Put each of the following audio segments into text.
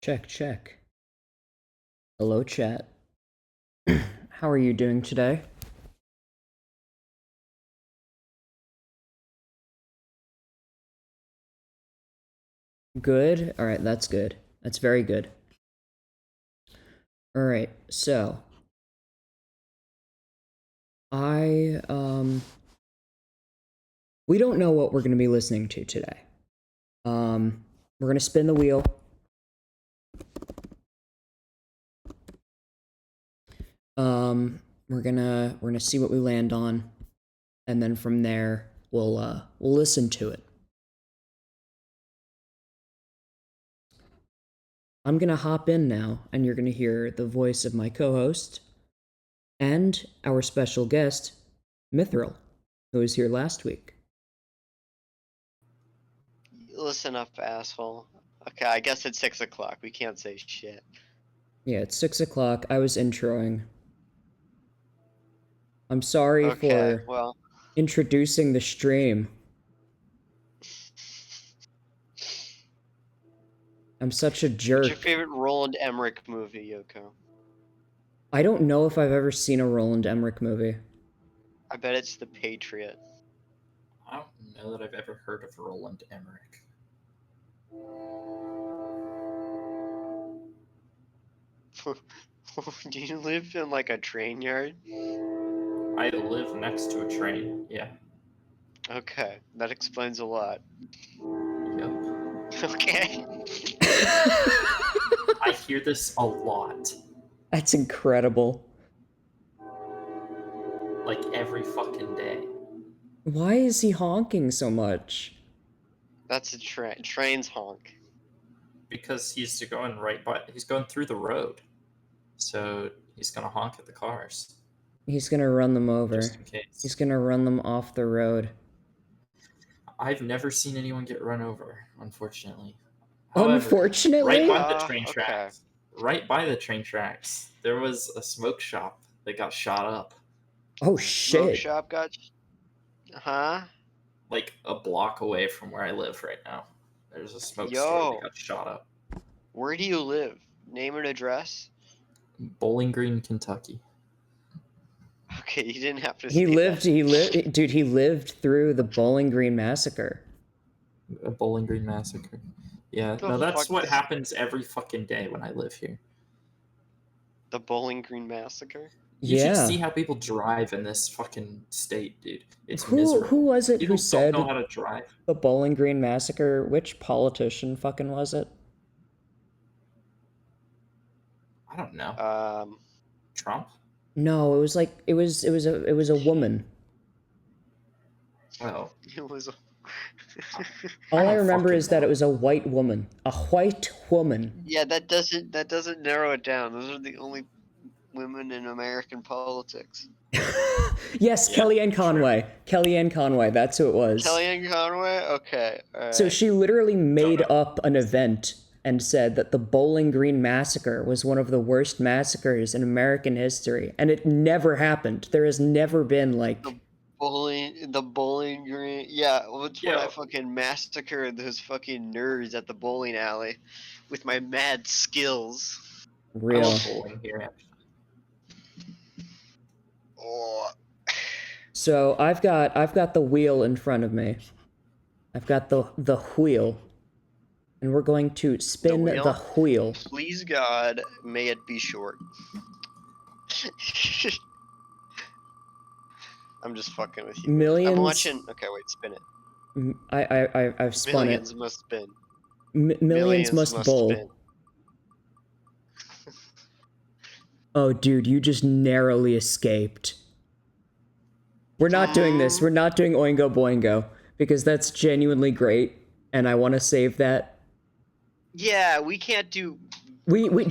Check, check. Hello, chat. How are you doing today? Good? Alright, that's good. That's very good. Alright, so... We don't know what we're gonna be listening to today. We're gonna spin the wheel. We're gonna see what we land on, and then from there, we'll listen to it. I'm gonna hop in now, and you're gonna hear the voice of my co-host, and our special guest, Mythril, who was here last week. Listen up, asshole. Okay, I guess it's 6 o'clock. We can't say shit. Yeah, it's 6 o'clock. I was introing. I'm sorry for introducing the stream. I'm such a jerk. What's your favorite Roland Emmerich movie, Yoko? I don't know if I've ever seen a Roland Emmerich movie. I bet it's The Patriot. I don't know that I've ever heard of Roland Emmerich. Do you live in like a train yard? I live next to a train, yeah. Okay, that explains a lot. Yep. Okay. I hear this a lot. That's incredible. Like every fucking day. Why is he honking so much? That's a train. Trains honk. Because he's going he's going through the road. So he's gonna honk at the cars. He's gonna run them over. Just in case. He's gonna run them off the road. I've never seen anyone get run over, unfortunately. However, unfortunately? Right by the train tracks. Right by the train tracks, there was a smoke shop that got shot up. Oh shit! Smoke shop got, huh? Like a block away from where I live right now. There's a smoke store that got shot up. Where do you live? Name and address? Bowling Green, Kentucky. Okay, you didn't have to. He lived, dude. He lived through the Bowling Green massacre. A Bowling Green massacre. Yeah, no, that's what happens every fucking day when I live here. The Bowling Green massacre. You should see how people drive in this fucking state, dude. It's miserable. Who was it people who said don't know how to drive? The Bowling Green massacre? Which politician fucking was it? I don't know. Trump? No, it was like it was a woman. Oh. It was a All I remember is that it was a white woman. A white woman. Yeah, that doesn't narrow it down. Those are the only women in American politics. Yes, yeah, Kellyanne Conway. True. Kellyanne Conway, that's who it was. Kellyanne Conway? Okay. All right. So she literally made up an event and said that the Bowling Green massacre was one of the worst massacres in American history. And it never happened. There has never been like... The Bowling Green... Yeah, that's when I fucking massacred those fucking nerds at the bowling alley with my mad skills. Real. I love bowling here. Oh. So I've got the wheel in front of me. I've got the wheel. And we're going to spin the wheel. Please God, may it be short. I'm just fucking with you. Millions. I'm watching. Okay, wait, spin it. I've spun millions it. Must spin. Millions must bowl. Spin. Oh, dude, you just narrowly escaped. We're not doing this. We're not doing Oingo Boingo because that's genuinely great, and I want to save that. Yeah, we can't do. We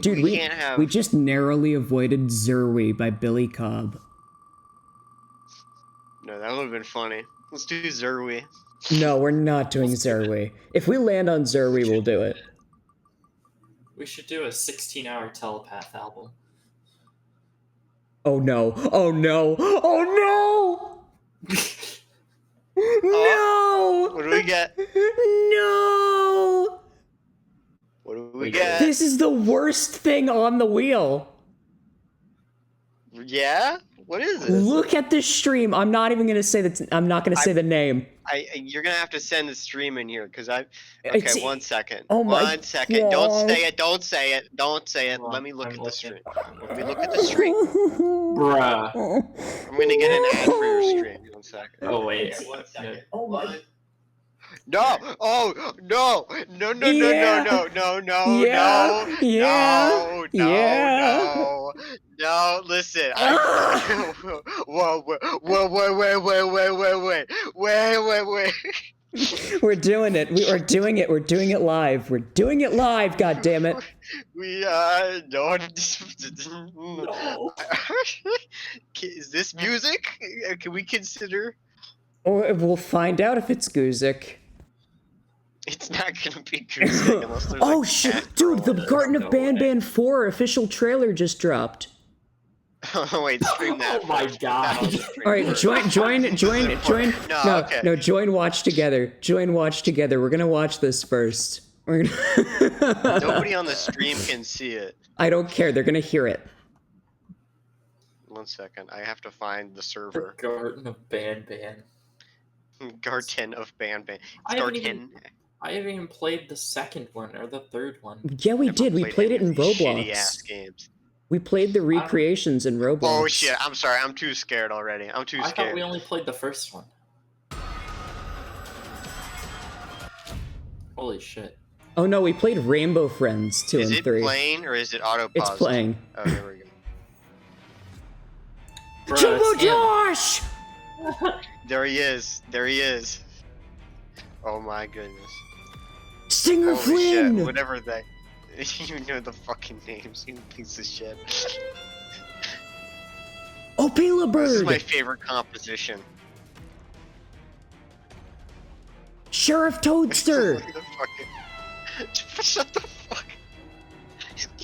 just narrowly avoided Zerwi by Billy Cobb. No, that would have been funny. Let's do Zerwi. No, we're not doing Zerwi. If we land on Zerwi, we'll do it. We should do a 16-hour Telepath album. Oh no! Oh no! Oh no! No! What do we get? No! What do we pretty Yeah. cool. This is the worst thing on the wheel. Yeah? What is this? Look at this stream. I'm not even gonna say that. I'm not gonna say the name. You're gonna have to send the stream in here because I. It's- Okay, 1 second. oh my 1 second. God. Don't say it. Don't say it. Don't say it. Hold on, Let me look I'm at the looking. stream. Let me look at the stream. Bruh. I'm gonna get an ad for your stream. 1 second. Oh wait. Okay, 1 second. Oh my. No! Oh no! No! No! Yeah. No! No! No! Yeah. No! Yeah. No! No! Yeah. No! No! Listen! Whoa! Wait! We're doing it. We're doing it. We're doing it live. We're doing it live. God damn it. We no. Is this music? Can we consider? Or we'll find out if it's Guzik. It's not gonna be Guzik unless there's Oh like shit, cat dude! The girl. Garden of no Ban way. Ban 4 official trailer just dropped. Oh wait, stream that. Oh my first. God. That'll just stream All right, first. join. No, okay. No, join. Watch together. Join. Watch together. We're gonna watch this first. We're gonna. Nobody on the stream can see it. I don't care. They're gonna hear it. 1 second, I have to find the server. Garden of Ban Ban. Garten of Ban Ban. I haven't Garten. I haven't even played the second one or the third one. Yeah, we Never did. We played any it in of these shitty-ass Roblox. games. We played the recreations in Roblox. Oh shit! I'm sorry. I'm too scared already. I'm too I thought scared. we only played the first one. Holy shit. Oh no, we played Rainbow Friends 2 Is and it 3. playing or is it auto It's paused? playing. Oh, here we go. Bruh, Jumbo it's him. Josh! There he is. There he is. Oh my goodness. Stinger Holy shit! Flynn! Whatever they. You know the fucking names. You piece of shit. Opila This is Bird! my favorite composition. Sheriff Toadster! Look at the fucking. Shut the fuck.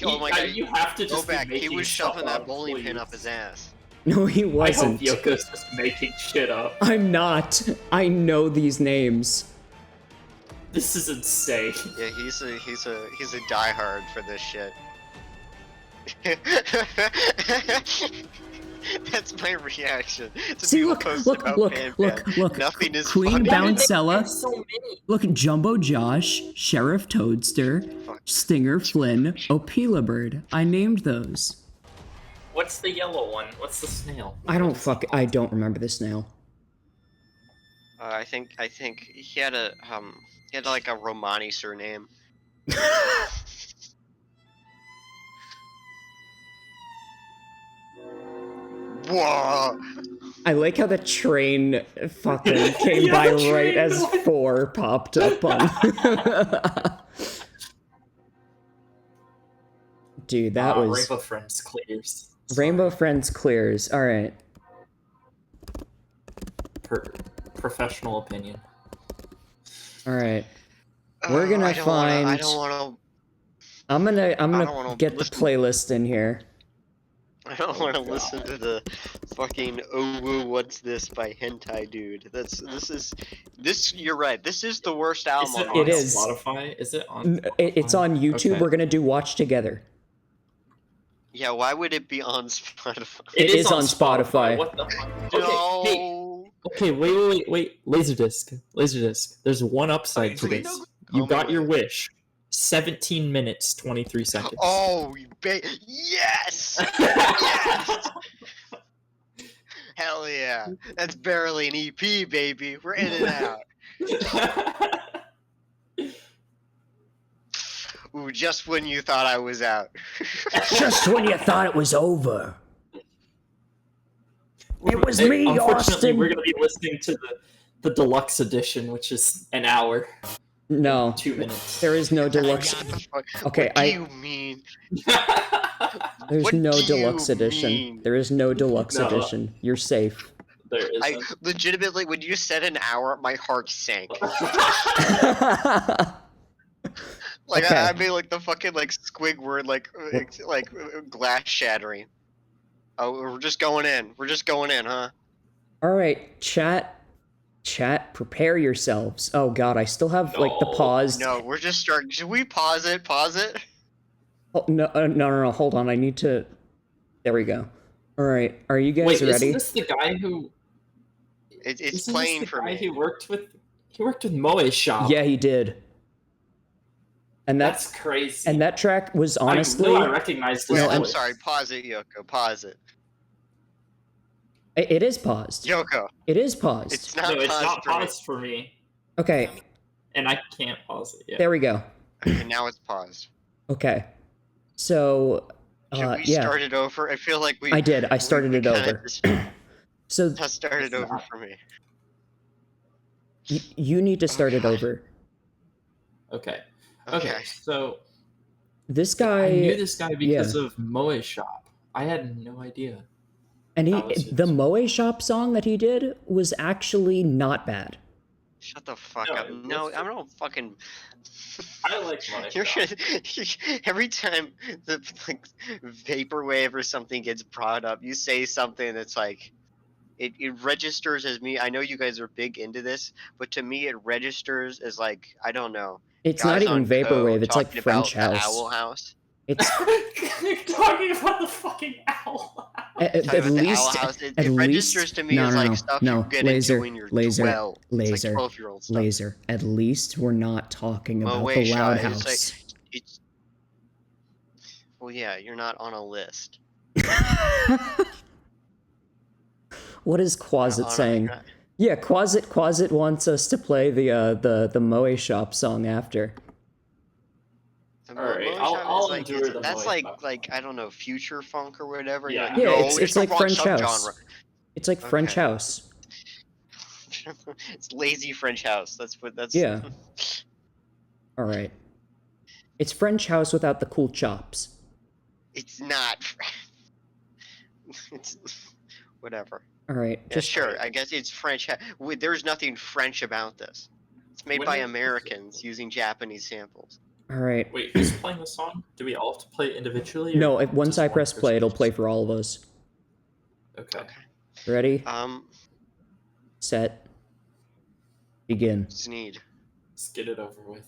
Oh my god. You have to Go just back. be He making was stuff shoving up, that bowling pin please. up his ass. No, he I hope wasn't. Yoko's just making shit up. I'm not. I know these names. This is insane. Yeah, he's a diehard for this shit. That's my reaction. To See, people look, posting look, about look, Ban look, Ban. look. Nothing is Queen funny. Bouncella. There's so many. Look, Jumbo Josh, Sheriff Toadster, Fuck. Stinger Flynn, Opila Bird. I named those. What's the yellow one? What's the snail? I don't remember the snail. I think he had like a Romani surname. Whoa! I like how the train fucking came Yeah, by the right train as going. 4 popped up on. Dude, that was Rainbow Friends clears. Rainbow Friends clears. All right. Professional opinion. All right. We're gonna I don't wanna I'm don't gonna wanna get the listen. playlist in here. I don't want to listen to the fucking OWO what's this by Hentai dude. This you're right. This is the worst album. Is it on on It is. Spotify? Is it on? It's on YouTube. Okay. We're gonna do Watch Together. Yeah, why would it be on Spotify? It is on Spotify. What the fuck? No. Okay, hey, okay, wait. Laserdisc. There's one upside to Okay, this. no. You Oh, got my your God. wish. 17 minutes, 23 seconds. Oh, yes! Yes! Hell yeah! That's barely an EP, baby. We're in and out. Ooh, just when you thought I was out. Just when you thought it was over. It was me, Unfortunately, Austin. we're going to be listening to the deluxe edition, which is an hour, No, 2 minutes. there is no deluxe. What the fuck? Okay, what do you mean? There's What no do you deluxe edition. mean? There is no deluxe No. edition. You're safe. There isn't. I legitimately, when you said an hour, my heart sank. Like Okay. I made like the fucking like Squidward like glass shattering. Oh, we're just going in. We're just going in, huh? All right, chat, prepare yourselves. Oh god, I still have like the No. paused. No, we're just starting. Should we pause it? Pause it. Oh, no. Hold on. I need to. There we go. All right. Are you guys Wait, ready? isn't this the guy who? It's Isn't playing this the for guy me. He worked with Moe Shop. Yeah, he did. And that's crazy. And that track was honestly. I knew I recognized his Wait, voice. I'm sorry. Pause it, Yoko. Pause it. It is paused. Yoko. It is paused. It's not No, it's paused not for me. paused for me. Okay. And I can't pause it. Yeah. There we go. Okay, now it's paused. Okay. So. Should we start it over? I feel like we. I did. I started it over. So. That started over for me. You need to start it over. Okay. Okay. So. This guy. I knew this guy because of Moe Shop. I had no idea. And the Moe Shop song that he did was actually not bad. Shut the fuck up. No, I don't fucking. I like Moe Shop. Every time the vaporwave or something gets brought up, you say something that's like, it registers as me. I know you guys are big into this, but to me it registers as like, I don't know. It's not even vaporwave. It's like French house. The Owl House. You're talking about the fucking owl. At least, it registers to me as like stuff you get into when you're 12. It's like 12-year-old stuff. Laser. At least we're not talking about the Loud House. Well, yeah, you're not on a list. What is Quasit saying? Yeah, Quasit wants us to play the Moe Shop song after. Alright, I'll endure the that's Moe like I don't know, future funk or whatever. Yeah, it's like French house. It's like French house. It's lazy French house. That's. Yeah. All right. It's French house without the cool chops. It's not. It's whatever. All right. Just sure. I guess it's French. There's nothing French about this. It's made by Americans using Japanese samples. All right. Wait, who's playing the song? Do we all have to play it individually? No, once I press play, it'll play for all of us. Okay. Ready? Set. Begin. Sneed. Let's get it over with.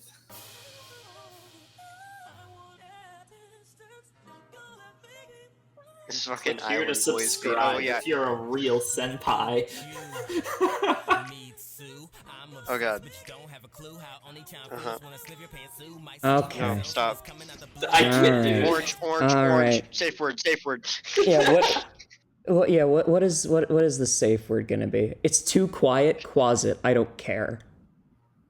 This is fucking Click here to subscribe if you're a real senpai. Oh god. Okay. No, stop. I can't do it. Orange. Right. Safe word. Yeah, what is the safe word gonna be? It's too quiet, Quasit. I don't care.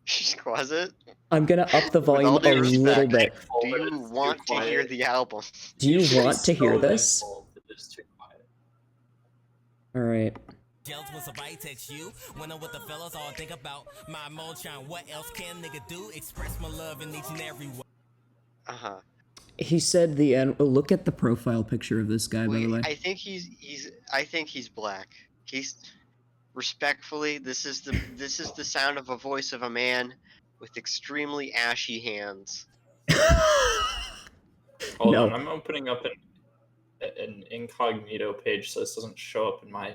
She's Quasit? I'm gonna up the volume a little bit. Do you want to hear the album? Do you want to hear this? Alright. Uh-huh. He said the end. Look at the profile picture of this guy, by the way. I think he's black. He's respectfully, this is the sound of a voice of a man with extremely ashy hands. Hold on, I'm opening up an incognito page so this doesn't show up in my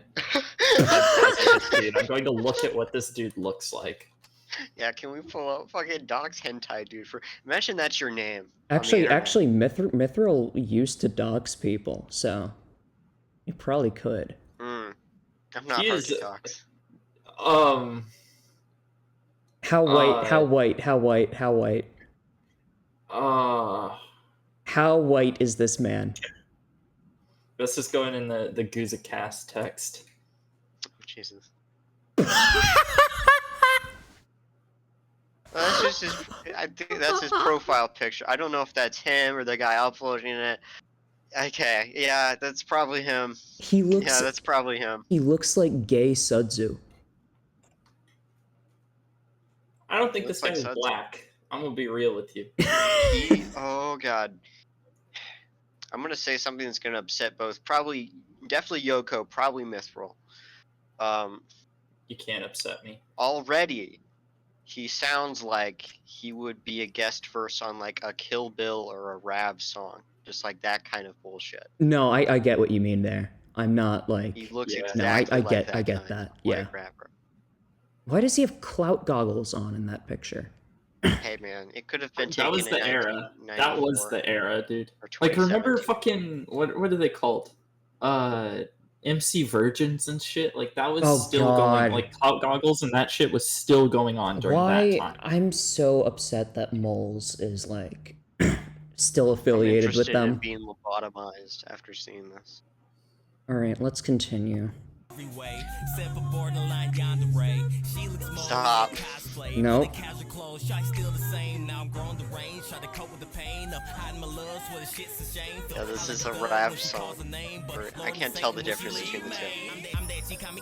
feed. I'm going to look at what this dude looks like. Yeah, can we pull up fucking Doc's Hentai, dude? Imagine that's your name. Actually, Mythril used to dox people, so you probably could. I'm not hard to dox. How white? How white is this man? This is going in the Gusicast text. Oh, Jesus. That's just I think that's his profile picture. I don't know if that's him or the guy uploading it. Okay, yeah, that's probably him. Yeah, that's probably him. He looks like gay Sudzu. I don't think this guy is black. I'm gonna be real with you. Oh god. I'm gonna say something that's gonna upset both. Definitely Yoko, probably Mythril. You can't upset me. Already, he sounds like he would be a guest verse on like a Kill Bill or a Rav song. Just like that kind of bullshit. No, I get what you mean there. I'm not like... He looks exactly I get that that. Yeah. Rapper. Why does he have clout goggles on in that picture? Hey man, it could have been That taken was the in era. 1994 That was the era, dude. or Like, remember 2017. fucking what are they called? MC Virgins and shit. Like that was Oh, still going. God. Like clout goggles and that shit was still going on during that Why? time. I'm so upset that Moles is like still I'm affiliated with interested in them. being lobotomized after seeing this. All right, let's continue. Stop. Nope. Yeah, this is a rap song. I can't tell the difference between the two.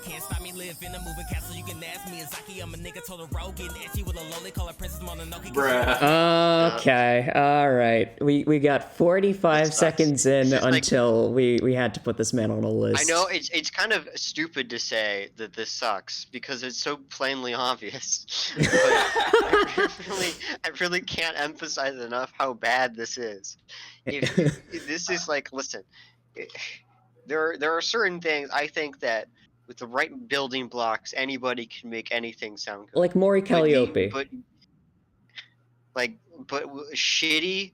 Bruh. Okay, all right. We got 45 This sucks. seconds in This is like- until we had to put this man on a list. I know it's kind of stupid to say that this sucks because it's so plainly obvious. But I really can't emphasize enough how bad this is. If this is like, listen, there are certain things I think that with the right building blocks, anybody can make anything sound good. Like Maury Calliope. But shitty,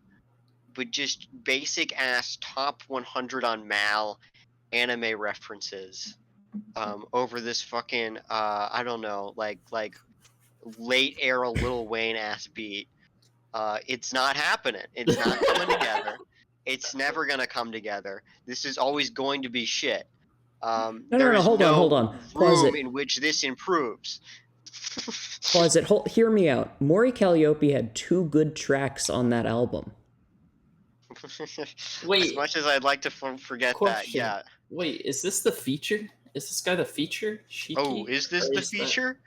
but just basic ass top 100 on Mal anime references over this fucking I don't know, like late era Lil Wayne ass beat. It's not happening. It's not coming together. It's never gonna come together. This is always going to be shit. No, There's hold on. Pause room it. in which this improves. Pause it. Hear me out. Maury Calliope had 2 good tracks on that album. Wait. As much as I'd like to forget that, Question. yeah. Wait, is this the feature? Is this guy the feature? Shiki? Oh, is this Or the is that- feature?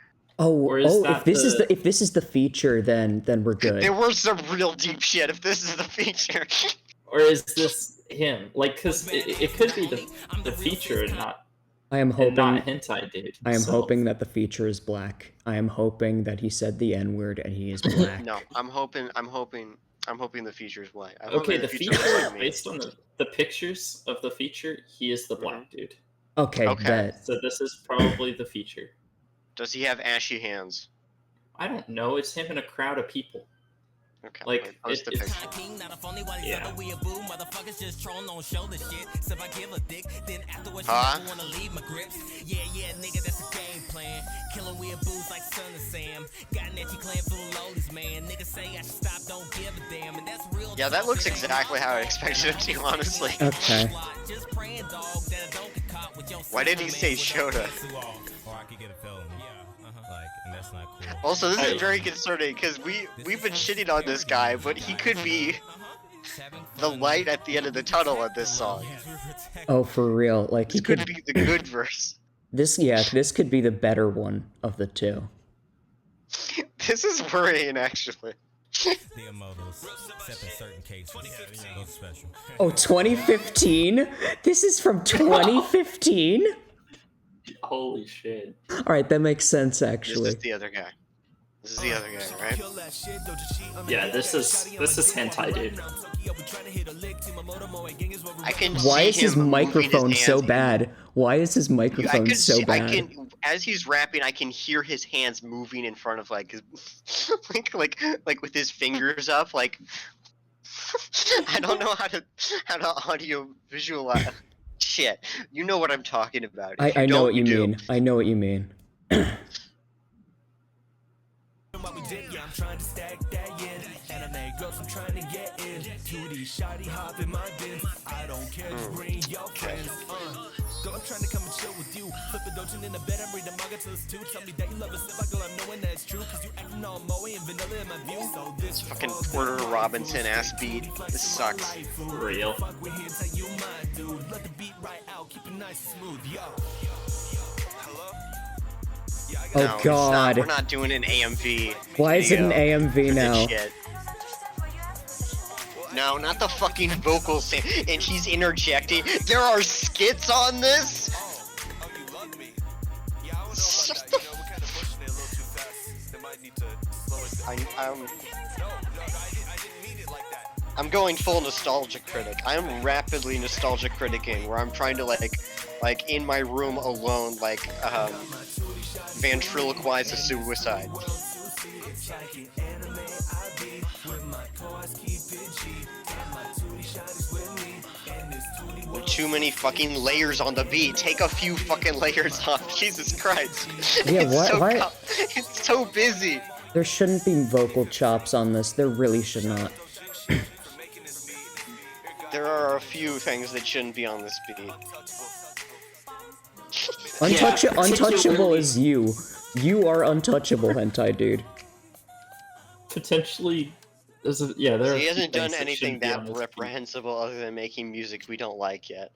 If this is the feature, then we're good. There was some real deep shit if this is the feature. Or is this him? Like, cause it could be the feature and not I am hoping. not Hentai dude. I am himself. hoping that the feature is black. I am hoping that he said the N-word and he is black. No, I'm hoping the feature is white. I'm Okay, hoping the feature looks feature, like me. based on the pictures of the feature, he is the black dude. Okay, Okay. bet. So this is probably the feature. Does he have ashy hands? I don't know. It's him in a crowd of people. Okay. Like, wait, post the it's- picture. Yeah. Huh? Yeah, that looks exactly how I expected it to, honestly. Okay. Why did he say Shota? Also, this is very concerning because we've been shitting on this guy, but he could be the light at the end of the tunnel of this song. Oh, for real. Like This he could could. be the good verse. This could be the better one of the two. This is worrying, actually. Oh, 2015? This is from 2015? Holy shit. All right, that makes sense This actually. is the other guy. This is the other guy, right? Yeah, this is Hentai dude. I can Why see is his him moving microphone his so hands. bad? Why is his I microphone can so see, bad? I can, as he's rapping, I can hear his hands moving in front of like his, like with his fingers up, like. I don't know how to audio visualize. Shit, you know what I'm talking about. If I know don't, what you do. mean. I know what you mean. Fucking Porter Robinson ass beat. This sucks. Real. Oh No, it's not. God! We're not doing an AMV. Why is it an video AMV for this now? shit. No, not the fucking vocals. And he's interjecting. There are skits on this. Shut the I'm going full nostalgia critic. I'm rapidly nostalgia criticking, where I'm trying to like in my room alone, ventriloquize a suicide. too many fucking layers on the beat. Take a few fucking layers off. Jesus Christ. Yeah, why? It's so busy. There shouldn't be vocal chops on this. There really should not. There are a few things that shouldn't be on this beat. Untouchable is you. You are untouchable, hentai dude. Potentially, yeah, there. He hasn't done things that anything shouldn't be on that this reprehensible other than making music we don't like yet.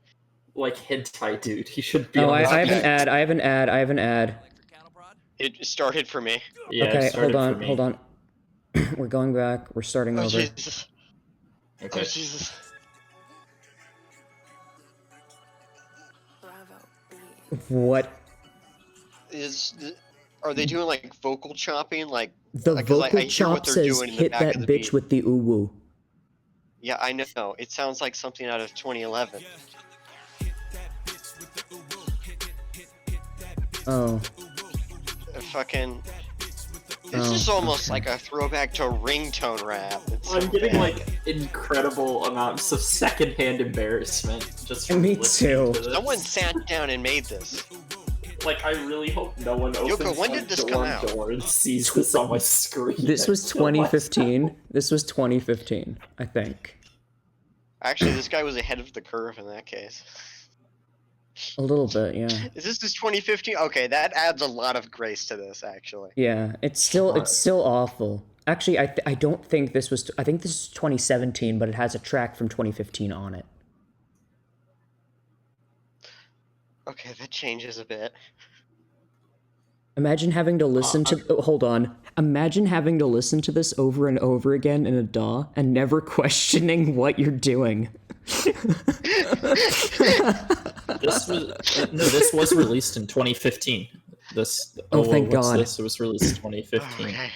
beat. Like hentai, dude. He should be. Oh, on I this have beat. an ad. It started for me. Yeah, it Okay, started for me. hold on. We're going back. We're starting Oh over. Jesus. Okay. Oh Jesus. What? Are they doing like vocal chopping? Like The like, 'cause vocal I hear what chop they're says doing in the hit back that of the bitch beat. with the OWO. Yeah, I know. It sounds like something out of 2011. Oh. Fucking. This is almost like a throwback to ringtone rap. It's so I'm getting bad. like incredible amounts of secondhand embarrassment just from Me listening too. to this. Someone sat down and made this. Like, I really hope no one opens Yoko, when my did this come out? door and sees this on my screen. This was Kill myself. 2015. This was 2015, I think. Actually, this guy was ahead of the curve in that case. A little bit, yeah. Is this 2015? Okay, that adds a lot of grace to this, actually. Yeah, it's still awful. Actually, I don't think this was. I think this is 2017, but it has a track from 2015 on it. Okay, that changes a bit. Imagine having to listen to. Oh, hold on. Imagine having to listen to this over and over again in a DAW and never questioning what you're doing. This was released in 2015. This thank what's God. This? It was released in 2015. Okay.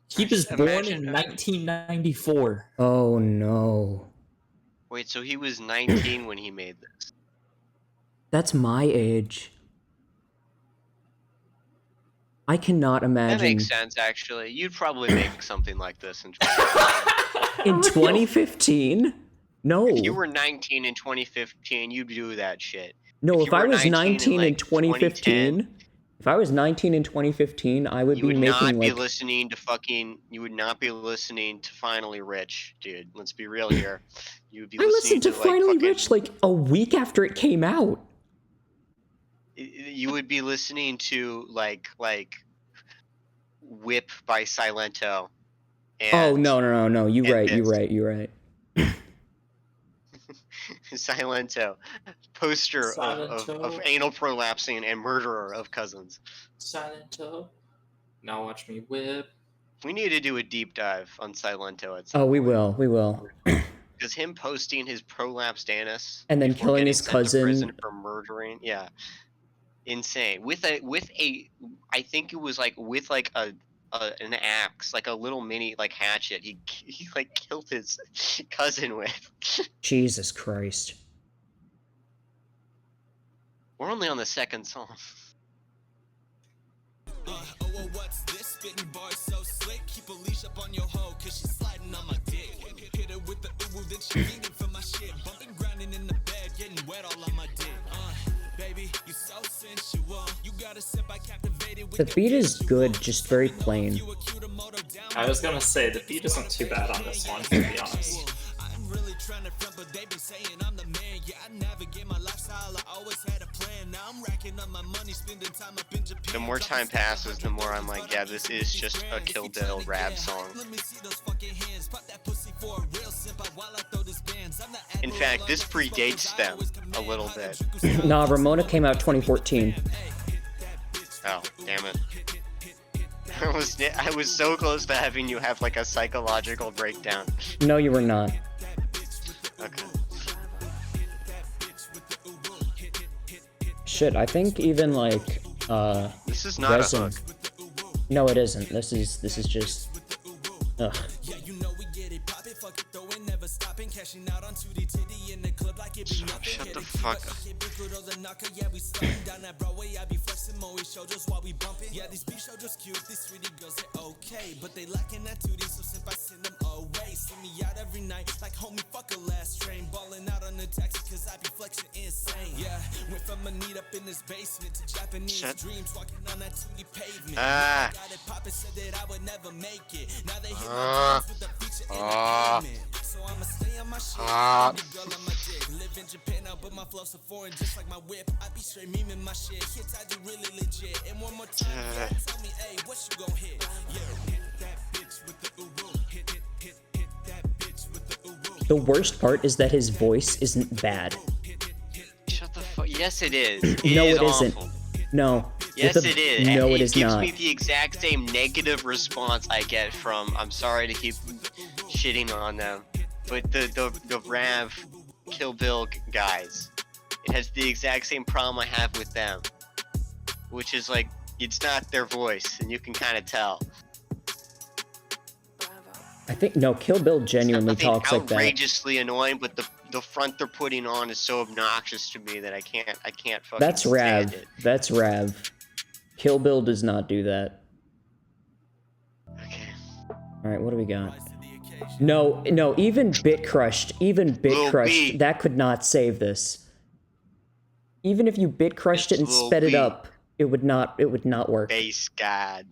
He was born Imagine- in 1994. Oh no. Wait, so he was 19 when he made this? That's my age. I cannot That imagine. makes sense, actually. You'd probably make something like this in 2015. In 2015? No. If you were 19 in 2015, you'd do that shit. No, if if you I were was 19 in like, 2015, if I was 19 in 2015, I would You be would making not be like listening to fucking. You would not be listening to Finally Rich, dude. Let's be real here. You would be I listening listened to like, Finally fucking, Rich like a week after it came out. You would be listening to like Whip by Silento. And Oh no. You're and right. this. You're right. Silento, poster of Silento. anal prolapsing and murderer of cousins. Silento. Now watch me whip. We need to do a deep dive on Silento at some Oh, we will. Because him posting his prolapsed anus And then before killing getting his sent to cousin. prison for murdering, yeah, insane. With a, I think it was like with like an axe, like a little mini like hatchet. He like killed his cousin with. Jesus Christ. We're only on the second song. OWO, what's this? Spitting bars so slick. Keep a leash up on your hoe, cause she's sliding on my dick. Hit her with the OWO, then she fiending for my shit. Bumping, grinding in the bed, getting wet all on my dick. Baby, you so sensual. You got a sip, I captivated with The beat is good, just very plain. you a cute moto down. I was gonna say the beat isn't too bad on this one, to be honest. I'm really trying to front, but they been saying I'm the man. Yeah, I navigate my lifestyle. I always had a plan. Now I'm racking up my money, spending time up in Japan. The more time passes, the more I'm like, yeah, this is just a Kill Bill rap song. Let me see those fucking hands. Pop that pussy for a real simp while I throw this bands. I'm not In fact, this predates them a little bit. Nah, Ramona came out 2014. Oh, damn it. I was so close to having you have like a psychological breakdown. No, you were not. Okay. Shit, I think even like This is not a resin. hook. No, it isn't. This is just ugh. Yeah, you know we get it. Pop it, fuck it, throw it, never never stopping. Cashing out on 2D titty in the club like it be nothing. Shut the fuck up. Yeah, we sliding down that Broadway. I be flexing more shoulders while we bumping. Yeah, these beef shoulders cute. These sweetie girls are okay, but they lacking that 2D. So simp, I send them away. See me out every night like homie, fuck a last train. Balling out on the taxi cause I be flexing insane. Yeah, went from a need up in this basement to Japanese dreams, walking on that 2D pavement. Got it poppin', said that I would never make it. Now they hit my dreams with the feature entertainment. So I'ma stay on my shit. Every girl on my dick. Live in Japan now, but my flow's so foreign, just like my whip. I be straight memeing my shit. Hits I do really legit. And one more time, yeah, tell me, hey, what you gon' hit? Yeah, hit that bitch with the ooh-woo. Hit that bitch with the ooh-woo. The worst part is that his voice isn't bad. Shut the fuck. Yes, it is. No, is it isn't. awful. No. Yes, it is. No, and it is gives not. me the exact same negative response I get from. I'm sorry to keep shitting on them, but the Rav Kill Bill guys, it has the exact same problem I have with them, which is like it's not their voice, and you can kind of tell. I think no, Kill Bill genuinely talks like that. Outrageously annoying, but the front they're putting on is so obnoxious to me that I can't fucking That's stand Rav. it. That's Rav. Kill Bill does not do that. Okay. All right, what do we got? No, even Bit Crushed, B. that could not save this. Even if you Bit Crushed it and Lil sped it B. up, it would not work. Base God.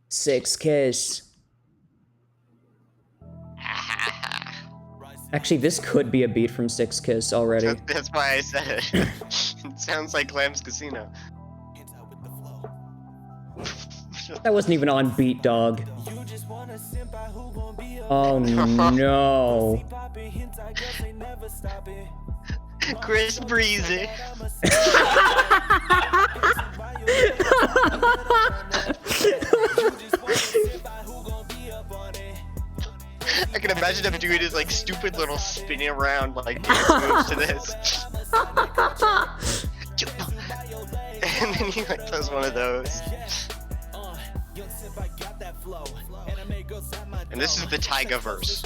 6 Kiss. Actually, this could be a beat from 6 Kiss already. That's why I said it. It sounds like Lamb's Casino. That wasn't even on beat, dog. Oh no. Chris Breezy. I can imagine him doing his like stupid little spinning around like dance moves to this. And then he like does one of those. And this is the Taiga verse.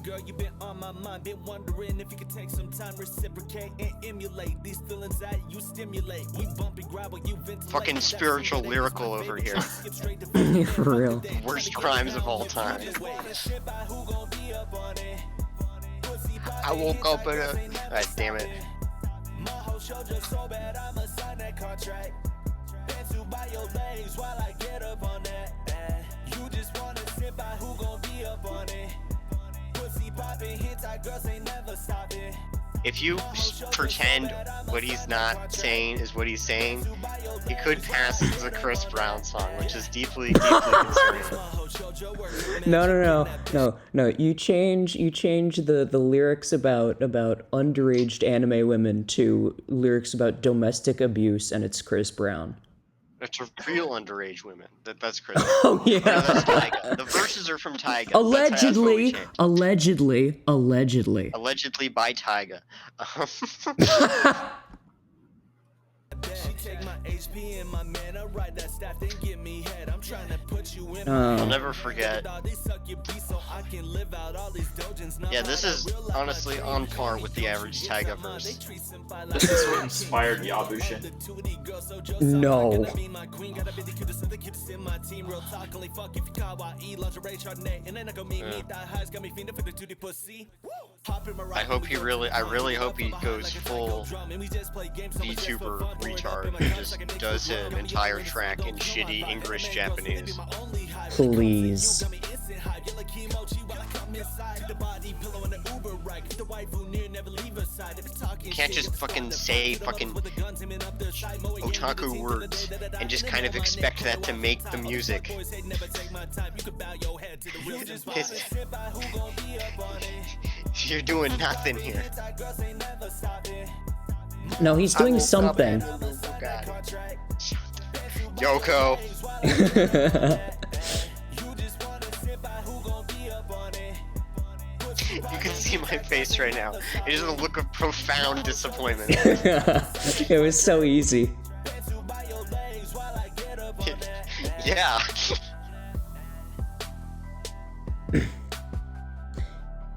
Girl, you been on my mind, been wondering if you could take some time, reciprocate and emulate these feelings that you stimulate. We bump and grab while you ventilate. Fucking spiritual lyrical over here. For real. Worst crimes of all time. I woke up in a... God damn it. If you pretend what he's not saying is what he's saying, he could pass as a Chris Brown song, which is deeply concerning. No. You change the lyrics about underaged anime women to lyrics about domestic abuse, and it's Chris Brown. It's real underage women. That's Chris. Oh yeah. No, that's Taiga. The verses are from Taiga. Allegedly Allegedly by Taiga. I'll never forget. Yeah, this is honestly on par with the average Taiga verse. This is what inspired Yabushin. No. I really hope he goes full VTuber retard and just does an entire track in shitty English Japanese. Please. You can't just fucking say fucking otaku words and just kind of expect that to make the music. You're doing nothing here. No, he's doing something. Yoko. You can see my face right now. It is a look of profound disappointment. It was so easy. Yeah.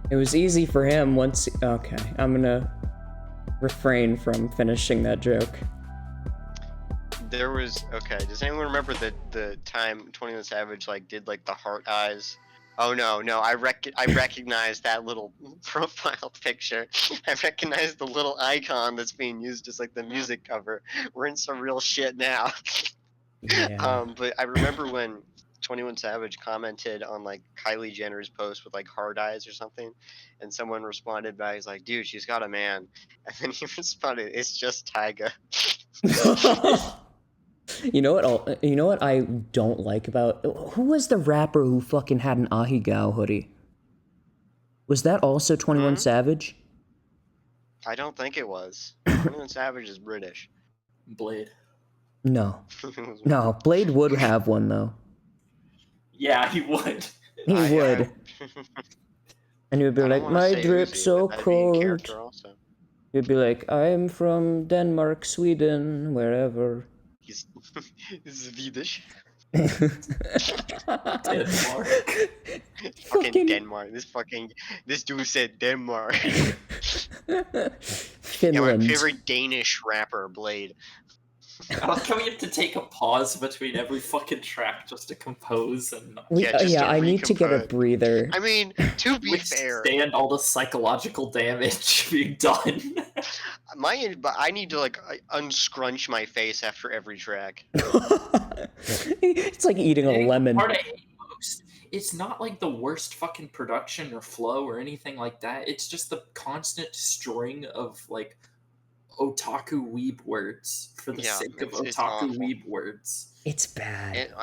It was easy for him once. Okay, I'm gonna refrain from finishing that joke. There was does anyone remember the time 21 Savage like did like the heart eyes? Oh no, I recognize that little profile picture. I recognize the little icon that's being used as like the music cover. We're in some real shit now. Yeah. But I remember when 21 Savage commented on like Kylie Jenner's post with like hard eyes or something, and someone responded back, he's like, dude, she's got a man. And then he responded, it's just Tyga. You know what I don't like about who was the rapper who fucking had an Ahegao hoodie? Was that also 21 Savage? I don't think it was. 21 Savage is British. Blade. No. No, Blade would have one though. Yeah, he would. He would. And he would be like, my drip so cold. He'd be like, I'm from Denmark, Sweden, wherever. He's Swedish. Denmark. Fucking Denmark. This dude said Denmark. Finland. Yeah, my favorite Danish rapper, Blade. Can we have to take a pause between every fucking track just to compose and I need to get a breather. I mean, to be fair, withstand all the psychological damage being done. I need to like unscrunch my face after every track. It's like eating a lemon. Part I hate most, it's not like the worst fucking production or flow or anything like that. It's just the constant string of like otaku weeb words for the sake of otaku weeb words. It's bad.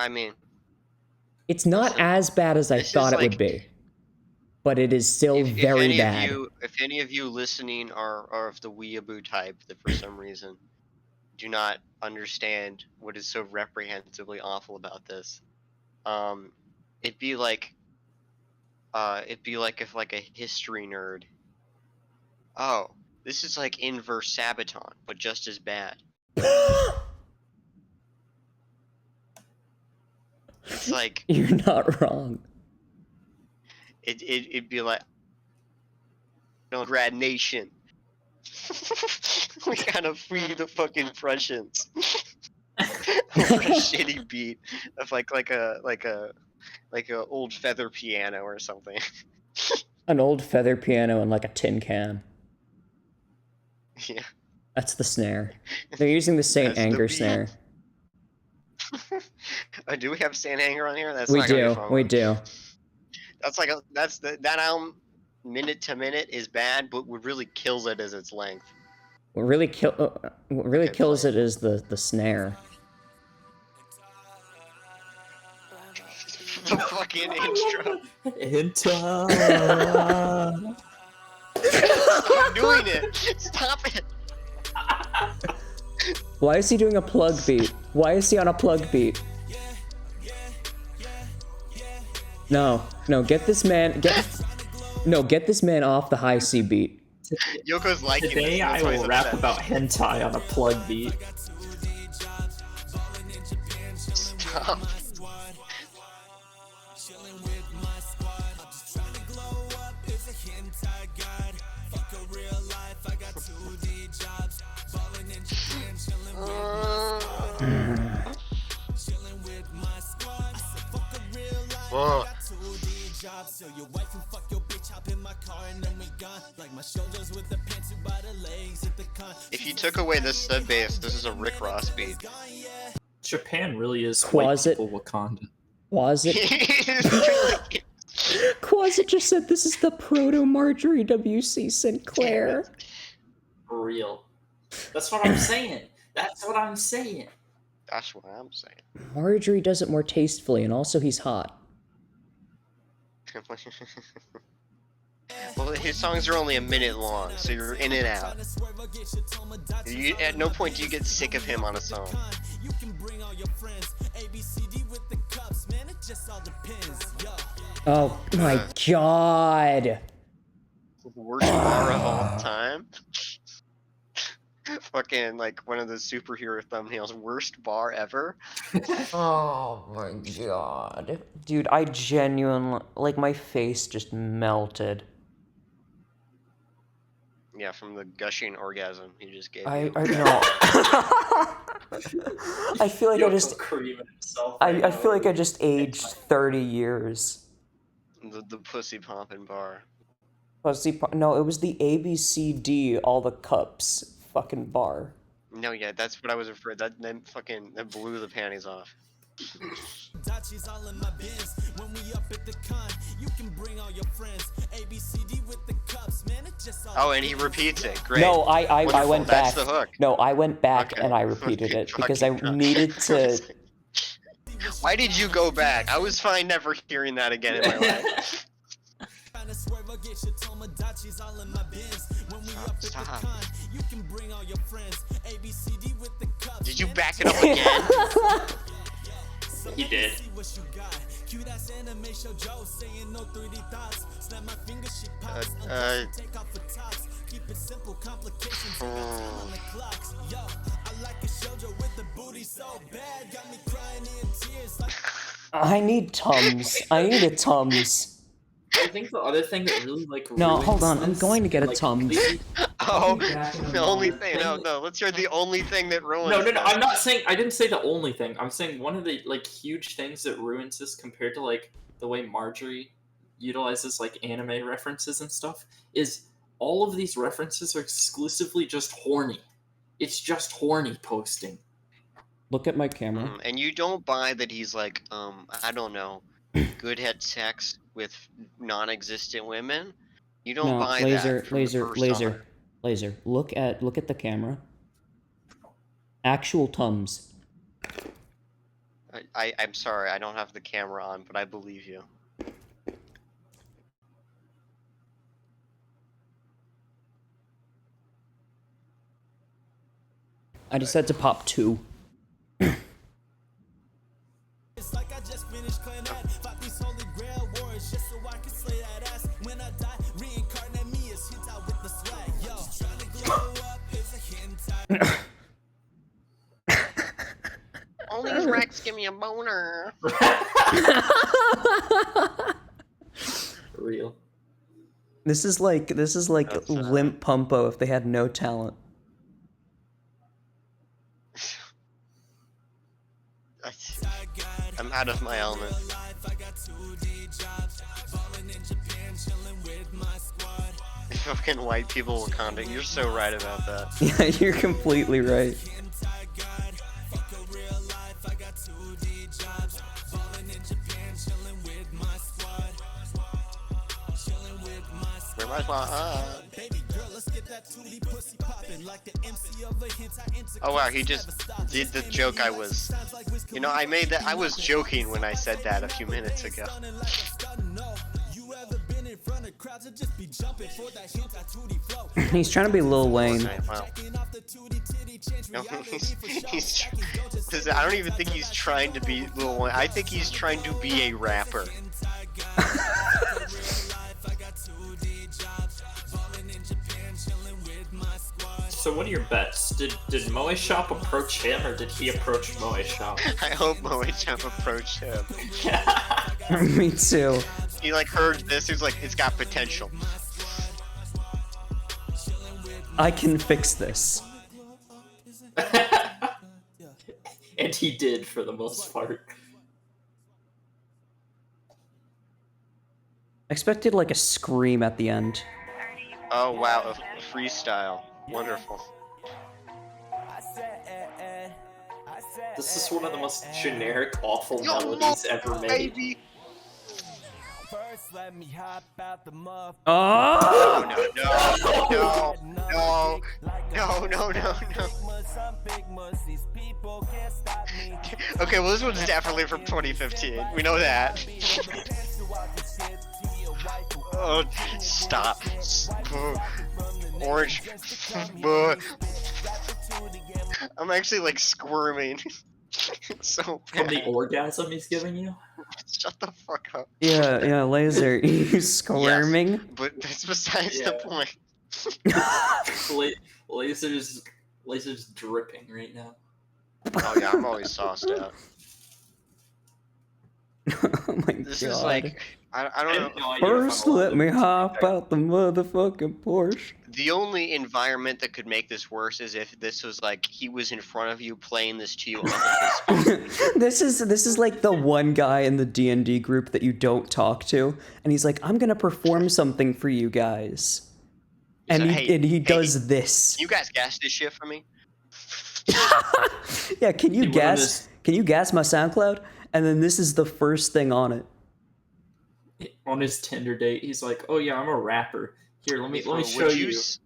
It's not as bad as I thought it would be, but it is still very bad. If any of you listening are of the weeaboo type that for some reason do not understand what is so reprehensibly awful about this, it'd be like if like a history nerd. Oh, this is like inverse Sabaton, but just as bad. It's like you're not wrong. It'd be like Grad Nation. We gotta free the fucking Prussians. Over a shitty beat of like a old feather piano or something. An old feather piano and like a tin can. Yeah. That's the snare. They're using the Saint Anger snare. Do we have Saint Anger on here? That's we do. That's like that album, minute to minute, is bad, but what really kills it is its length. What really kills it is the snare. The fucking intro. Stop doing it! Stop it! Why is he doing a plug beat? Why is he on a plug beat? No, get this man off the high C beat. Yoko's liking Today this. I will rap about hentai on a plug beat. Stop. Whoa. If you took away this sub bass, this is a Rick Ross beat. Japan really is Quasit. white people Wakanda. Quasit just said this is the proto Marjorie W.C. Sinclair. For real. That's what I'm saying. Marjorie does it more tastefully, and also he's hot. Well, his songs are only a minute long, so you're in and out. At no point do you get sick of him on a song. Oh my god! Worst bar of all time. Fucking like one of the superhero thumbnails. Worst bar ever. Oh my god. Dude, I genuinely, like, my face just melted. Yeah, from the gushing orgasm he just gave I you. no. I feel like I just, creaming himself. I feel like I just aged 30 years. The pussy poppin' bar. No, it was the ABCD, all the cups fucking bar. No, yeah, that's what I was afraid. That blew the panties off. Dachi's all in my bins. When we up at the con, you can bring all your friends. ABCD with the cups, man, it just all. Oh, and he repeats it. Great. No, I Wonderful. went back. That's the hook. No, I went back Okay. and I repeated it because I Fucking God. needed to. Why did you go back? I was fine never hearing that again in my life. Stop. Did you back it up again? He did. I need Tums. I need a Tums. I think the other thing that really like No, ruins hold on. I'm this, going to get a like, Tums. completely- Oh, back in the the only moment. thing. No, let's hear the only thing that ruins No, that. I'm not saying. I didn't say the only thing. I'm saying one of the like huge things that ruins this compared to like the way Marjorie utilizes like anime references and stuff is all of these references are exclusively just horny. It's just horny posting. Look at my camera. And you don't buy that he's like, I don't know, good at sex with non-existent women. You don't No, buy laser, that. From laser, the first laser, summer. laser. Look at the camera. Actual Tums. I'm sorry, I don't have the camera on, but I believe you. I just had to pop 2. It's like I just finished clearing that. Fight these holy grail wars just so I can slay that ass. When I die, reincarnate me as Hentai with the swag. Yo, trying to glow up is a hentai. All these racks give me a boner. Real. This is like That's, Limp Pumpo if they had no talent. I'm out of my element. Fucking white people Wakanda. You're so right about that. Yeah, you're completely right. Where my squad? Oh wow, he just did the joke I was... You know, I made that... I was joking when I said that a few minutes ago. He's trying to be Lil Wayne. Okay, wow. No, I don't even think he's trying to be Lil Wayne. I think he's trying to be a rapper. So what are your bets? Did Moe Shop approach him or did he approach Moe Shop? I hope Moe Champ approached him. Me too. He like heard this, he was like, it's got potential. I can fix this. And he did for the most part. I expected like a scream at the end. Oh wow, a freestyle. Wonderful. This is one of the most generic, awful Yo, melodies ever made. Baby. Oh! No. Okay, well this one's definitely from 2015. We know that. Oh, stop. Orange. I'm actually like squirming. It's so From the bad. orgasm he's giving you? Shut the fuck up. Yeah, Laser, you squirming? But that's besides the Yeah. point. Laser's dripping right now. Oh yeah, I'm always sauced out. Oh my This god. is like, I I don't have know. no idea if I'm First, allowed let to me speak hop there. out the motherfucking Porsche. The only environment that could make this worse is if this was like he was in front of you playing this to you on like his phone. This is like the one guy in the D&D group that you don't talk to, and he's like, I'm gonna perform something for you guys. He's And like, he does this. Can you guys gas this shit for me? Yeah, can you He went on his- gas my SoundCloud? And then this is the first thing on it. On his Tinder date, he's like, "Oh yeah, I'm a rapper. Here, let me Would show you." If-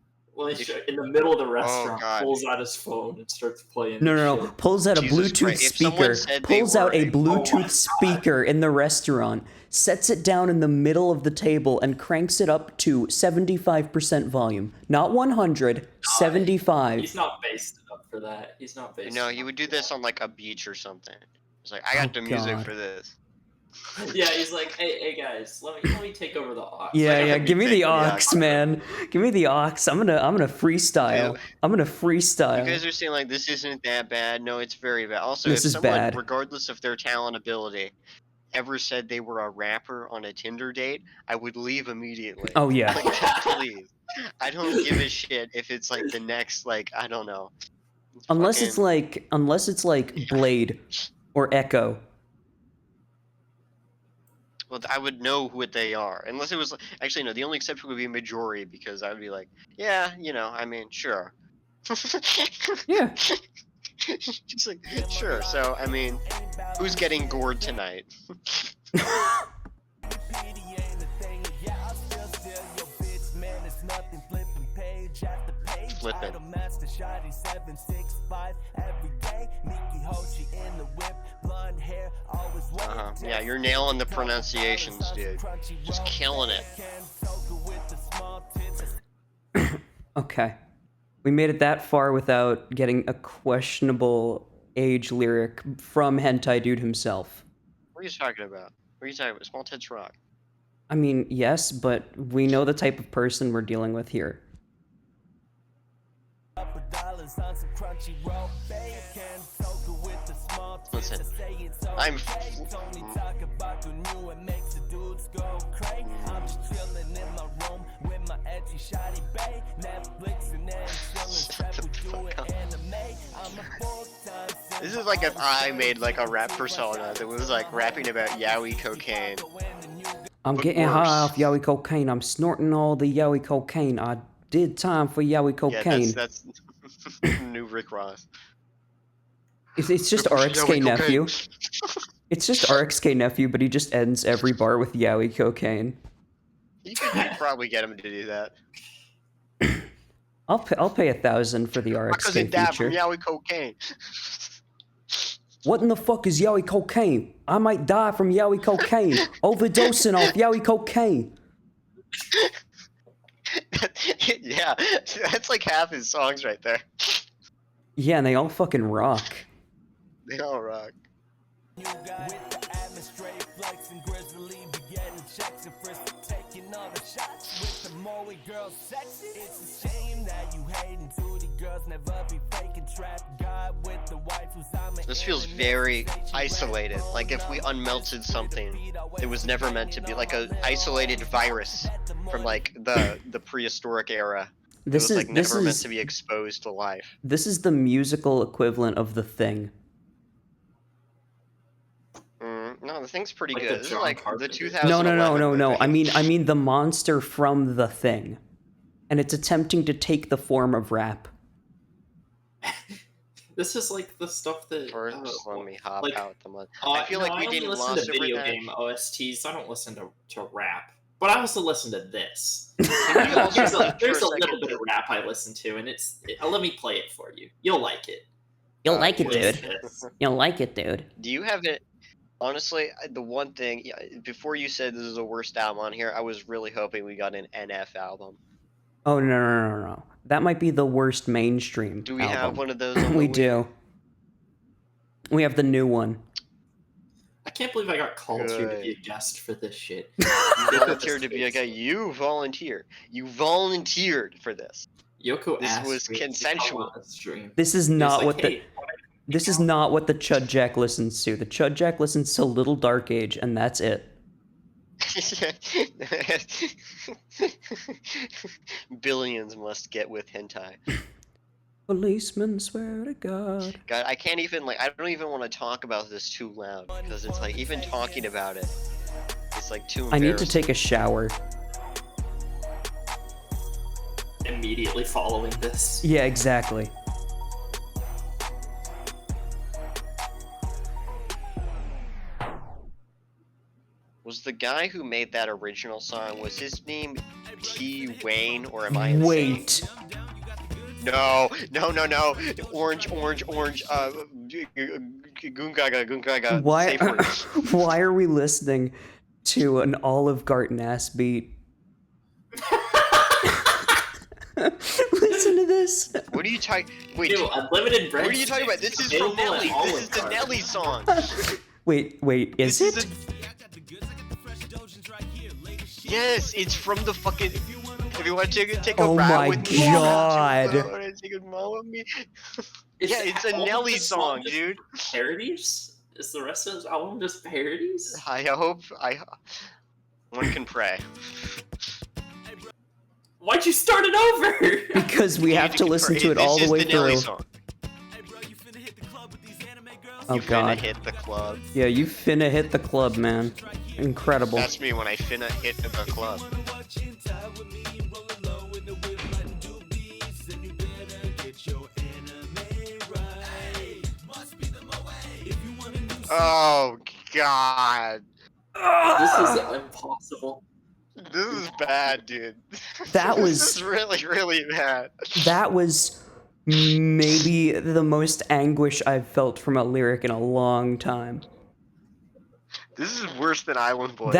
Show in the middle of the restaurant, God. pulls out his phone and starts playing. No. this shit. Pulls out a Jesus Bluetooth Christ, if someone speaker. said they Pulls were out a a- Bluetooth Oh my God. speaker in the restaurant, sets it down in the middle of the table, and cranks it up to 75% volume. Not 100, 75. He's not based enough for that. He's not based. No, he would do this on like a beach or something. It's like, I got the music God. for this. Yeah, he's like, hey guys, let me take over the aux. Yeah, give me the Take the aux, man. Give me the aux. I'm gonna freestyle. Dude. I'm gonna You freestyle. guys are saying like this isn't that bad. No, it's very bad. Also, This if is someone, bad. regardless of their talent ability, ever said they were a rapper on a Tinder date, I would leave immediately. Oh yeah. Like, please. I don't give a shit if it's like the next, like, I don't know. Unless it's like Blade or Echo. Well, I would know what they are. Unless it was actually no. The only exception would be Majori because I would be like, yeah, I mean, sure. Yeah. Just like, sure. So I mean, who's getting gored tonight? Flippin'. Yeah, you're nailing the pronunciations, dude. Just killing it. Okay. We made it that far without getting a questionable age lyric from Hentai Dude himself. What are you talking about? What are you talking about? Small Tits Rock. I mean, yes, but we know the type of person we're dealing with here. Listen, I'm. This is like if I made like a rap persona that was like rapping about yaoi cocaine. I'm But getting high worse. off yaoi cocaine. I'm snorting all the yaoi cocaine. I did time for yaoi Yeah, cocaine. that's new Rick Ross. It's just Yaoi RXK nephew. cocaine. It's just RXK nephew, but he just ends every bar with yaoi cocaine. You could probably get him to do that. I'll pay 1,000 for the Because it RXK died from feature. yaoi cocaine. What in the fuck is yaoi cocaine? I might die from yaoi cocaine. Overdosing off yaoi cocaine. Yeah, that's like half his songs right there. Yeah, and they all fucking rock. They all rock. This feels very isolated. Like if we unmelted something that was never meant to be, like a isolated virus from like the prehistoric era. It was like never meant to be exposed to life. This is the musical equivalent of The Thing. No, the thing's pretty Like good. the This is John like the Carpenter. 2011 No. movie. I mean the monster from The Thing. And it's attempting to take the form of rap. This is like the stuff that. First, let me hop like, out the mud. I feel like we only didn't listen gloss to over video that. game OSTs. I don't listen to rap, but I also listen to this. Can we also There's for a little second- bit of rap I listen to, and let me play it for you. You'll like it. You'll like it, What is dude. this? You'll like it, dude. Do you have it? Honestly, the one thing before you said this is the worst album on here, I was really hoping we got an NF album. Oh, no. That might be the worst mainstream Do we album. have one of those? On We the Wii? do. We have the new one. I can't believe I got called here to be a Good. guest for this shit. You volunteered to be a guy. You volunteered. You volunteered for this. Yoko This asked was me to consensual. come on the stream. This is He was not like, what the... "Hey, This is not what the Chud Jack listens to. The Chud Jack listens to Little Dark Age, and that's it. Billions must get with hentai. Policemen swear to God. God, I can't even I don't even want to talk about this too loud because it's like even talking about it, it's like too I embarrassing. need to take a shower. immediately following this." Yeah, exactly. Was the guy who made that original song, was his name T. Wayne, or am I insane? Wait. No. Orange. Gungaga. Why, Safe word. why are we listening to an Olive Garden ass beat? Listen to this. What are you talking? Wait, Ew, unlimited bread. what are you talking about? This is from available at Nelly. This is the Olive Nelly song. Wait, is This it? is Yes, it's from the fucking. If you want to take a Oh ride my with me, God. take a mom with me. Is Yeah, it's a all of Nelly this song, just dude. Parodies? Is the rest of his album just parodies? I hope one can pray. Why'd you start it over? Because we have to listen to it all the way This is the Nelly through. song. Oh You finna God. hit the club. Yeah, you finna hit the club, man. Incredible. That's me when I finna hit the club. Oh God. This is impossible. This is bad, dude. That was- This is really, really bad. That was maybe the most anguish I've felt from a lyric in a long time. This is worse than Island Boys.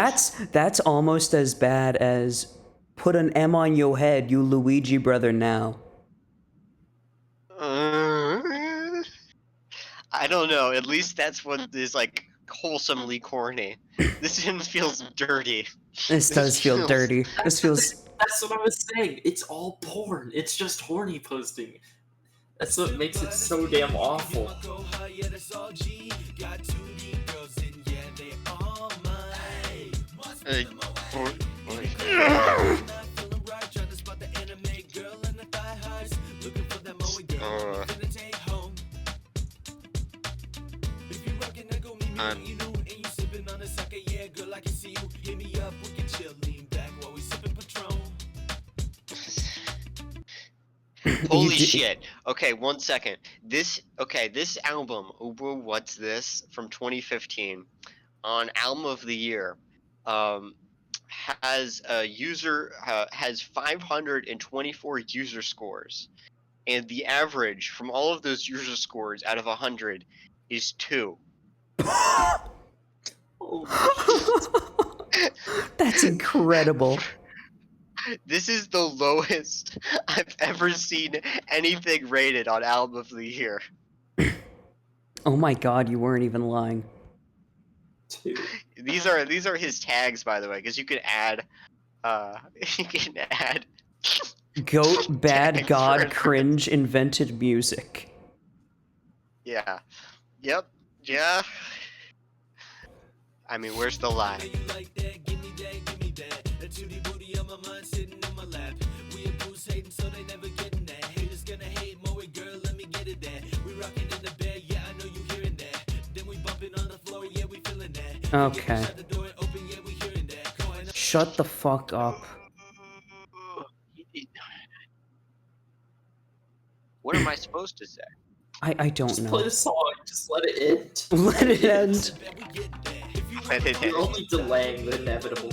That's almost as bad as put an M on your head, you Luigi brother now. I don't know. At least that's what is like wholesomely corny. This one feels dirty. This does feel feels- dirty. This feels... That's what I was saying. It's all porn. It's just horny posting. That's what makes it so damn awful. Holy You do- shit. Okay, 1 second. This album, OWO What's This, from 2015, on Album of the Year, has a user has 524 user scores, and the average from all of those user scores out of 100 is 2. That's incredible. This is the lowest I've ever seen anything rated on Album of the Year. Oh my God, you weren't even lying. Dude. These are his tags, by the way, because you can add Goat, bad Tag god, for- cringe, invented music. Yeah. Yep. Yeah. I mean, where's the lie? Okay. Shut the fuck up. What am I supposed to say? I don't Just play know. the song. Just let it end. Let it end. Let it You're end. only delaying the inevitable.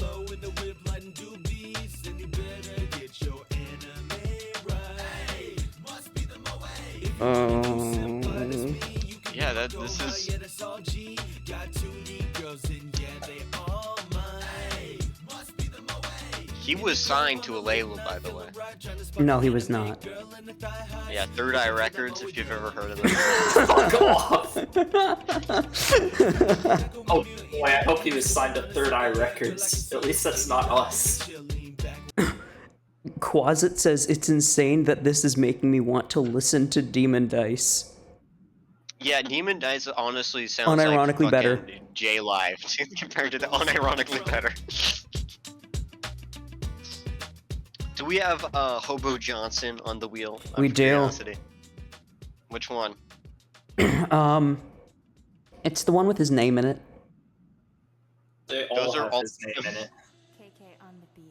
Yeah, this is. He was signed to a label, by the way. No, he was not. Yeah, Third Eye Records, if you've ever heard of them. Fuck off! Oh boy, I hope he was signed to Third Eye Records. At least that's not us. Quasit says, it's insane that this is making me want to listen to Demon Dice. Yeah, Demon Dice honestly sounds Unironically like better. J-Live compared to the unironically better. Do we have Hobo Johnson on the wheel? We do. Curiosity. Which one? It's the one with his name in it. They all Those are have all- his name in it.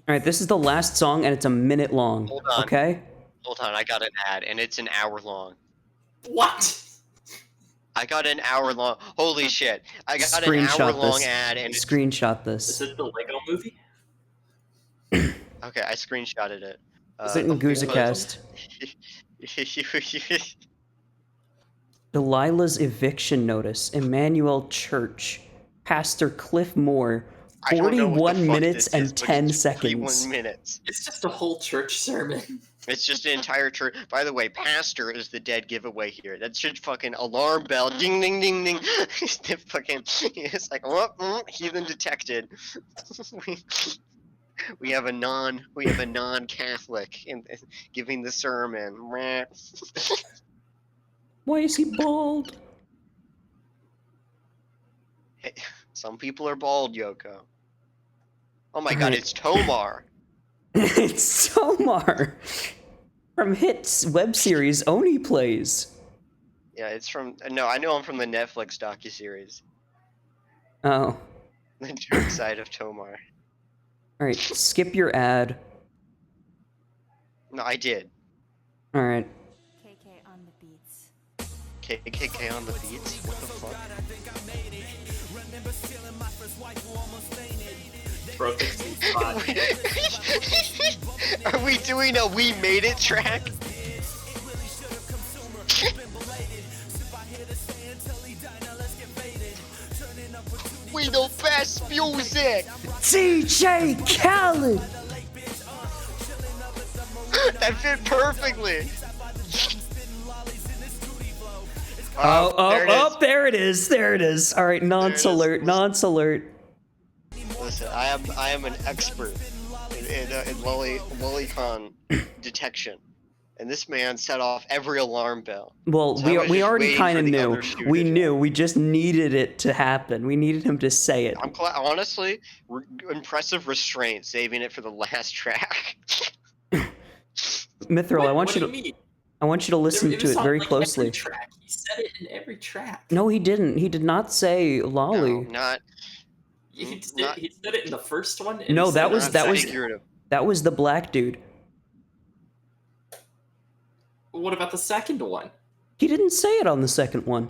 Alright, this is the last song, and it's a minute long. Hold on. Okay? Hold on, I got an ad, and it's an hour long. What? I got an hour long. Holy shit! I got an Screenshot hour long this. ad, and Screenshot Is this. it the Lego movie? okay, I screenshotted it. Is it in Gusicast? Delilah's eviction notice. Emmanuel Church. Pastor Cliff Moore. I don't know what the 41 fuck minutes this is, and but 10 it's seconds. 41 minutes. It's just a whole church sermon. It's just an entire church. By the way, pastor is the dead giveaway here. That should fucking alarm bell. Ding, ding, ding, ding. The fucking, it's like, oh, heathen detected. we have a non-Catholic in giving the sermon. Why is he bald? Hey, some people are bald, Yoko. Oh my god, Alright. it's Tomar. It's Tomar from hit web series Oni Plays. Yeah, it's from. No, I know him from the Netflix docuseries. Oh, The Dark Side of Tomar. all right. Skip your ad. No, I did. All right. KK on the beats. KKK on the beats? What the fuck? Broken spot. Are we doing a We Made It track? We the best music! DJ Khaled. That fit perfectly! There it is. There it is. All right, nonce There it is. alert. Nonce alert. Listen, I am an expert in lolicon detection. And this man set off every alarm bell. Well, So I was we just already waiting kind of for the knew. other shoe We to knew. We just needed it to happen. We needed him to say it. Honestly, impressive restraint, saving it for the last track. Mythril, I want What you do to. you mean? I want you to listen It to was it on, very like, closely. Every track. He said it in every track. No, he didn't. He did not say lolly. No, not. He not- said it in the first one. And No, he that said it was- in that the was- second. figurative. That was the black dude. What about the second one? He didn't say it on the second one.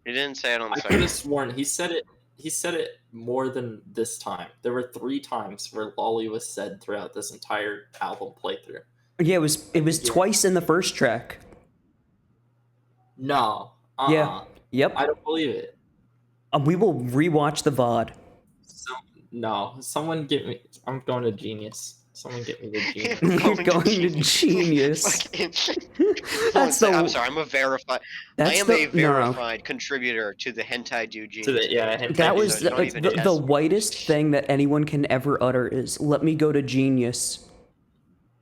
He didn't say it on the I could second. have sworn he said it. He said it more than this time. There were 3 times where lolly was said throughout this entire album playthrough. Yeah, it was Yeah. twice in the first track. No. Yeah. Yep. I don't believe it. We will rewatch the VOD. No. Someone get me. I'm going to Genius. Someone get me the Genius. You're going to Genius. Fucking- That's the. I'm sorry, I'm a verified. I That's am the, a no, verified contributor to the Hentai Dude Genius. To the, yeah, that was So don't even test the me. whitest thing that anyone can ever utter is "Let me go to Genius."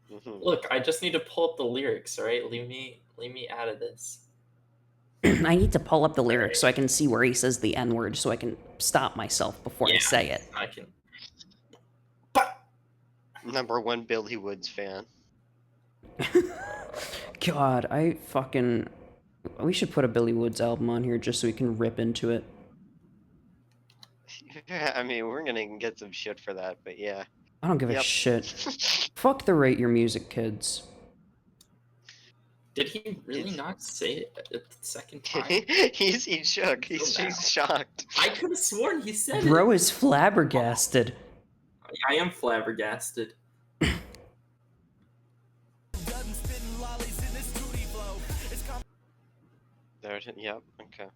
Mhm. Look, I just need to pull up the lyrics. All right, leave me out of this. I need to pull up the lyrics so I can see where he says the N word, so I can stop myself before I Yeah. say it. I can. Number 1 Billy Woods fan. God, we should put a Billy Woods album on here just so we can rip into it. I mean, we're gonna get some shit for that, but yeah. I don't give a Yep. shit. Fuck the Rate Your Music kids. Did he really not say it at the second time? he's shook. He's shocked. I could have sworn he said Bro it. is flabbergasted. I am flabbergasted. There it is. Yep. Okay.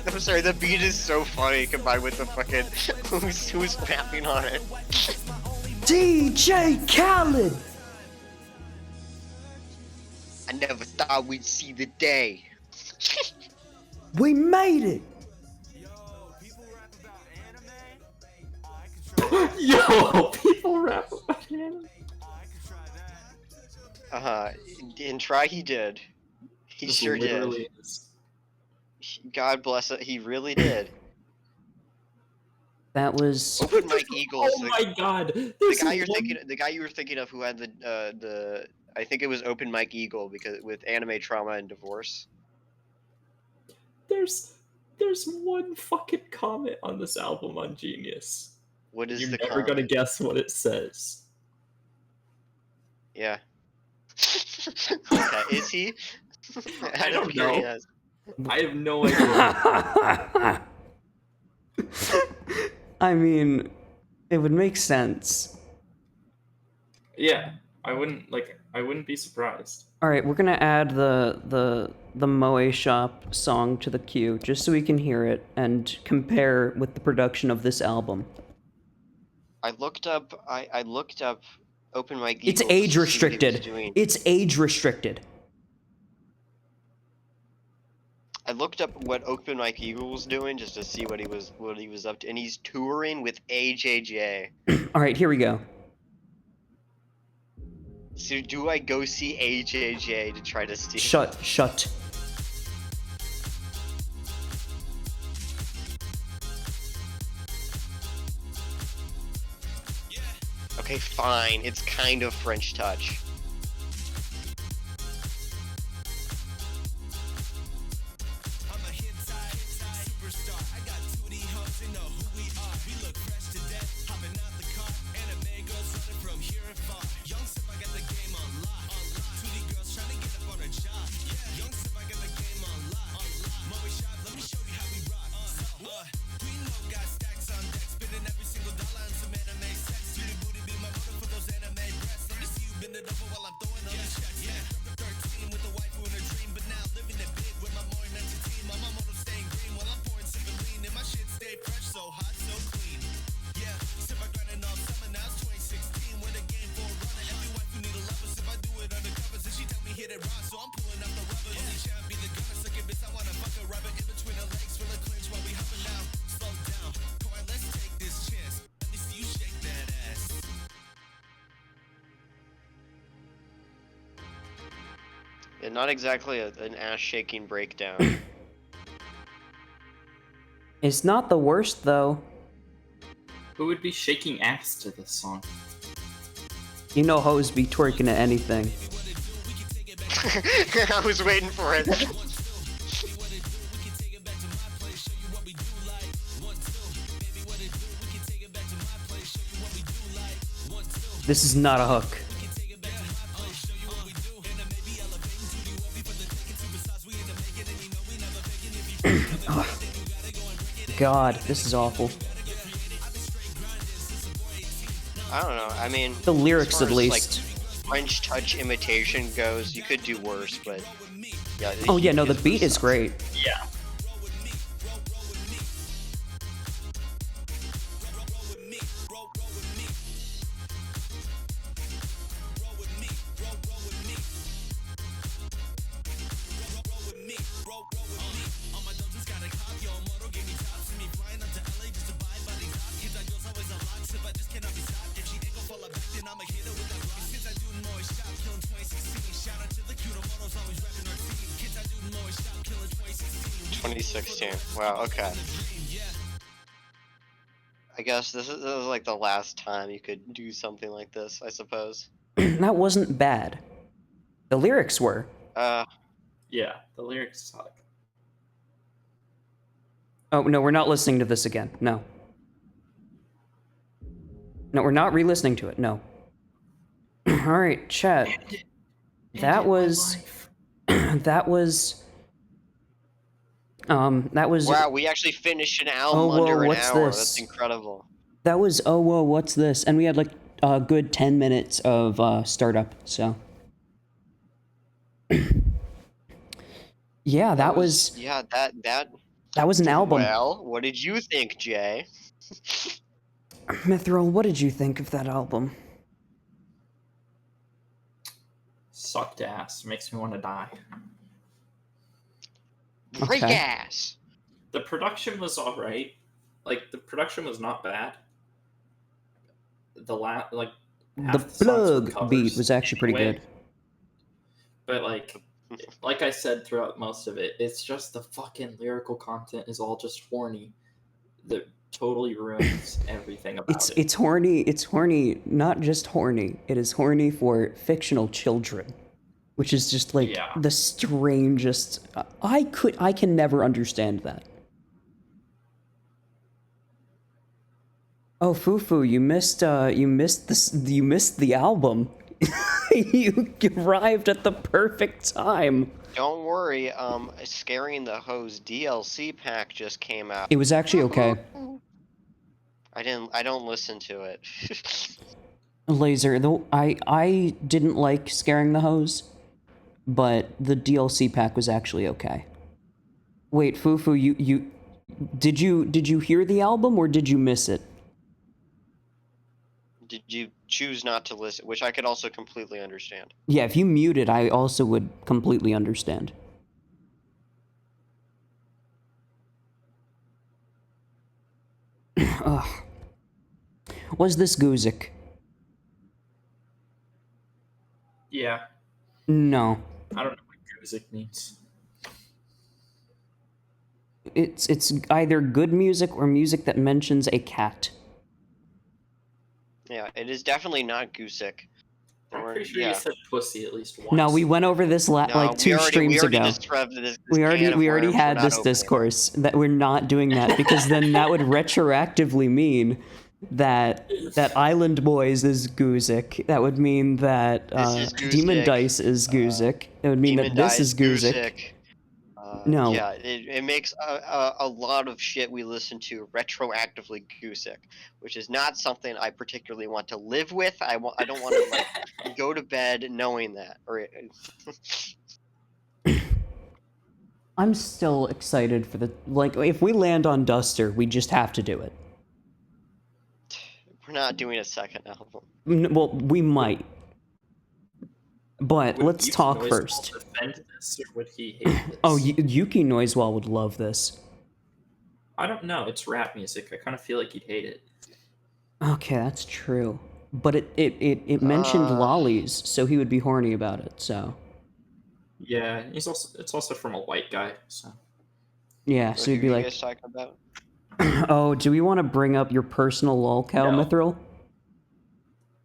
I'm sorry, the beat is so funny combined with the fucking who's rapping on it. DJ Khaled! I never thought we'd see the day. We made it! Yo, people rap about anime. And try he did. He This sure did. literally is. God bless it, he really did. That was... Open Mike Eagles. Oh my god! The guy you were thinking of who had the I think it was Open Mike Eagle because with anime trauma and divorce. There's one fucking comment on this album on Genius. What is You're the never comment? gonna guess what it says. Yeah. Okay, is he? I don't care he know. has. I have no idea. I mean, it would make sense. Yeah, I wouldn't be surprised. All right, we're gonna add the Moe Shop song to the queue just so we can hear it and compare with the production of this album. I looked up Open Mike Eagles. It's to see what he age was restricted. doing. It's age restricted. I looked up what Open Mike Eagle was doing just to see what he was up to, and he's touring with AJJ. All right, here we go. So do I go see AJJ to try to see? Shut. Okay, fine. It's kind of French touch. I'm a Hentai superstar. I got 2D hoes, they know who we are. We look fresh to death, hopping out the car. Anime girls running from here and far. Young Sip, I got the game on lock. 2D girls trying to get up on a job. Young Sip, I got the game on lock. Moe Shop, let me show you how we rock. We know got stacks on deck, spending every single dollar on some anime sex. 2D booty be my motive for those anime breasts. Let me see you bend it over while I'm throwing on the checks. Up to 13 with a waifu and a dream, but now living it big with my more mental team. I'm on motive staying green while I'm pouring sipping lean, and my shit stay fresh, so hot, so clean. Yeah, sip I grinding all summer, now it's 2016. When the game for a runner, every wife who need a lover. If I do it undercover, so she tell me hit it raw, so I'm pulling up the rubber. Only champ be the gunner, suck it, bitch, I wanna fuck a rubber in between her legs, feel a clinch while we hopping now. Slow down, come on, let's take this chance. Let me see you shake that ass. Yeah, not exactly an ass-shaking breakdown. It's not the worst though. Who would be shaking ass to this song? You know hoes be twerking at anything. I was waiting for it. This is not a hook. God, this is awful. I don't know. I mean, The lyrics, as far at as, least. like, French touch imitation goes, you could do worse, but yeah. Oh yeah, no, the his beat is sucks. great. Yeah. Wow. Okay. I guess this is like the last time you could do something like this, I suppose. That wasn't bad. The lyrics were. Yeah, the lyrics suck. Oh no, we're not listening to this again. No. No, we're not re-listening to it. No. All right, chat. That was. That was. That was. Wow, we actually finished an album Oh, whoa, under an what's hour. this? That's incredible. That was. Oh whoa, what's this? And we had like a good 10 minutes of startup. So. Yeah, that was Yeah, that was an album. Well, what did you think, Jay? Mythril, what did you think of that album? Sucked ass. Makes me want to die. Break Okay. ass. The production was alright. Like, the production was not bad. The Half the songs were plug covers beat was actually pretty anyway. good. But like I said throughout most of it, it's just the fucking lyrical content is all just horny. That totally ruins everything about it. It's horny. It's horny. Not just horny. It is horny for fictional children, which is just like Yeah. the strangest. I can never understand that. Oh, Fufu, you missed the album. You arrived at the perfect time. Don't worry, Scaring the Hose DLC pack just came out. It was actually okay. I don't listen to it. Laser, though I didn't like Scaring the Hose, but the DLC pack was actually okay. Wait, Fufu, you did you hear the album or did you miss it? Did you choose not to listen? Which I could also completely understand. Yeah, if you mute it, I also would completely understand. Ugh. Was this Guzik? Yeah. No. I don't know what music means. It's either good music or music that mentions a cat. Yeah, it is definitely not Gusick. I'm pretty sure you said pussy at least once. No, we went over this like two streams ago. We already had this discourse that we're not doing that because then that would retroactively mean that Island Boys is Guzik. That would mean that Demon Dice is Guzik. It would mean that this is Guzik. No. Yeah, it makes a lot of shit we listen to retroactively Gusick, which is not something I particularly want to live with. I don't want to like go to bed knowing that. Or I'm still excited for the if we land on Duster, we just have to do it. We're not doing a second album. Well, we might. But let's talk first. Defend this, or would he hate this? Oh, Yuki Noisewell would love this. I don't know. It's rap music. I kind of feel like he'd hate it. Okay, that's true. But it mentioned lollies, so he would be horny about it. So. Yeah, it's also from a white guy. So. Yeah, so he'd be like. What are you guys talking about? Oh, do we want to bring up your personal lolcow, No. Mythril?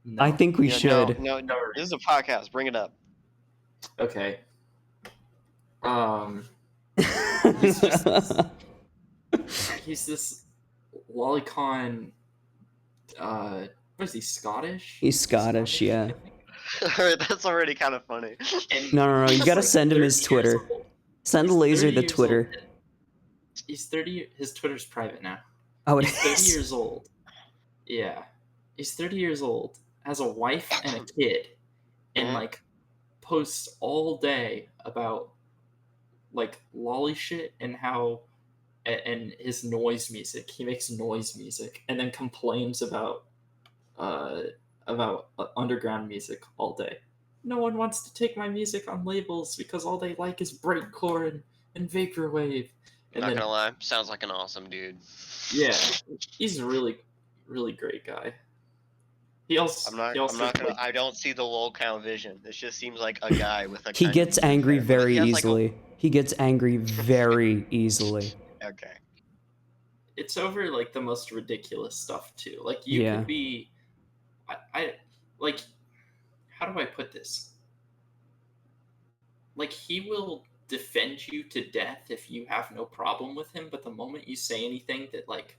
No. I think we should. No, this is a podcast. Bring it up. Okay. He's just he's this lolicon. What is he? Scottish? He's Scottish, yeah. That's already kind of funny. And No, you he's gotta like send him his 30 years Twitter. old. Send He's Laser 30 the years Twitter. old. He's 30. His Twitter's private now. Oh, it He's 30 is. years old. Yeah. He's 30 years old, has a wife and a kid, and like posts all day about like lolly shit and how and his noise music. He makes noise music and then complains about underground music all day. No one wants to take my music on labels because all they like is breakcore and vaporwave. I'm not gonna lie, sounds like an awesome dude. Yeah, he's a really, really great guy. He also, I don't see the lolcow vision. This just seems like a guy with a. He gets angry very easily. He gets angry very easily. Okay. It's over like the most ridiculous stuff too. Like you could be, I like, how do I put this? Like he will defend you to death if you have no problem with him, but the moment you say anything that like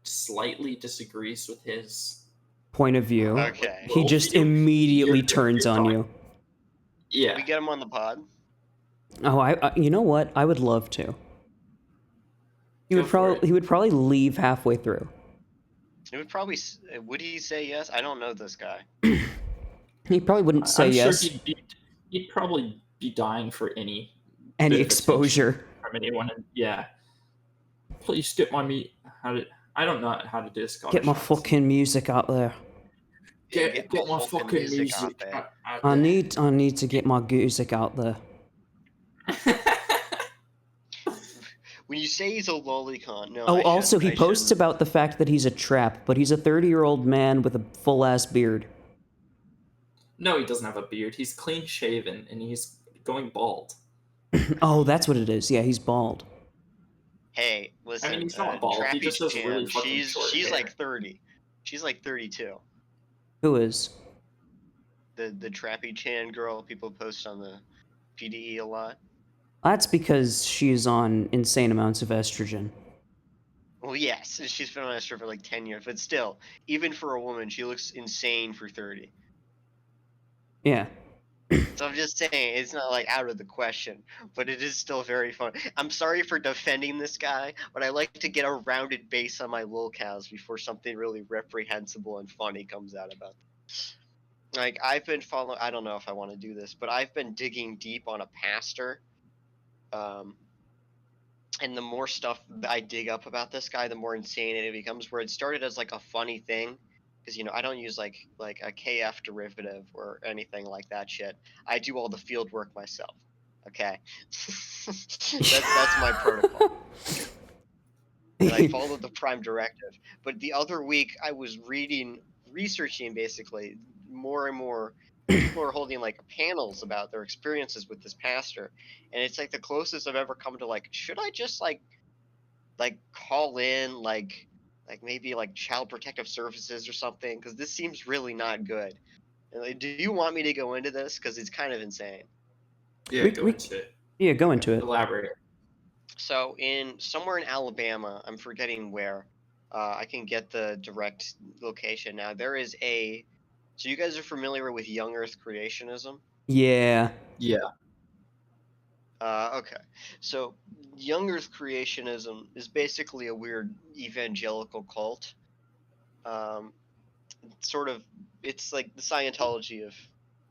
slightly disagrees with his point of view, okay, he just immediately turns on you. Yeah. Can we get him on the pod? Oh, I you know what? I would love to. He would probably leave halfway through. Would he say yes? I don't know this guy. He probably wouldn't say yes. Sure he'd probably be dying for any Any bit of attention exposure. from anyone. And yeah, please get my meat. I don't know how to do a Scottish Get my accent. fucking music out there. Yeah, Get my fucking music there. out I there. need to get my music out there. When you say he's a lolicon, no. Oh, I also, he shouldn't- posts about the fact that he's a trap, but he's a 30-year-old man with a full-ass beard. No, he doesn't have a beard. He's clean shaven and he's going bald. Oh, that's what it is. Yeah, he's bald. Hey, listen. I mean, he's not bald. He just has Trappy really Chan, fucking short she's hair. like 30. She's like 32. Who is? The Trappy Chan girl people post on the PDE a lot. That's because she's on insane amounts of estrogen. Well, yes, she's been on Esther for like 10 years, but still, even for a woman, she looks insane for 30. Yeah. So I'm just saying, it's not like out of the question, but it is still very fun. I'm sorry for defending this guy, but I like to get a rounded base on my lolcows before something really reprehensible and funny comes out about them. Like, I've been following, I don't know if I want to do this, but I've been digging deep on a pastor. And the more stuff I dig up about this guy, the more insane it becomes. Where it started as like a funny thing, because I don't use like a KF derivative or anything like that shit. I do all the field work myself. Okay, that's my protocol. And I follow the prime directive. But the other week, I was researching basically more and more. People are holding like panels about their experiences with this pastor, and it's like the closest I've ever come to like, should I just like call in like maybe like Child Protective Services or something, because this seems really not good. And, like, do you want me to go into this, because it's kind of insane? Yeah, go into it. Yeah, go into it. Elaborate. So somewhere in Alabama, I'm forgetting where, I can get the direct location now. There is so you guys are familiar with young Earth creationism? Yeah. Yeah. Okay. So young Earth creationism is basically a weird evangelical cult. Sort of, it's like the Scientology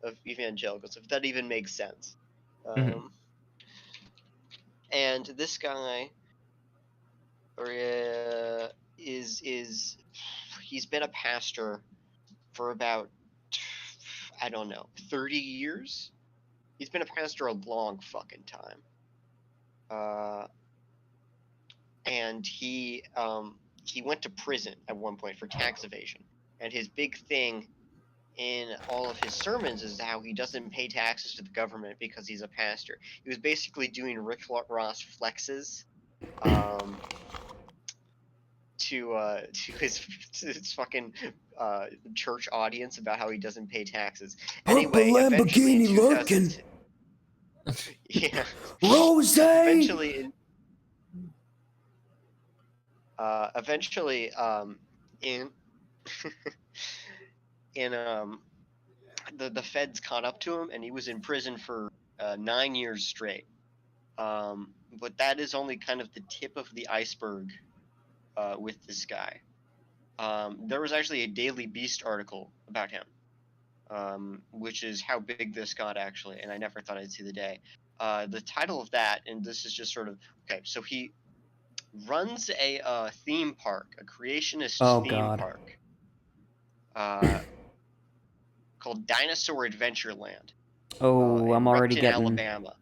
of evangelicals, if that even makes sense. And this guy he's been a pastor for about, I don't know, 30 years? He's been a pastor a long fucking time. And he went to prison at one point for tax evasion. And his big thing in all of his sermons is how he doesn't pay taxes to the government because he's a pastor. He was basically doing Rick Ross flexes to his fucking church audience about how he doesn't pay taxes. Anyway, eventually in 2000, yeah. Rose! Eventually in the feds caught up to him, and he was in prison for 9 years straight. But that is only kind of the tip of the iceberg with this guy. There was actually a Daily Beast article about him, which is how big this got actually, and I never thought I'd see the day. The title of that, and this is just sort of, okay, so he runs a theme park, a creationist theme park, called Dinosaur Adventureland. Oh, I'm already getting Alabama.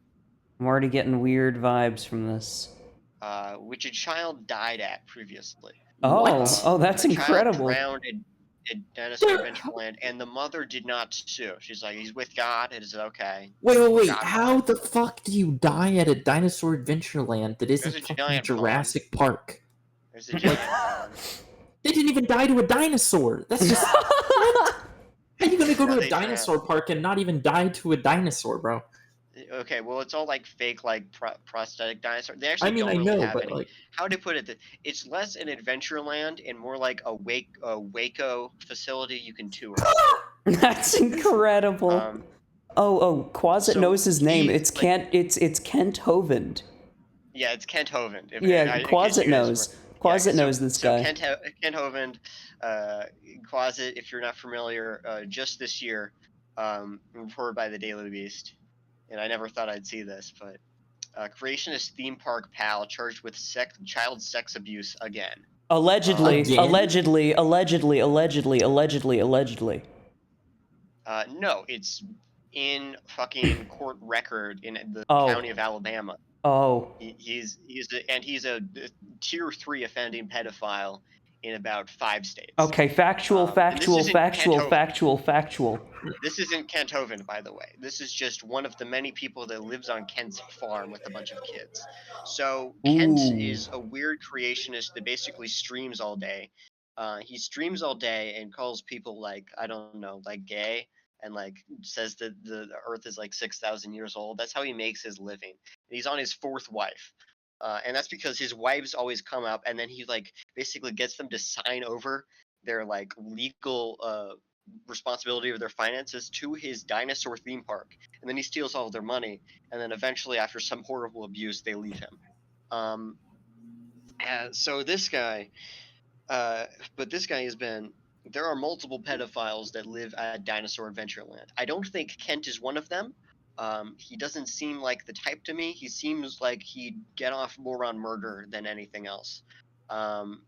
I'm already getting weird vibes from this. Which a child died at previously. Oh, that's incredible. A child drowned at Dinosaur Adventureland, and the mother did not sue. She's like, he's with God, and it's okay. Wait. God How the fuck do you die at a Dinosaur Adventureland that isn't fucking Jurassic Park? There's a giant pond. They didn't even die to a dinosaur. That's just what? How are you gonna go to a They dinosaur park and not even die to a dinosaur, bro? Okay, well, it's all like fake, like prosthetic dinosaur. They actually I mean, don't I really know, have but any. like, How to put it? It's less an Adventureland and more like a Waco facility you can tour. That's incredible. Quasit so knows his name. he, It's like- it's Kent Hovind. Yeah, it's Kent Hovind. Quasit knows. Quasit knows this guy. Kent Hovind, Quasit, if you're not familiar, just this year, reported by the Daily Beast. And I never thought I'd see this, but creationist theme park pal charged with child sex abuse again. Allegedly, Again? allegedly, allegedly, allegedly, allegedly, allegedly. No, it's in fucking court record in the Oh. county of Alabama. Oh. He's a tier 3 offending pedophile in about 5 states. Okay, factual, And this factual, isn't factual, Kenthoven. factual, factual. This isn't Kenthoven, by the way. This is just one of the many people that lives on Kent's farm with a bunch of kids. So Kent Ooh. is a weird creationist that basically streams all day. He streams all day and calls people like, I don't know, like gay, and like says that the Earth is like 6,000 years old. That's how he makes his living. And he's on his 4th wife. And that's because his wives always come up, and then he like basically gets them to sign over their like legal responsibility of their finances to his dinosaur theme park, and then he steals all of their money, and then eventually, after some horrible abuse, they leave him. So this guy, but this guy has been. There are multiple pedophiles that live at Dinosaur Adventureland. I don't think Kent is one of them. He doesn't seem like the type to me. He seems like he'd get off more on murder than anything else. But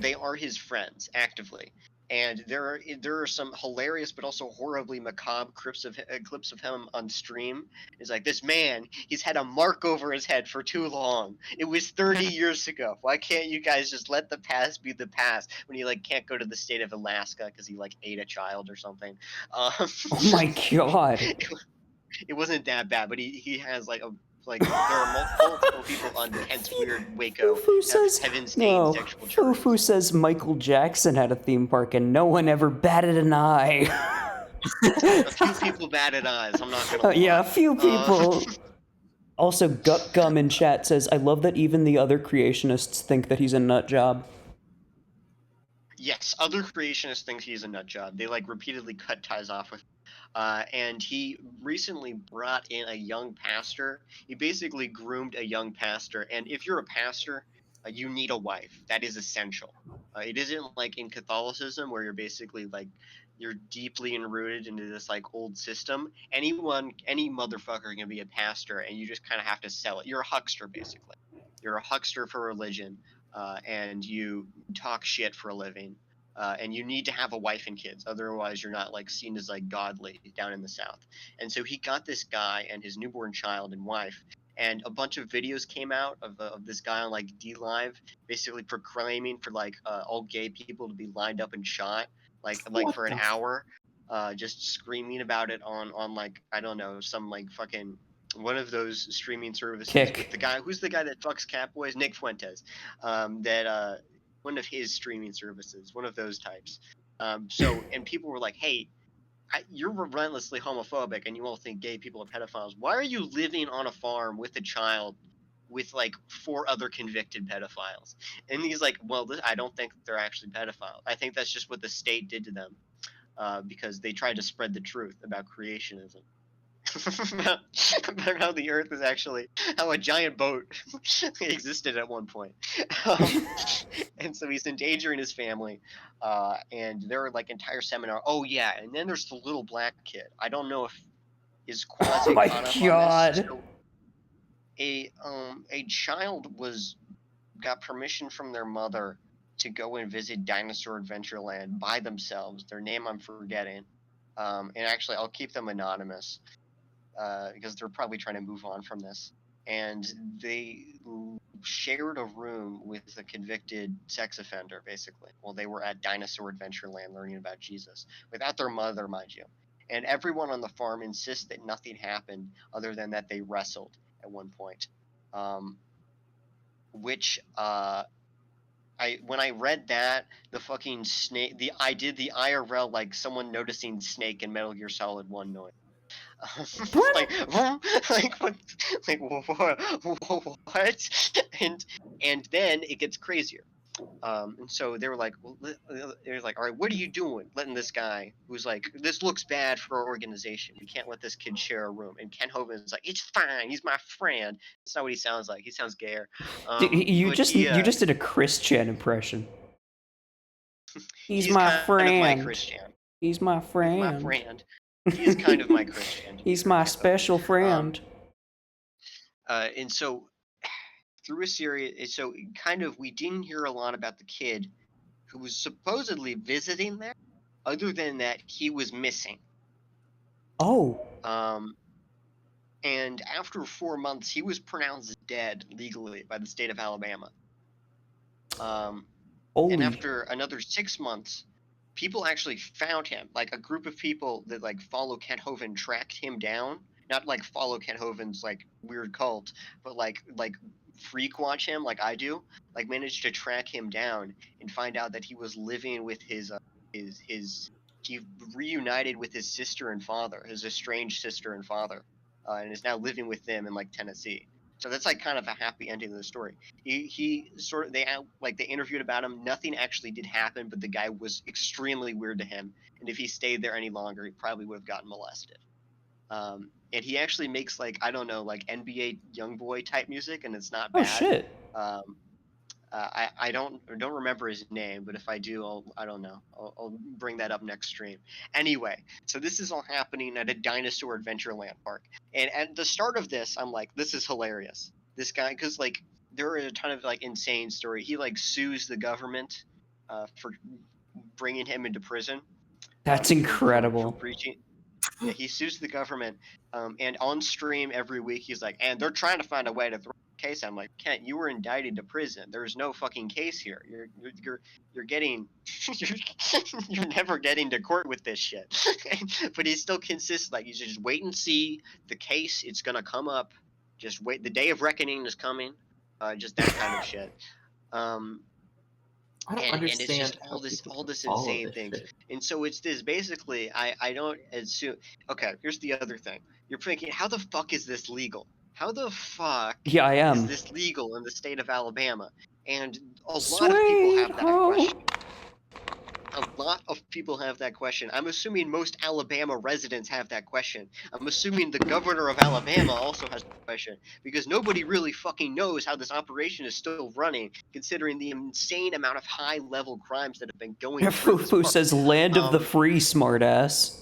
they are his friends actively, and there are some hilarious but also horribly macabre clips of him on stream. It's like, this man, he's had a mark over his head for too long. It was 30 years ago. Why can't you guys just let the past be the past? When he like can't go to the state of Alaska because he like ate a child or something. Oh my god. It wasn't that bad, but he has like there are multiple people on Kent's weird Waco Fufu says have insane sexual charges. Fufu says Michael Jackson had a theme park and no one ever batted an eye. A few people batted eyes. I'm not gonna lie. Yeah, a few people. Also, Gut Gum in chat says, I love that even the other creationists think that he's a nut job. Yes, other creationists think he's a nut job. They like repeatedly cut ties off with him. And he recently brought in a young pastor. He basically groomed a young pastor. And if you're a pastor, you need a wife. That is essential. It isn't like in Catholicism where you're basically like, you're deeply enrooted into this like old system. Any motherfucker can be a pastor, and you just kind of have to sell it. You're a huckster, basically. You're a huckster for religion, and you talk shit for a living. And you need to have a wife and kids, otherwise you're not like seen as like godly down in the South. And so he got this guy and his newborn child and wife, and a bunch of videos came out of this guy on like DLive, basically proclaiming for like all gay people to be lined up and shot, like What for an the hour, just screaming about it on like, I don't know, some like fucking one of those streaming services. Kick. With the guy who's the guy that fucks Catboys, Nick Fuentes, that one of his streaming services, one of those types. And people were like, hey, you're relentlessly homophobic and you all think gay people are pedophiles. Why are you living on a farm with a child with like 4 other convicted pedophiles? And he's like, well, I don't think they're actually pedophiles. I think that's just what the state did to them, because they tried to spread the truth about creationism. About how the Earth is actually, how a giant boat existed at one point. And so he's endangering his family, and there are like entire seminar. Oh yeah, and then there's the little black kid. I don't know if is Quasi Oh my caught up god. on this. So a child got permission from their mother to go and visit Dinosaur Adventureland by themselves. Their name I'm forgetting. And actually, I'll keep them anonymous, because they're probably trying to move on from this. And they shared a room with a convicted sex offender, basically, while they were at Dinosaur Adventureland learning about Jesus, without their mother, mind you. And everyone on the farm insists that nothing happened other than that they wrestled at one point. When I read that, the fucking snake, I did the IRL like someone noticing Snake in Metal Gear Solid 1 noise. Like what? And then it gets crazier. And so they were like, all right, what are you doing? Letting this guy who's like, this looks bad for our organization. We can't let this kid share a room. And Ken Hovind is like, it's fine. He's my friend. That's not what he sounds like. He sounds gayer. You just did a Christian impression. He's my friend. Kind of my Christian. He's my friend. He's my friend. He is kind of my Christian. He's my special friend. And so through a series, so kind of we didn't hear a lot about the kid who was supposedly visiting there, other than that he was missing. Oh. And after 4 months, he was pronounced dead legally by the state of Alabama. And Holy. after another 6 months, people actually found him. Like a group of people that like follow Kent Hovind tracked him down. Not like follow Kent Hovind's like weird cult, but like freak watch him like I do. Like managed to track him down and find out that he was living with his he reunited with his sister and father, his estranged sister and father, and is now living with them in like Tennessee. So that's like kind of a happy ending of the story. He sort of they interviewed about him. Nothing actually did happen, but the guy was extremely weird to him, and if he stayed there any longer, he probably would have gotten molested. And he actually makes like I don't know like NBA YoungBoy type music, and it's not bad. Oh shit. I don't remember his name, but if I do, I'll bring that up next stream. Anyway, so this is all happening at a dinosaur adventureland park, and at the start of this, I'm like, this is hilarious. This guy, because like there are a ton of like insane story. He like sues the government for bringing him into prison. That's incredible. For preaching. Yeah, he sues the government, and on stream every week he's like, and they're trying to find a way to throw a case. I'm like, Kent, you were indicted to prison. There's no fucking case here. You're getting, you're never getting to court with this shit. But he still consists like, you should just wait and see the case. It's gonna come up. Just wait. The day of reckoning is coming. Just that kind of shit. I don't and understand it's just how all this follow insane this things. shit. And so it's this basically I don't assume. Okay, here's the other thing. You're thinking, how the fuck is this legal? How the fuck Yeah, I am. is this legal in the state of Alabama? And a lot of people have that question. A lot of people have that question. I'm assuming most Alabama residents have that question. I'm assuming the governor of Alabama also has that question, because nobody really fucking knows how this operation is still running, considering the insane amount of high-level crimes that have been going through this Fufu park. says land of the free, smartass.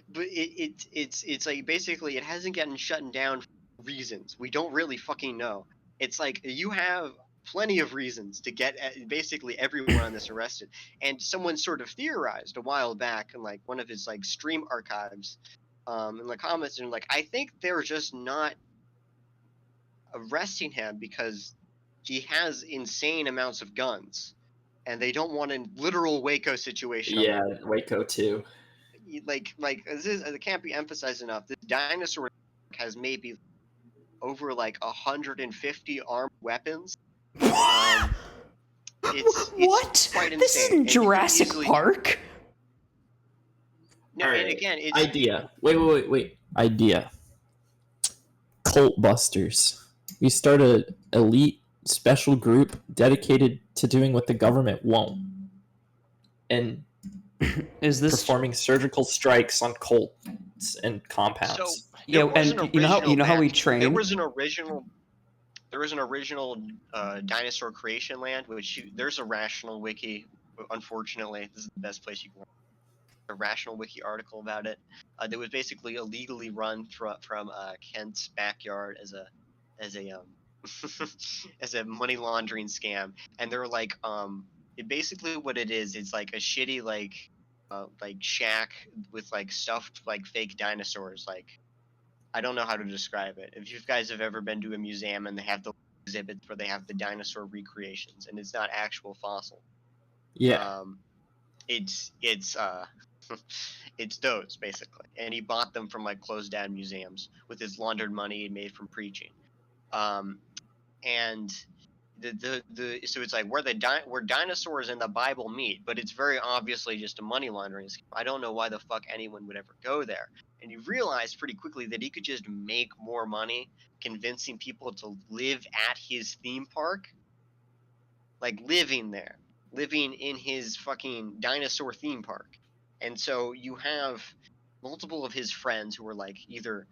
But it's like basically it hasn't gotten shut down for reasons we don't really fucking know. It's like you have plenty of reasons to get basically everyone on this arrested, and someone sort of theorized a while back in like one of his like stream archives, in the comments, and like I think they're just not arresting him because he has insane amounts of guns, and they don't want a literal Waco situation. Yeah, Waco too. Like it can't be emphasized enough. This dinosaur has maybe over like 150 armed weapons. It's what? quite insane. This isn't Jurassic Park. No, All and right. again, it's Idea. Wait. Idea. Cult busters. We start a elite special group dedicated to doing what the government won't, and is this performing surgical strikes on cults and compounds. So yeah, and you know how we train. There was an original dinosaur creation land, which there's a Rational Wiki. Unfortunately, this is the best place you can. A Rational Wiki article about it. That was basically illegally run from Kent's backyard as a as a money laundering scam, and they're like basically what it is, it's like a shitty like shack with like stuffed like fake dinosaurs. Like I don't know how to describe it. If you guys have ever been to a museum and they have the exhibits where they have the dinosaur recreations and it's not actual fossil. Yeah. It's it's those basically, and he bought them from like closed down museums with his laundered money he made from preaching. And so it's like where dinosaurs and the Bible meet, but it's very obviously just a money laundering scheme. I don't know why the fuck anyone would ever go there. And you realize pretty quickly that he could just make more money convincing people to live at his theme park, like living there, living in his fucking dinosaur theme park. And so you have multiple of his friends who are like either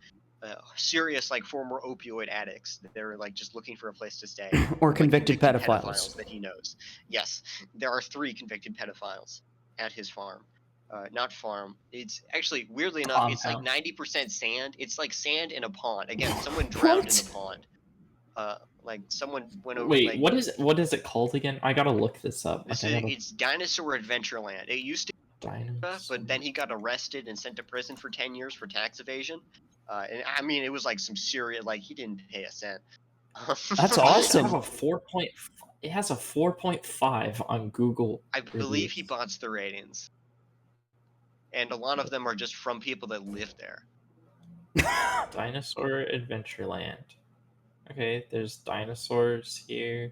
serious like former opioid addicts. They're like just looking for a place to stay, or like, convicted pedophiles that he knows. Yes, there are 3 convicted pedophiles at his farm. not farm. It's actually weirdly enough, it's like Compound. 90% sand. It's like sand in a pond. Again, someone drowned in What? the pond. Like someone went over. Wait, Like what is it called again? I gotta look this up. this Like, I is gotta it's Dinosaur Adventureland. It used to, dinosaur. but then he got arrested and sent to prison for 10 years for tax evasion. And I mean, it was like some serious. Like he didn't pay a cent. That's For awesome. Have a 4. It has a 4.5 on Google. I believe he bots the ratings, and a lot of them are just from people that live there. Dinosaur Adventureland. Okay, there's dinosaurs here.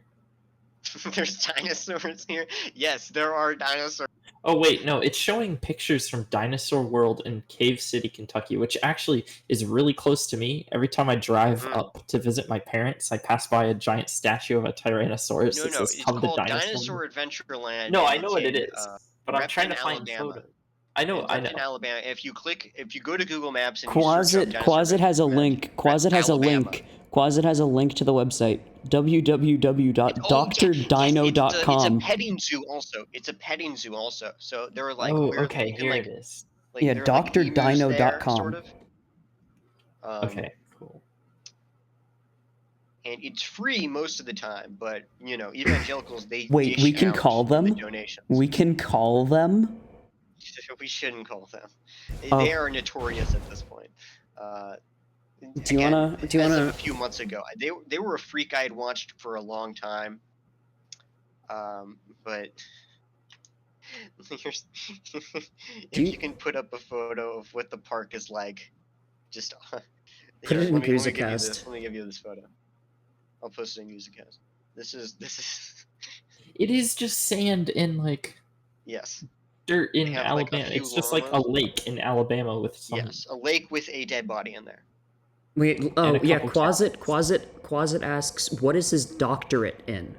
There's dinosaurs here. Yes, there are dinosaurs. Oh wait, no, it's showing pictures from Dinosaur World in Cave City, Kentucky, which actually is really close to me. Every time I drive up to visit my parents, I pass by a giant statue of a Tyrannosaurus No, that no, says it's "Come to called Dinosaur." Dinosaur Adventureland. No, and I know it's what it in, is, but I'm trying to find Alabama. photos. I know, I know. In Alabama. If you go to Google Maps and Quasit has a link. Quasit has a link. Quasit has a link to the website www.drdino.com. It's a petting zoo also. It's a petting zoo also. So there are like Oh, weird. okay, You can, here like, it is. like, Yeah, there are, like, emus there, drdino.com. sort of. Okay, cool. And it's free most of the time, but you know, evangelicals they Wait, dish we can out call the them? donations. We can call them? We shouldn't call them. Oh. They are notorious at this point. Do you wanna? As of a few months ago, they were a freak I had watched for a long time. But if you can put up a photo of what the park is like, just Put it in let me give you Gusicast. this. Let me give you this photo. I'll post it in Gusicast. This is It is just sand and like yes. dirt in They have, like, a Alabama. few It's just like a llamas. lake in Alabama with some. Yes, a lake with a dead body in there. Wait, And oh a yeah, couple Quasit asks, what is his doctorate in?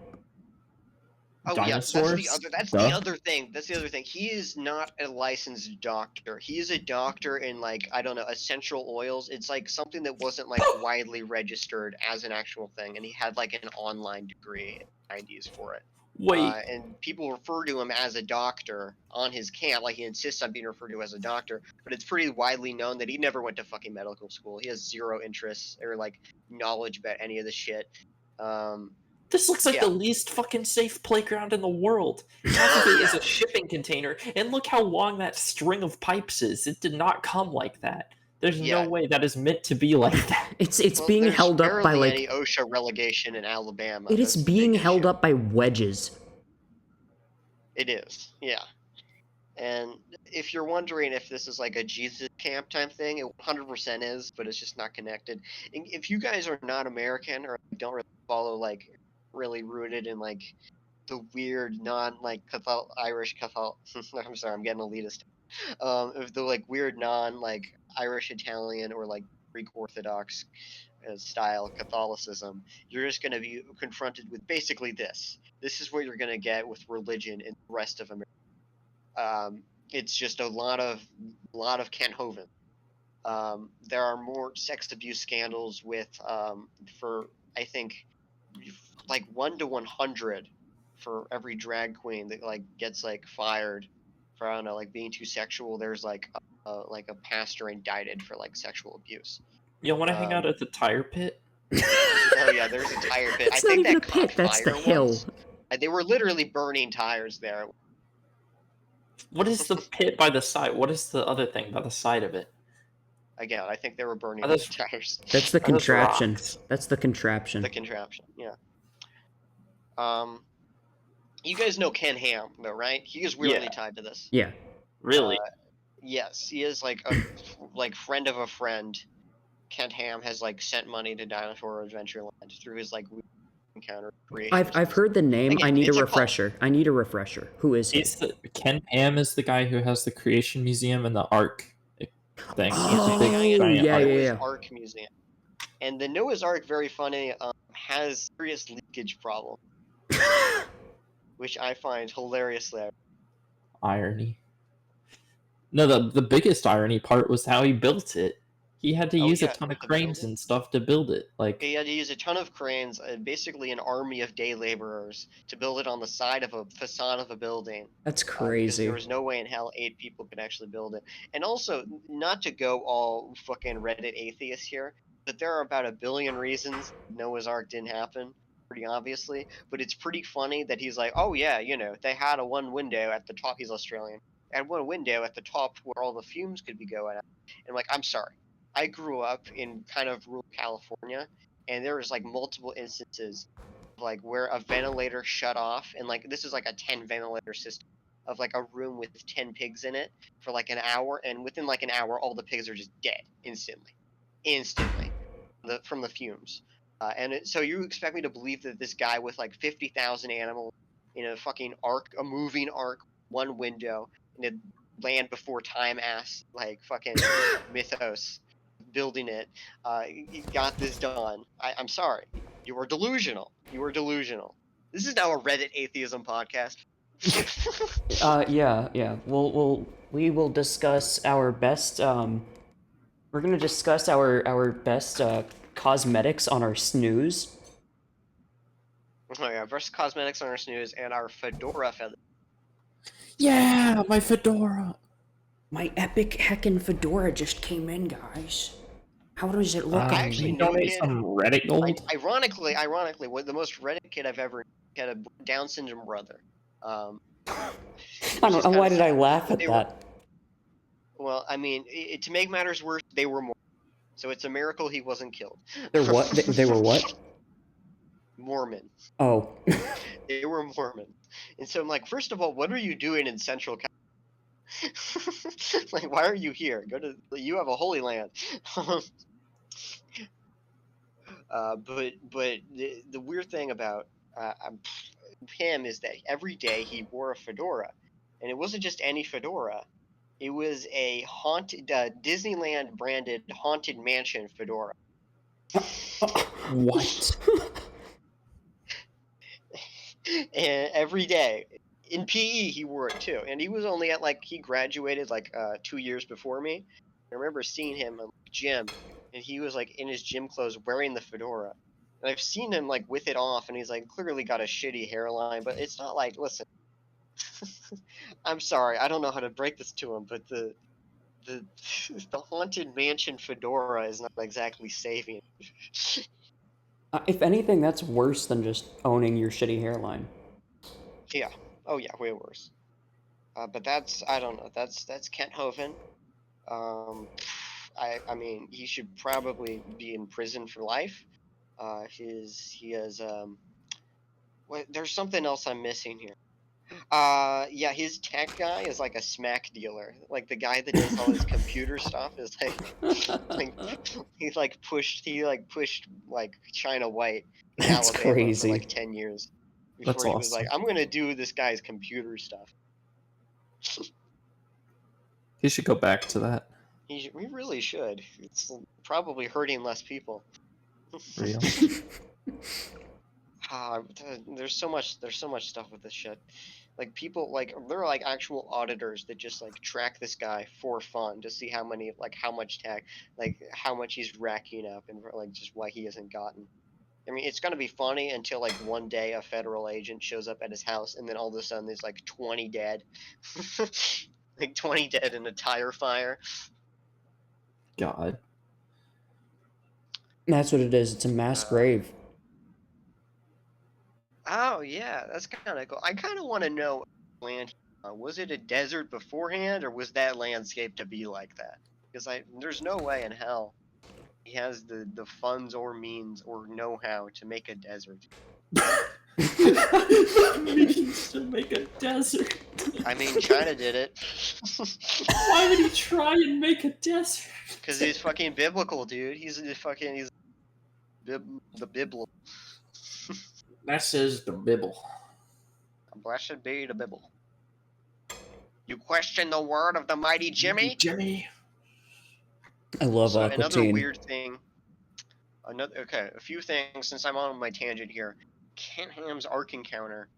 Oh Dinosaurs? yeah, that's Duh. the other thing. That's the other thing. He is not a licensed doctor. He is a doctor in, like, I don't know, essential oils. It's like something that wasn't like widely registered as an actual thing, and he had like an online degree in the 90s for it. Wait, And people refer to him as a doctor on his camp. Like, he insists on being referred to as a doctor, but it's pretty widely known that he never went to fucking medical school. He has zero interests or like knowledge about any of the shit. this looks like yeah. the least fucking safe playground in the world. Half of it is a shipping container, and look how long that string of pipes is. It did not come like that. There's Yeah. no way that is meant to be like that. It's Well, being there's held up by barely like any OSHA relegation in Alabama. it is That's the being big held issue. up by wedges. It is, yeah. And if you're wondering if this is like a Jesus camp type thing, it 100% is, but it's just not connected. And if you guys are not American or don't really follow, like, really rooted in like the weird non Irish Catholic, I'm sorry, I'm getting elitist. If the like weird non Irish Italian or like Greek Orthodox style Catholicism, you're just going to be confronted with basically this. This is what you're going to get with religion in the rest of America. It's just a lot of Kent Hovind. There are more sex abuse scandals with for I think like 1 to 100 for every drag queen that like gets like fired for, I don't know, like being too sexual. There's like a pastor indicted for like sexual abuse. You want to hang out at the tire pit? Oh yeah, there's a tire pit. That's I not think even a that caught pit, that's the fire hill. once. They were literally burning tires there. What is the pit by the side? What is the other thing by the side of it? Again, I think they were burning Are those- tires. That's the Are those contraption. rocks? That's the contraption. The contraption, yeah. You guys know Ken Ham, though, right? He is weirdly Yeah. tied to this. Yeah. Really? Yes, he is like a like friend of a friend. Ken Ham has like sent money to Dinosaur Adventureland through his like encounter creation. I've heard the name. Again, I need a it's a cult. refresher. I need a refresher. Who is he? It's Ken Ham is the guy who has the Creation Museum and the Ark thing. Oh, He's a big giant yeah, Ark. yeah, Noah's yeah. Ark Museum. And the Noah's Ark, very funny, has serious leakage problem, which I find hilariously. Irony. No, the biggest irony part was how he built it. He had to Oh, use a yeah, ton of to build cranes it? and stuff to build it. Like, He had to use a ton of cranes, basically an army of day laborers, to build it on the side of a facade of a building. That's Because there crazy. was no way in hell 8 people could actually build it. And also, not to go all fucking Reddit atheists here, but there are about a billion reasons Noah's Ark didn't happen, pretty obviously. But it's pretty funny that he's like, oh yeah, they had a one window at the top. He's Australian. They had one window at the top where all the fumes could be going out. And like, I'm sorry. I grew up in kind of rural California, and there was like multiple instances of like where a ventilator shut off, and like this is like a 10 ventilator system of like a room with 10 pigs in it for like an hour, and within like an hour all the pigs are just dead instantly from the fumes. So you expect me to believe that this guy with like 50,000 animals in a fucking ark, a moving ark, one window, in a land before time ass like fucking mythos, building it, he got this done. I'm sorry, you are delusional. This is now a Reddit atheism podcast. Yeah. We will discuss our best. We're gonna discuss our best cosmetics on our snooze. Oh yeah, versus cosmetics on our snooze and our fedora feather. yeah, my fedora. My epic heckin' fedora just came in, guys. How does it look I on actually me? know a donate kid. some Reddit gold. Ironically, what the most Reddit kid I've ever had a Down syndrome brother. I don't know. Why did I laugh at that? Well, I mean, to make matters worse, they were Mormon, so it's a miracle he wasn't killed. They're what? They were what? Mormon. Oh. They were Mormon, and so I'm like, first of all, what are you doing in Central California? Like, why are you here? You have a holy land. But the weird thing about him is that every day he wore a fedora, and it wasn't just any fedora. It was a haunted Disneyland branded haunted mansion fedora. What? And every day in PE he wore it too, and he was only at he graduated 2 years before me. I remember seeing him in gym, and he was in his gym clothes wearing the fedora. And I've seen him with it off, and he's clearly got a shitty hairline, but it's not listen. I'm sorry, I don't know how to break this to him, but the the haunted mansion fedora is not exactly saving. If anything, that's worse than just owning your shitty hairline. Yeah. Oh yeah, way worse. But I don't know. That's Kent Hovind. I mean, he should probably be in prison for life. He has there's something else I'm missing here. Yeah, his tech guy is a smack dealer. The guy that does all his computer stuff is he pushed China White in That's Alabama crazy. for 10 years That's before he was awesome. I'm gonna do this guy's computer stuff. He should go back to that. We really should. It's probably hurting less people. Real. There's so much stuff with this shit. People there are actual auditors that just track this guy for fun to see how much tech, how much he's racking up, and just why he hasn't gotten. I mean, it's gonna be funny until one day a federal agent shows up at his house, and then all of a sudden there's 20 dead, 20 dead in a tire fire. God. That's what it is. It's a mass grave. Oh yeah, that's kind of cool. I kind of want to know, land. Was it a desert beforehand, or was that landscape to be like that? Because there's no way in hell he has the funds or means or know-how to make a desert. Means to make a desert. I mean, China did it. Why would he try and make a desert? Because he's fucking biblical, dude. He's the Bible. That says the Bible. Blessed be the Bible. You question the word of the mighty Jimmy? Jimmy. I love So Aqua another Teen. weird thing. A few things since I'm on my tangent here. Kent Ham's Ark Encounter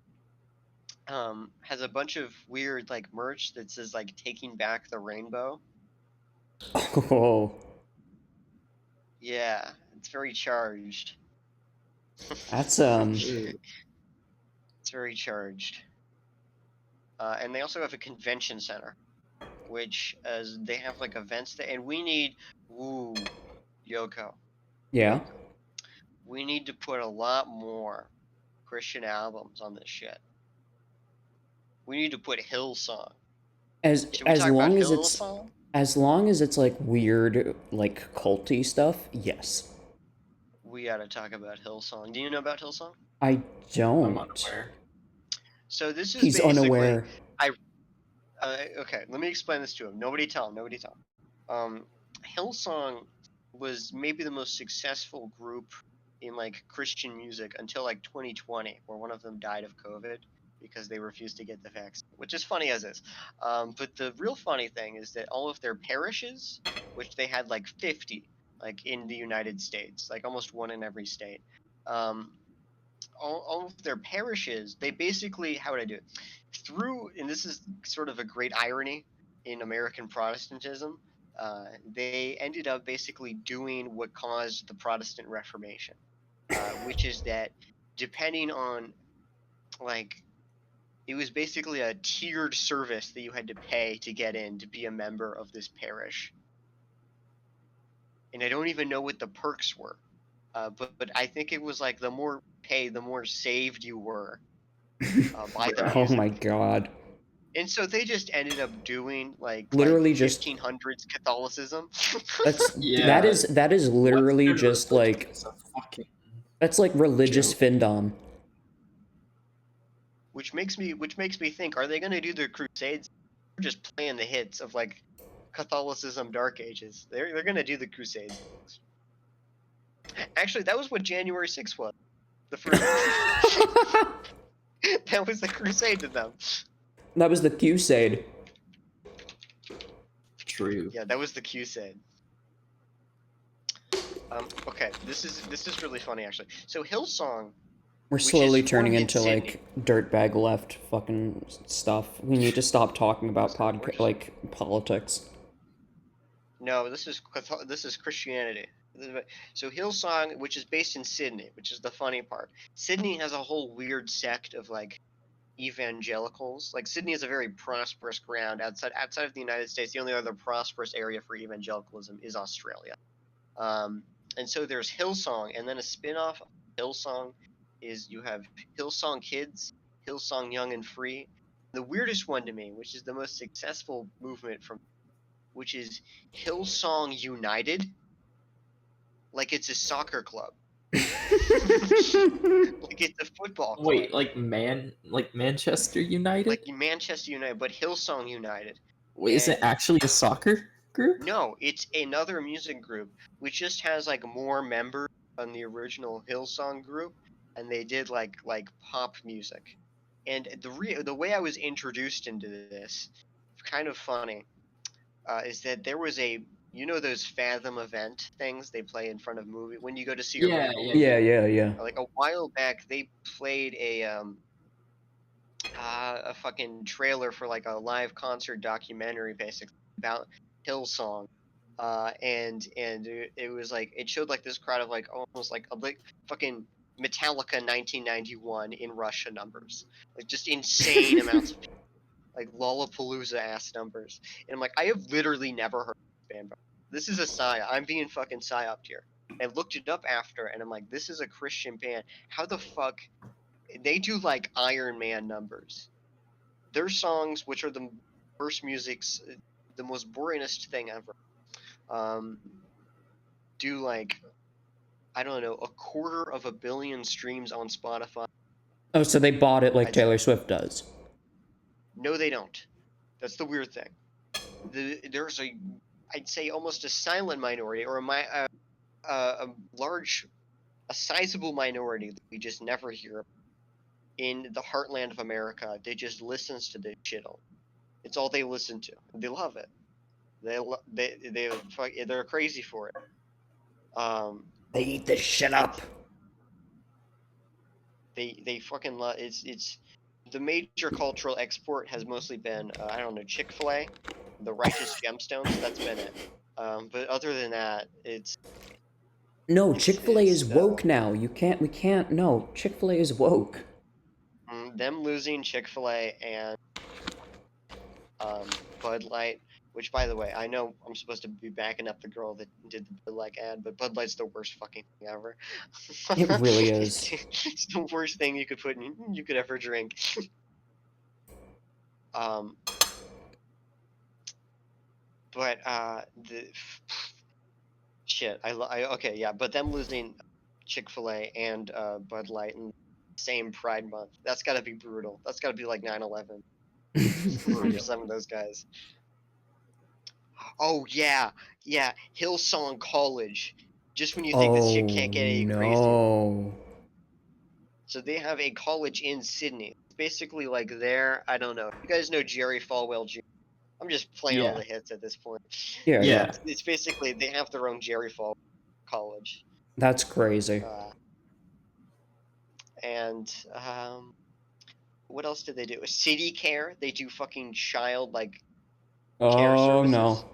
has a bunch of weird merch that says taking back the rainbow. Oh. Yeah, it's very charged. That's It's very charged. And they also have a convention center, which they have like events there, and we need Yoko. yeah. Yoko. We need to put a lot more Christian albums on this shit. We need to put Hillsong. Should we As talk about long as Hillsong? as long as it's like weird, like culty stuff, yes. We gotta talk about Hillsong. Do you know about Hillsong? I I'm don't. unaware. So this is He's basically unaware. okay, let me explain this to him. Nobody tell him. Hillsong was maybe the most successful group in like Christian music until like 2020, where one of them died of COVID because they refused to get the vaccine, which is funny as is. But the real funny thing is that all of their parishes, which they had like 50, like in the United States, like almost one in every state. All of their parishes, they basically, how would I do it? And this is sort of a great irony in American Protestantism, they ended up basically doing what caused the Protestant Reformation, which is that depending on, like, it was basically a tiered service that you had to pay to get in to be a member of this parish. And I don't even know what the perks were. But I think it was like the more pay, the more saved you were by the Oh music. my god. And so they just ended up doing like Literally like just 1500s Catholicism. Yeah. that is literally Western just religion like is a fucking that's like religious joke. findom. which makes me think, are they going to do the Crusades? Or just playing the hits of like Catholicism Dark Ages. They're going to do the Crusades. Actually, that was what January 6th was. The first that was the crusade to them. That was the Crusade. True. Yeah, that was the Crusade. Okay, this is really funny actually. So Hillsong, We're which slowly is turning formed in into Sydney. like dirtbag left fucking stuff. We need to stop talking about like politics. No, this is Christianity. So Hillsong, which is based in Sydney, which is the funny part. Sydney has a whole weird sect of like evangelicals. Like Sydney is a very prosperous ground outside of the United States. The only other prosperous area for evangelicalism is Australia. And so there's Hillsong, and then a spin-off of Hillsong is you have Hillsong Kids, Hillsong Young and Free. The weirdest one to me, which is the most successful movement from, which is Hillsong United, like it's a soccer club. Like it's a football club. Wait, like Manchester United? Like Manchester United, but Hillsong United. Wait, is it actually a soccer group? No, it's another music group which just has like more members than the original Hillsong group, and they did like pop music. And the way I was introduced into this, kind of funny, is that there was those Fathom event things they play in front of movie when you go to see a Yeah, movie. Yeah. Like a while back, they played a fucking trailer for like a live concert documentary basically about Hillsong, and it was like it showed like this crowd of like almost like a big fucking Metallica 1991 in Russia numbers, like just insane amounts of people, like Lollapalooza ass numbers, and I'm like, I have literally never heard of this band before. This is a psyop. I'm being fucking psyoped here. I looked it up after, and I'm like, this is a Christian band. How the fuck? They do like Iron Man numbers. Their songs, which are the worst music's, the most boringest thing ever, do like, I don't know, 250 million streams on Spotify. Oh, so they bought it like Taylor Swift does. No, they don't. That's the weird thing. There's I'd say almost a silent minority, or a sizable minority that we just never hear about. In the heartland of America, they just listens to this shit. It's all they listen to. They love it. They're crazy for it. They eat this shit up. They fucking love it's the major cultural export has mostly been I don't know, Chick-fil-A, the Righteous Gemstones. That's been it. But other than that, No, Chick-fil-A is woke now. We can't, no. Chick-fil-A is woke. Them losing Chick-fil-A and Bud Light, which, by the way, I know I'm supposed to be backing up the girl that did the Bud Light ad, but Bud Light's the worst fucking thing ever. It really is. It's the worst thing you could ever drink. But the shit, okay, yeah, but them losing Chick-fil-A and Bud Light in the same Pride Month, that's got to be brutal. That's got to be like 9/11 for some of those guys. Oh yeah, Hillsong College. Just when you think this shit can't get any crazier. No. So they have a college in Sydney. It's basically like there. I don't know. You guys know Jerry Falwell Jr. I'm just playing all the hits at this point. Yeah. It's basically they have their own Jerry Falwell College. That's crazy. And what else did they do? City Care. They do fucking child care services. No.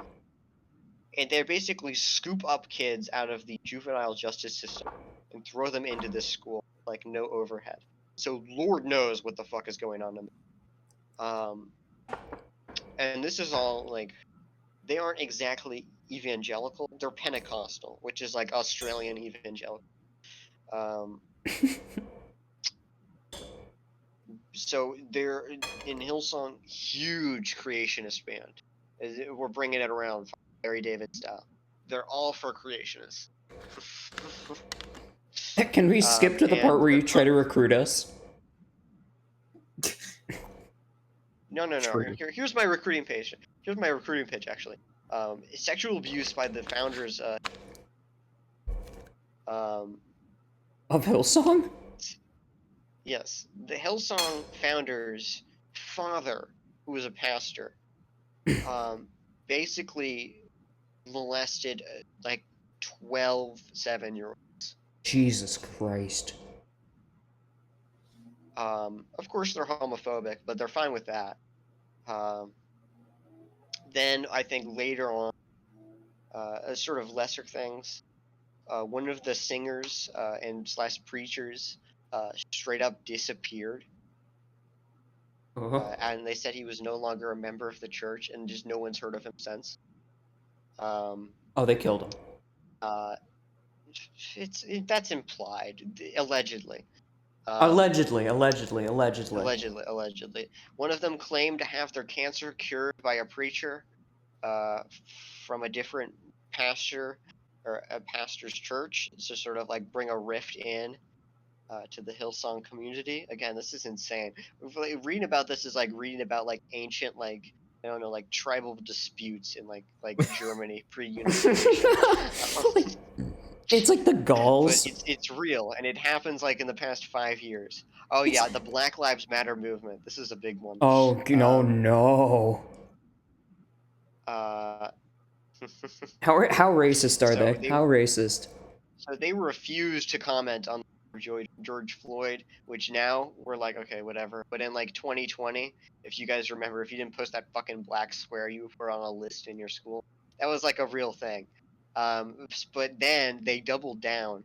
And they basically scoop up kids out of the juvenile justice system and throw them into this school, like no overhead. So Lord knows what the fuck is going on in there. And this is all like, they aren't exactly evangelical. They're Pentecostal, which is like Australian evangelical. So they're in Hillsong, huge creationist band. We're bringing it around, Larry David style. They're all for creationists. Can we skip to the part where you try to recruit us? No. Here's my recruiting page. Here's my recruiting pitch, actually. Sexual abuse by the founders. Of Hillsong? Yes, the Hillsong founders' father, who was a pastor, basically molested like 12 7-year-olds. Jesus Christ. Of course they're homophobic, but they're fine with that. Then I think later on, as sort of lesser things, one of the singers and / preachers straight up disappeared. And they said he was no longer a member of the church, and just no one's heard of him since. They killed him. That's implied, allegedly. Allegedly. Allegedly. One of them claimed to have their cancer cured by a preacher from a different pastor or a pastor's church, to sort of like bring a rift in to the Hillsong community. Again, this is insane. Reading about this is like reading about like ancient, like, I don't know, like tribal disputes in like Germany pre-unification. It's like the Gauls. But it's real, and it happens like in the past 5 years. Oh yeah, the Black Lives Matter movement. This is a big one. Oh no. How racist are they? How racist? So they refused to comment on George Floyd, which now we're like, okay, whatever. But in like 2020, if you guys remember, if you didn't post that fucking black square you were on a list in your school, that was like a real thing. But then they doubled down.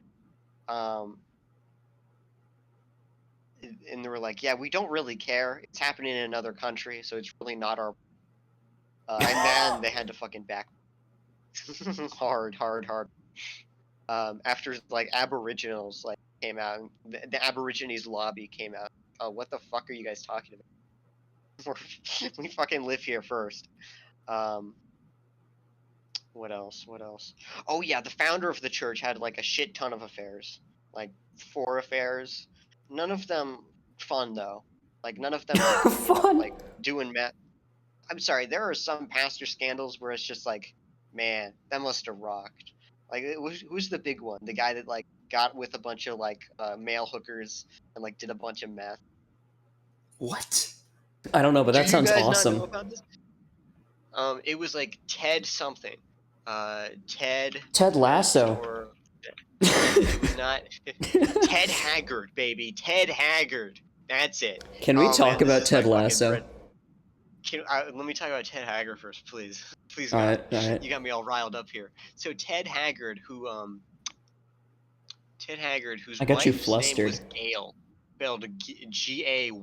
And they were like, yeah, we don't really care. It's happening in another country, so it's really not our... and then they had to fucking back. hard. After like Aboriginals like came out, and the Aborigines lobby came out. Oh, what the fuck are you guys talking about? We fucking live here first. What else? Oh yeah, the founder of the church had like a shit ton of affairs, like 4 affairs. None of them fun though. Like none of them fun. Like doing meth. I'm sorry, there are some pastor scandals where it's just like, man, that must have rocked. Like, who's the big one? The guy that like got with a bunch of like male hookers and like did a bunch of meth. What? I don't know, but that sounds awesome. Not know about this? It was like Ted something. Ted Lasso. Or, not Ted Haggard, baby. Ted Haggard. That's it. Can we talk about Ted Lasso? Let me talk about Ted Haggard first, please. Please, all God. right. You got me all riled up here. So Ted Haggard, who Ted Haggard, whose I got you wife's name was flustered. Gayle, spelled Gayle.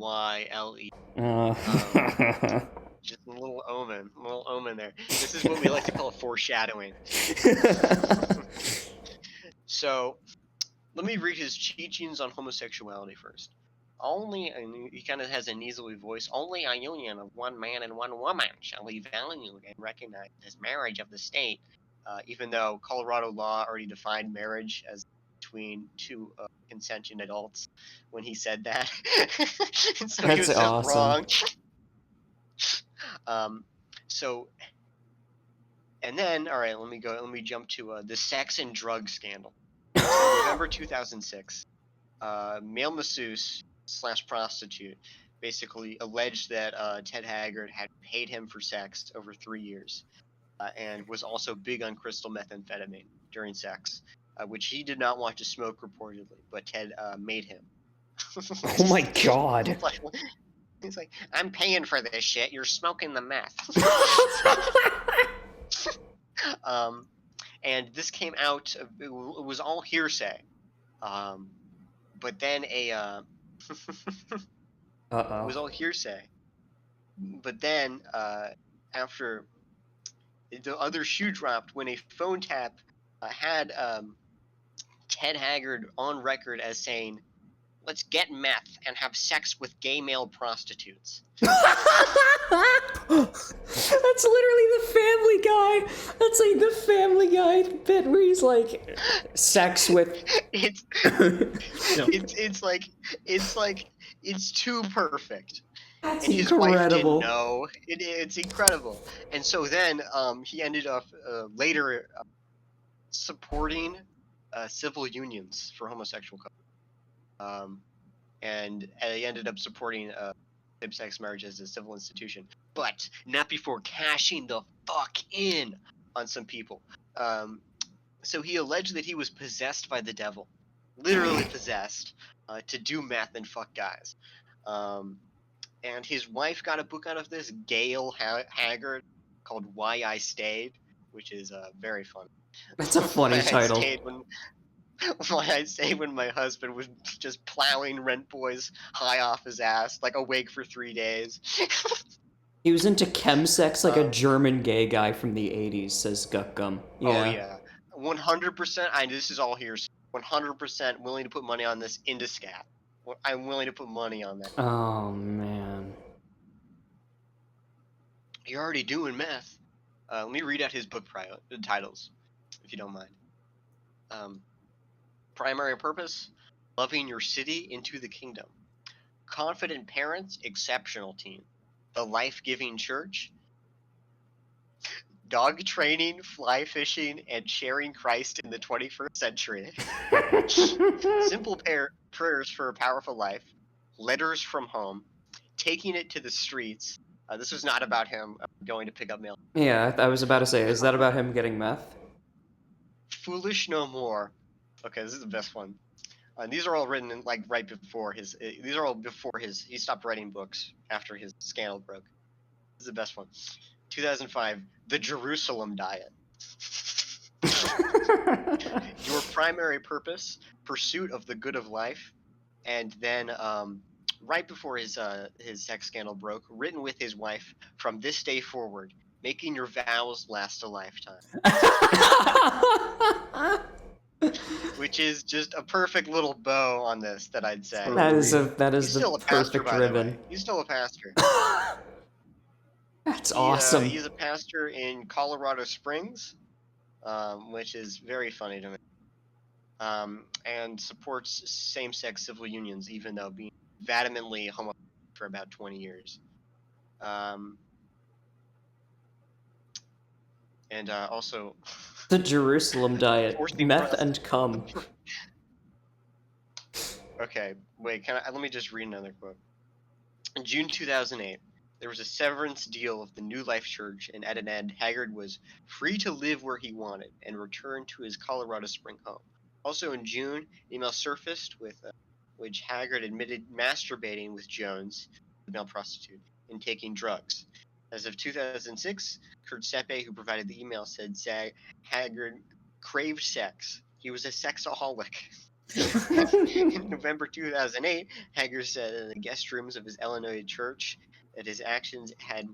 Just a little omen there. This is what we like to call foreshadowing. So, let me read his teachings on homosexuality first. And he kind of has a nasally voice, only a union of one man and one woman shall be valued and recognized as marriage of the state, even though Colorado law already defined marriage as between two consenting adults when he said that. So he That's was just awesome. wrong. So, and then, all right, let me jump to the sex and drug scandal. So November 2006, male masseuse / prostitute basically alleged that Ted Haggard had paid him for sex over 3 years, and was also big on crystal methamphetamine during sex, which he did not want to smoke reportedly, but Ted made him. Oh my god. He's like, I'm paying for this shit. You're smoking the meth. And this came out. It was all hearsay. But then it was all hearsay. But then after the other shoe dropped when a phone tap had Ted Haggard on record as saying, "Let's get meth and have sex with gay male prostitutes." That's literally the Family Guy. That's like the Family Guy bit where he's like, sex with. It's it's too perfect. That's And his wife didn't incredible. know. It's incredible. And so then he ended up later supporting civil unions for homosexual couples. And he ended up supporting same-sex marriage as a civil institution, but not before cashing the fuck in on some people. So he alleged that he was possessed by the devil, literally possessed, to do meth and fuck guys. And his wife got a book out of this, Gayle Haggard, called Why I Stayed, which is very funny. That's a funny title. Why I Stayed when my husband was just plowing rent boys high off his ass, like awake for 3 days. He was into chemsex like a German gay guy from the 80s, says Guckgum. Yeah. Oh yeah, 100%. This is all here. 100% willing to put money on this into scat. I'm willing to put money on that. Oh man. You're already doing meth. Let me read out his book titles, if you don't mind. Primary purpose: loving your city into the kingdom. Confident parents, exceptional teen. The life-giving church. Dog training, fly fishing, and sharing Christ in the 21st century. Simple prayers for a powerful life. Letters from home. Taking it to the streets. This was not about him going to pick up mail. Yeah, I was about to say, is that about him getting meth? Foolish no more. Okay, this is the best one. These are all written in, like right before his. These are all before his. He stopped writing books after his scandal broke. This is the best one. 2005, the Jerusalem diet. Your primary purpose: pursuit of the good of life. And then right before his sex scandal broke, written with his wife, from this day forward, making your vows last a lifetime. Which is just a perfect little bow on this, that I'd say. That is He's the still a pastor, perfect by the ribbon. way. He's still a pastor. That's awesome. He's a pastor in Colorado Springs, which is very funny to me. And supports same-sex civil unions, even though being vehemently homophobic for about 20 years. And also... The Jerusalem diet. Meth and cum. Okay, wait, let me just read another quote. In June 2008, there was a severance deal of the New Life Church, and at an end, Haggard was free to live where he wanted and return to his Colorado Spring home. Also in June, an email surfaced with which Haggard admitted masturbating with Jones, the male prostitute, and taking drugs. As of 2006, Kurt Seppe, who provided the email, said Haggard craved sex. He was a sexaholic. In November 2008, Hager said in the guest rooms of his Illinois church that his actions had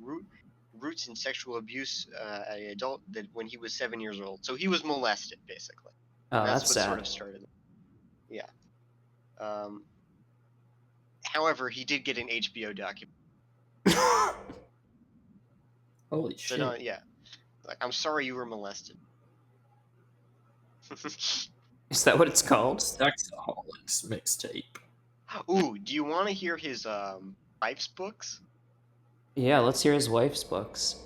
roots in sexual abuse at an adult that when he was 7 years old. So he was molested, basically. Oh, That's that's what sad. sort of started. Yeah. However, he did get an HBO documentary. Holy shit. So yeah, like I'm sorry you were molested. Is that what it's called? Sexaholics mixtape. Ooh, do you want to hear his wife's books? Yeah, let's hear his wife's books.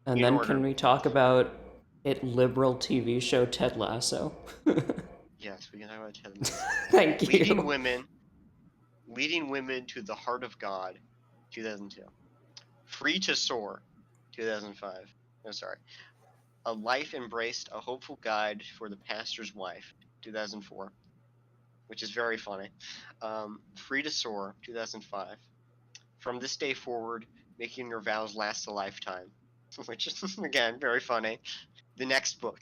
And In then order. can we talk about it liberal TV show Ted Lasso? Yes, we can talk about Ted Lasso. Thank you. Leading women to the heart of God, 2002. Free to Soar, 2005. No, sorry. A Life Embraced, a Hopeful Guide for the Pastor's Wife, 2004, which is very funny. Free to Soar, 2005. From This Day Forward, Making Your Vows Last a Lifetime, which is, again, very funny. The next book,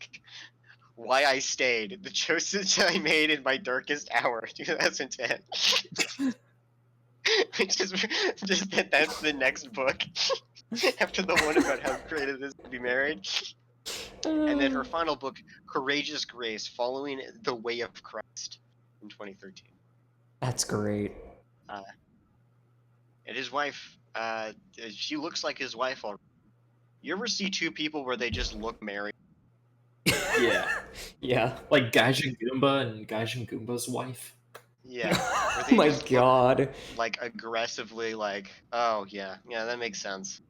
Why I Stayed, The Choices I Made in My Darkest Hour, 2010. Which is just that's the next book after the one about how great it is to be married. And then her final book, Courageous Grace, Following the Way of Christ, in 2013. That's great. And his wife, she looks like his wife already. You ever see two people where they just look married? Yeah. Yeah. Like Gaijin Goomba and Gaijin Goomba's wife. Yeah. Where Oh they my just look, god. like aggressively like, oh yeah, that makes sense.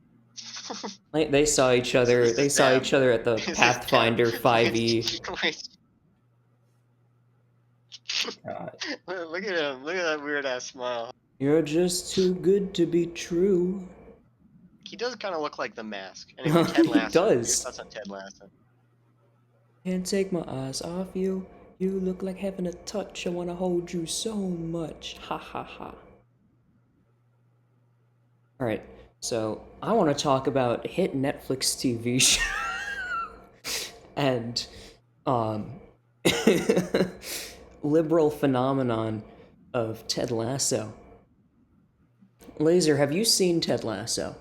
Like, they saw each other. This They is saw them. each other at the This is Pathfinder them. 5e. God. Look at him. Look at that weird ass smile. You're just too good to be true. He does kind of look like The Mask. Anyway, Ted He Lasso. Your does. thoughts on Ted Lasso? Can't take my eyes off you. You look like having a touch. I wanna hold you so much. Ha ha ha. Alright, so I wanna talk about hit Netflix TV show. And, liberal phenomenon of Ted Lasso. Laser, have you seen Ted Lasso?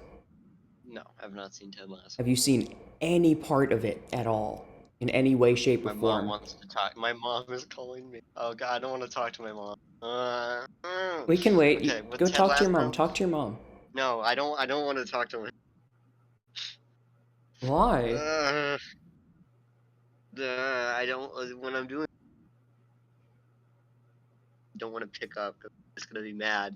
No, I've not seen Ted Lasso. Have you seen any part of it at all? In any way, shape, or My form? mom wants to talk. My mom is calling me. Oh god, I don't want to talk to my mom. We can wait. Okay, with Go Ted talk to your Lasso? mom. Talk to your mom. No, I don't want to talk to her. Why? I don't. When I'm doing, don't want to pick up. 'Cause I'm just gonna be mad.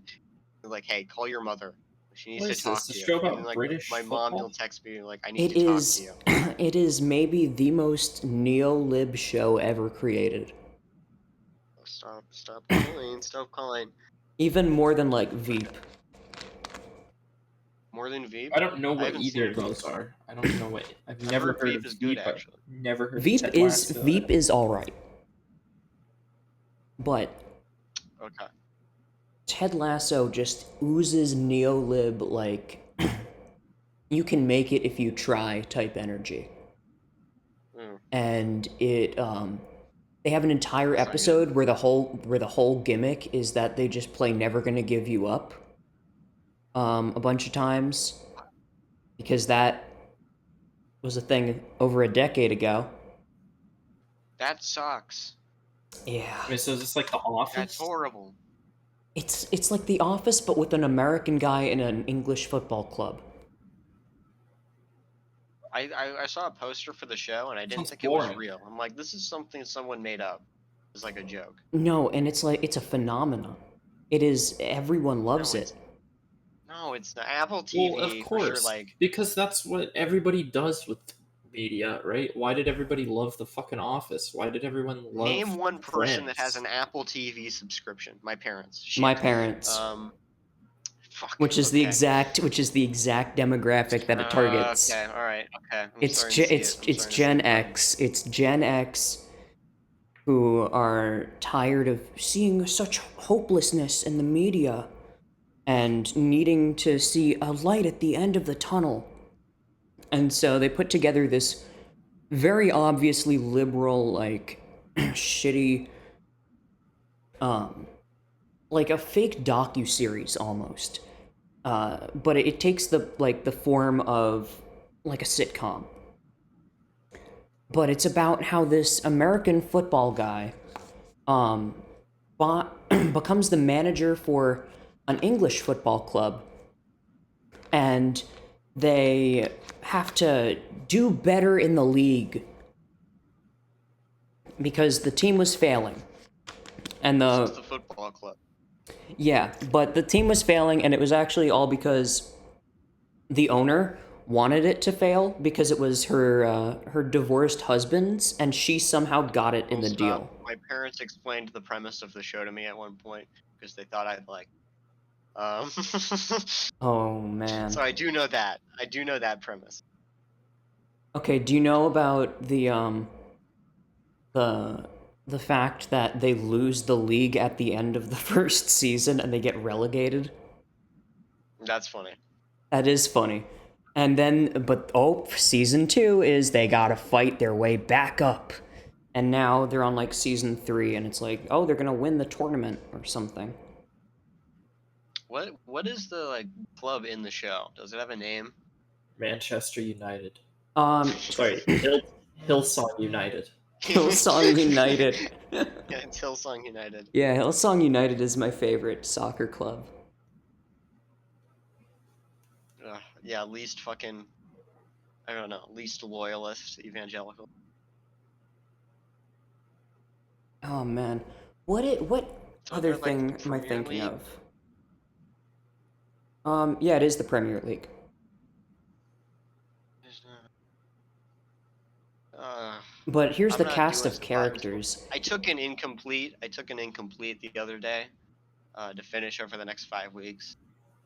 Like, hey, call your mother. She needs What to is talk this, to a you. show about And then, like, British my mom football? will text me like, I need It to talk is. to you. It is maybe the most neo-lib show ever created. Stop calling. Stop calling. Even more than like Veep. More than Veep? I don't know I what haven't either seen of those are. I don't know what. I've never heard heard Veep of is good, Veep. I've actually. never heard Veep of Ted is Lasso. Veep is all right, but Okay. Ted Lasso just oozes neo-lib like you can make it if you try type energy. And it they have an entire episode where the whole gimmick is that they just play Never Gonna Give You Up a bunch of times because that was a thing over a decade ago. That sucks. Yeah. Wait, so is this like The Office? That's horrible. It's like The Office but with an American guy in an English football club. I saw a poster for the show and I didn't Sounds think it was boring. real. I'm like, this is something someone made up. It's like a joke. No, and it's like it's a phenomenon. It is everyone loves it. No, it's the Apple TV. Well, of course, For sure, like, because that's what everybody does with media, right? Why did everybody love the fucking Office? Why did everyone love name one person that has Friends? an Apple TV subscription. My parents. Shit. My parents. Fuck. Which is the okay. exact demographic that it targets. Okay, all right, okay. It's Gen X. It's Gen X who are tired of seeing such hopelessness in the media and needing to see a light at the end of the tunnel. And so they put together this very obviously liberal, like, shitty like a fake docu-series almost. But it takes the form of like a sitcom. But it's about how this American football guy becomes the manager for an English football club, and they have to do better in the league because the team was failing. And This is the football club. yeah, but the team was failing, and it was actually all because the owner wanted it to fail because it was her divorced husband's, and she somehow got it in the deal. My parents explained the premise of the show to me at one point because they thought I'd like. Oh man. So I do know that. I do know that premise. Okay, do you know about the fact that they lose the league at the end of the first season and they get relegated? That's funny. That is funny. And then, but season 2 is they gotta fight their way back up. And now they're on like season 3, and it's like, oh, they're gonna win the tournament or something. What is the like club in the show? Does it have a name? Manchester United. Sorry, Hillsong United. Hillsong United. Yeah, it's Hillsong United. Yeah, Hillsong United is my favorite soccer club. Yeah, least fucking, I don't know, least loyalist evangelical. Oh man, what other like, thing the am I Premier thinking League? of? Yeah, it is the Premier League. But here's I'm the not cast doing of characters. I took an incomplete the other day, to finish over the next 5 weeks.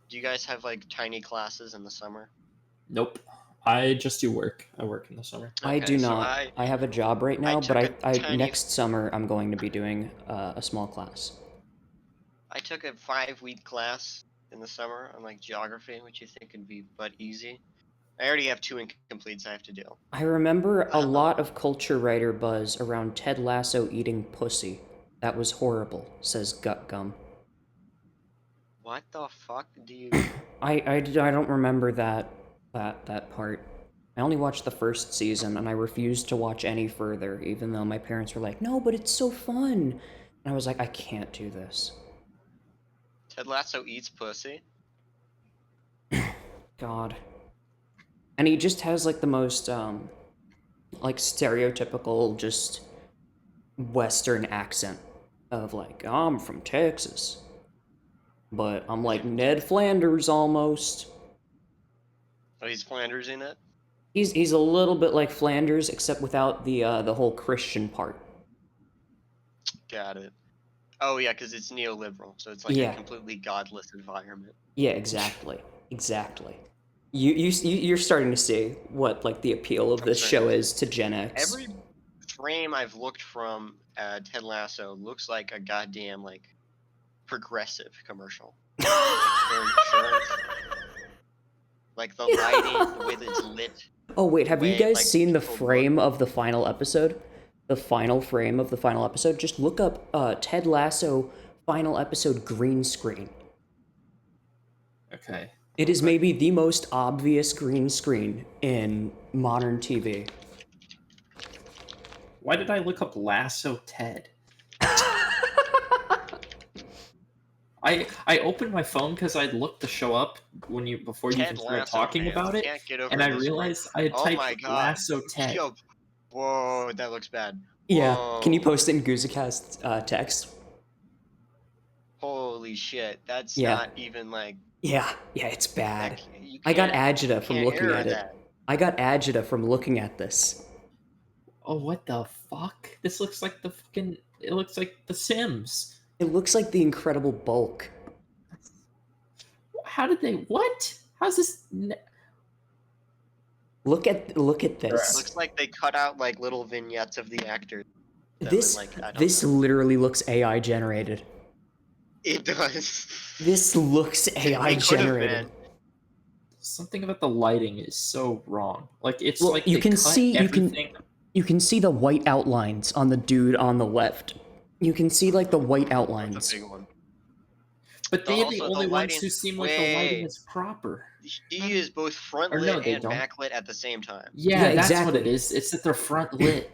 Do you guys have like tiny classes in the summer? Nope. I just do work. I work in the summer. I do so not. I have a job right now, took but a tiny- next summer I'm going to be doing a small class. I took a 5-week class in the summer on like geography, which you think would be but easy. I already have 2 incompletes I have to do. I remember a lot of culture writer buzz around Ted Lasso eating pussy. That was horrible, says Gut Gum. What the fuck do you? I don't remember that part. I only watched the first season, and I refused to watch any further, even though my parents were like, no, but it's so fun. And I was like, I can't do this. Ted Lasso eats pussy? God. And he just has like the most like stereotypical just Western accent of like, I'm from Texas. But I'm like Ned Flanders almost. Oh, he's Flanders in it? He's a little bit like Flanders, except without the whole Christian part. Got it. Oh yeah, because it's neoliberal, so it's like Yeah. a completely godless environment. Yeah, exactly. Exactly. You're starting to see what like the appeal of this show is to Gen X. Every frame I've looked from Ted Lasso looks like a goddamn like progressive commercial. Like, for insurance. Like the lighting, the way that it's lit. Oh wait, have you way, guys like, seen the people frame of the final episode? The final frame of the final episode? Just look up Ted Lasso final episode green screen. Okay. It is maybe the most obvious green screen in modern TV. Why did I look up Lasso Ted? I opened my phone because I looked the show up before you even Ted started Lasso, talking man. about it, Can't get over and I this realized I had Oh my typed God. Lasso Ted. Yo, whoa, that looks bad. Yeah, Whoa. can you post it in Gusicast text? Holy shit, that's Yeah. not even like. Yeah, it's bad. Like, you I got can't- agita you from can't looking error at it. that. I got agita from looking at this. Oh, what the fuck? This looks like it looks like The Sims. It looks like the Incredible Bulk. How did they, what? How's this? Look at this. Looks like they cut out like little vignettes of the actors. that This would, like, I don't this know. literally looks AI generated. It does. This looks AI It could have generated. been. Something about the lighting is so wrong. Like, it's Well, like you they can cut see- you can- everything. You can see the white outlines on the dude on the left. You can see like the white That's outlines. a big one. But they're the Also, the only ones lighting- who seem like the lighting wait. is proper. She is both front Or lit no, they and don't. backlit at the same time. Yeah, Yeah, that's what exactly. it is. It's that they're front lit.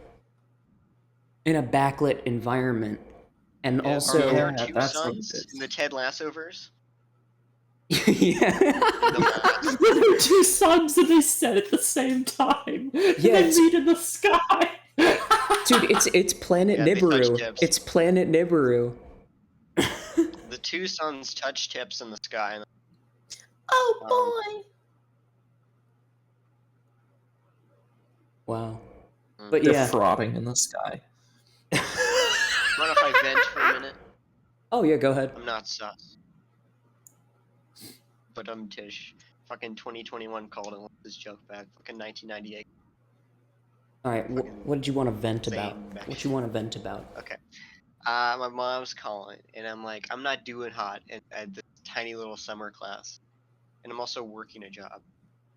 In a backlit environment. And Yeah, also are there Yeah, two that's what it suns is. in the Ted Lasso verse? yeah. There are two suns and they set at the same time. Yeah, They it's- meet in the sky. Dude, it's Planet Yeah, they touch Nibiru. tips. It's Planet Nibiru. The two suns touch tips in the sky. And, Oh boy. Wow. Mm. But They're yeah. frotting in the sky. mind if I vent for a minute? Oh yeah, go ahead. I'm not sus. But I'm Tish. Fucking 2021 called and left this joke back. Fucking 1998. Alright, what did you want to vent Same about? back. What you want to vent about? Okay. My mom's calling, and I'm like, I'm not doing hot at this tiny little summer class, and I'm also working a job.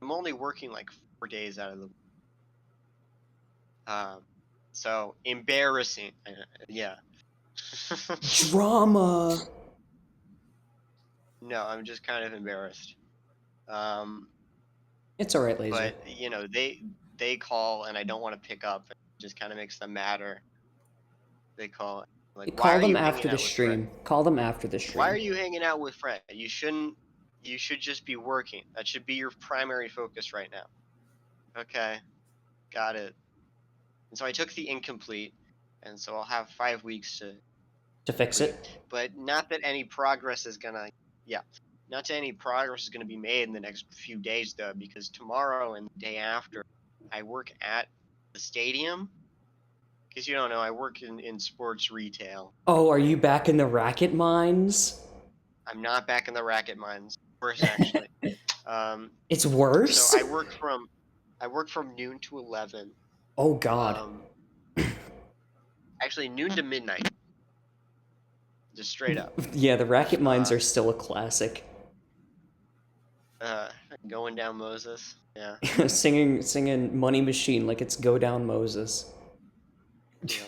I'm only working like 4 days out of the week. So embarrassing. Yeah. Drama. No, I'm just kind of embarrassed. It's alright, Laser. But you know, they call, and I don't want to pick up. It just kind of makes them madder. They call. Like, why Call are them you after hanging the out with stream. Fred? Call them after the stream. Why are you hanging out with Fred? You shouldn't. You should just be working. That should be your primary focus right now. Okay, got it. And so I took the incomplete, and so I'll have 5 weeks to fix it? But not that any progress is gonna. Yeah, not that any progress is gonna be made in the next few days though, because tomorrow and the day after, I work at the stadium. Because you don't know, I work in sports retail. Oh, are you back in the racket mines? I'm not back in the racket mines. Worse, actually. It's worse? So I work from noon to 11. Oh god. Actually, noon to midnight. Just straight up. Yeah, the racket mines are still a classic. Going down Moses. Yeah. singing Money Machine like it's Go Down Moses. Yeah.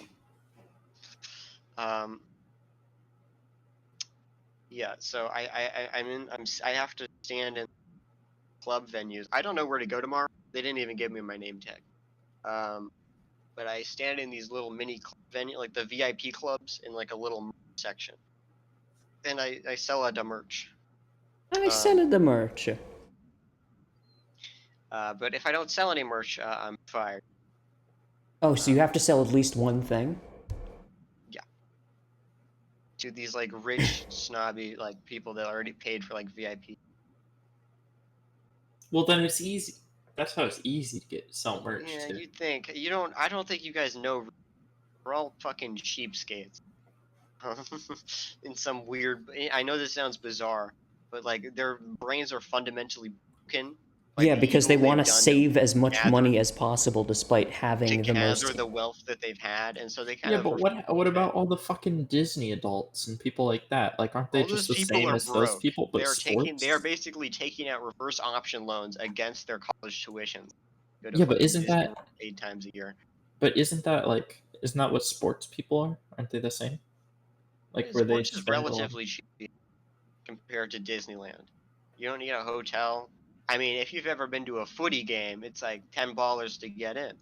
Yeah. So I have to stand in club venues. I don't know where to go tomorrow. They didn't even give me my name tag. But I stand in these little mini venue, like the VIP clubs, in like a little section, and I sell the merch. I sent the merch. But if I don't sell any merch, I'm fired. Oh, so you have to sell at least one thing? Yeah. To these like rich, snobby like people that already paid for like VIP. Well, then it's easy. That's how it's easy to get sell merch. Yeah, too. you'd think. You don't. I don't think you guys know. We're all fucking cheapskates. In some weird. I know this sounds bizarre, but like their brains are fundamentally broken. Yeah, because they want to save as much gather- money as possible despite having to the gather most. the wealth that they've had, and so they kind Yeah, of. but what about all the fucking Disney adults and people like that? Like, aren't they All just the those people same are as those broke. people? But They are basically taking out reverse option loans against their college tuition. Go to Yeah, but fucking isn't Disney that- World 8 times a year? But isn't that what sports people are? Aren't they the same? Like where they Sports is spend a lot- relatively cheap compared to Disneyland. You don't need a hotel. I mean, if you've ever been to a footy game, it's like $10 to get in,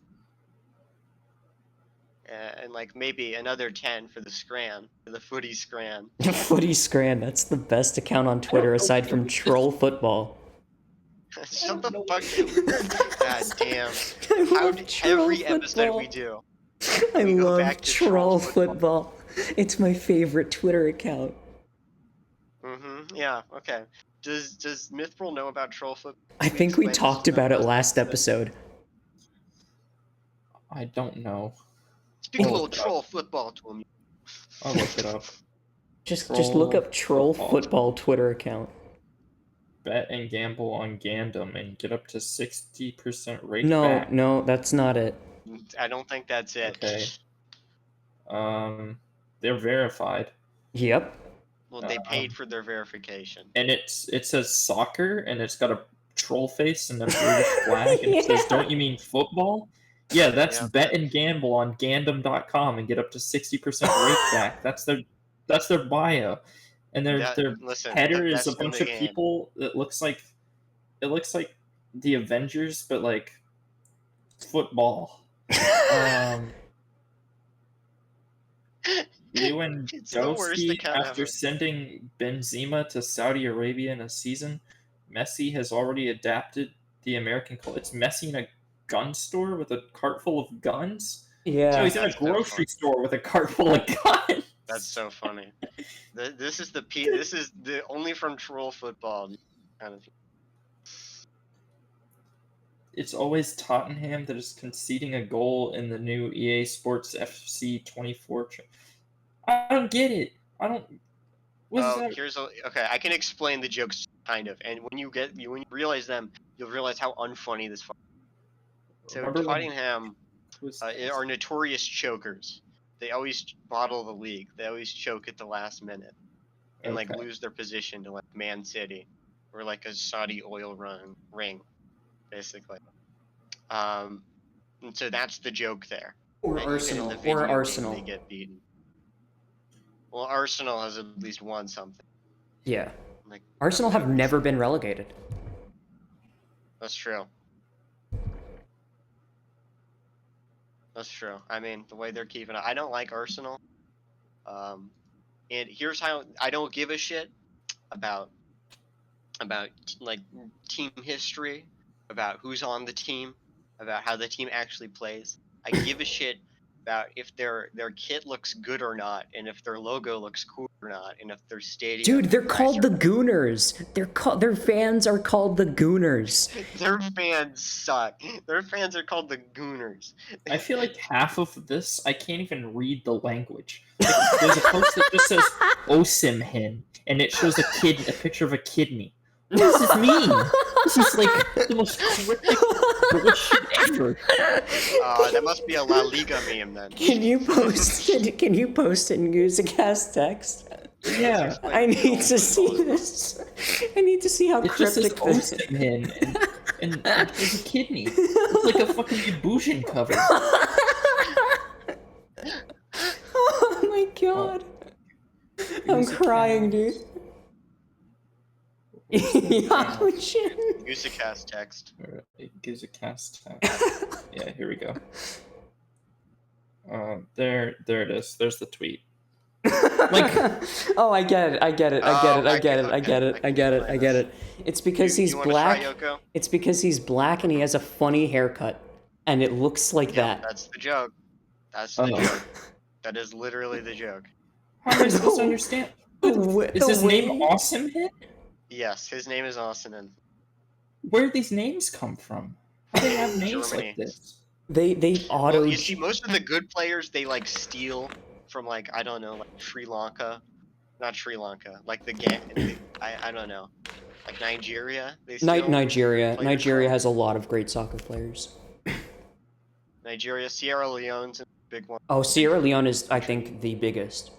and like maybe another 10 for the scran, for the footy scran. Footy Scran, that's the best account on Twitter aside from Troll Football. Shut the fuck up. God damn. I How love did Troll every episode we Football. do? I we go love back to Troll Troll Football. It's my favorite Twitter account. Yeah, okay. Does Mythril know about Troll Football? I think we talked about it last episode. I don't know. Speak a Oh, little God. Troll Football to him. I'll look it up. Just look up Troll Football Twitter account. Bet and gamble on Gandam and get up to 60% rate No, back. no, that's not it. I don't think that's it. Okay. They're verified. Yep. Well, they paid for their verification. And it says soccer, and it's got a troll face and a British flag, and it says, Yeah. "Don't you mean football?" Yeah, that's Yeah, bet and gamble on Gandom.com and get up to 60% rake back. That's their bio, and their listen, the header is a best in bunch the of game. people that looks like the Avengers, but like football. It's the worst Lewandowski, account after ever. sending Benzema to Saudi Arabia in a season, Messi has already adapted the American culture. It's Messi in a gun store with a cart full of guns. No, Yeah. he's in a That's so grocery funny. store with a cart full of guns. That's so funny. This is the only from troll football kind of. It's always Tottenham that is conceding a goal in the new EA Sports FC 24. I don't get it. I don't. What is Oh, that? okay. I can explain the jokes kind of, and when you realize them, you'll realize how unfunny this. So Remember when Tottenham was are notorious chokers. They always bottle the league. They always choke at the last minute and like okay? lose their position to like Man City or like a Saudi oil ring, basically. And so that's the joke there. Or That even in the Arsenal. video Or game, Arsenal. they get beaten. Well, Arsenal has at least won something. Yeah. Like Arsenal have never been relegated. That's true. That's true. I mean, the way they're keeping it, I don't like Arsenal. And here's how I don't give a shit about like team history, about who's on the team, about how the team actually plays. I give a shit about if their kit looks good or not, and if their logo looks cool or not, and if their stadium. Dude, they're called the Gooners. Their fans are called the Gooners. Their fans suck. Their fans are called the Gooners. I feel like half of this I can't even read the language. Like, there's a post that just says Osimhen, and it shows a picture of a kidney. What does this mean? This is like the most cryptic bullshit ever. That must be a La Liga meme then. Can you post it? Can you post it in Gusicast text? Yeah, I need to see this. I need to see how it just says cryptic this is. Osimhen, and there's a kidney. It's like a fucking Ibushin cover. Oh my god. I'm crying, dude. Yakushin. Gusicast text. It gives a cast. Yeah, here we go. There it is. There's the tweet. Oh, I get it. It's because he's You wanna black. try, Yoko? It's because he's black and he has a funny haircut, and it looks like that. That's the joke. That's the joke. That is literally the joke. How am I supposed to understand? Is his name Osimhen? Yes, his name is Austin. Where do these names come from? How do they have names Germany. like this? They auto. Well, you see, most of the good players they like steal from like I don't know, like Sri Lanka, not Sri Lanka, like I don't know, like Nigeria. They steal Nigeria. players Nigeria from. has a lot of great soccer players. Nigeria, Sierra Leone's a big one. Oh, Sierra Leone is, I think, the biggest.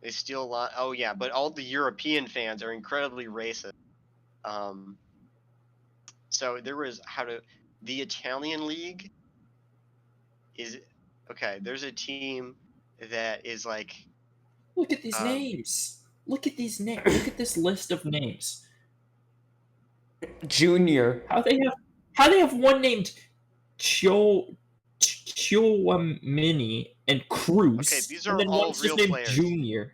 They steal a lot. Oh yeah, but all the European fans are incredibly racist. So there was the Italian league is okay. There's a team that is like. Look at these names. Look at these names. Look at this list of names. Junior. How they have one named Chouamini and Cruz. Okay, these and are then all one's real just named players. Junior.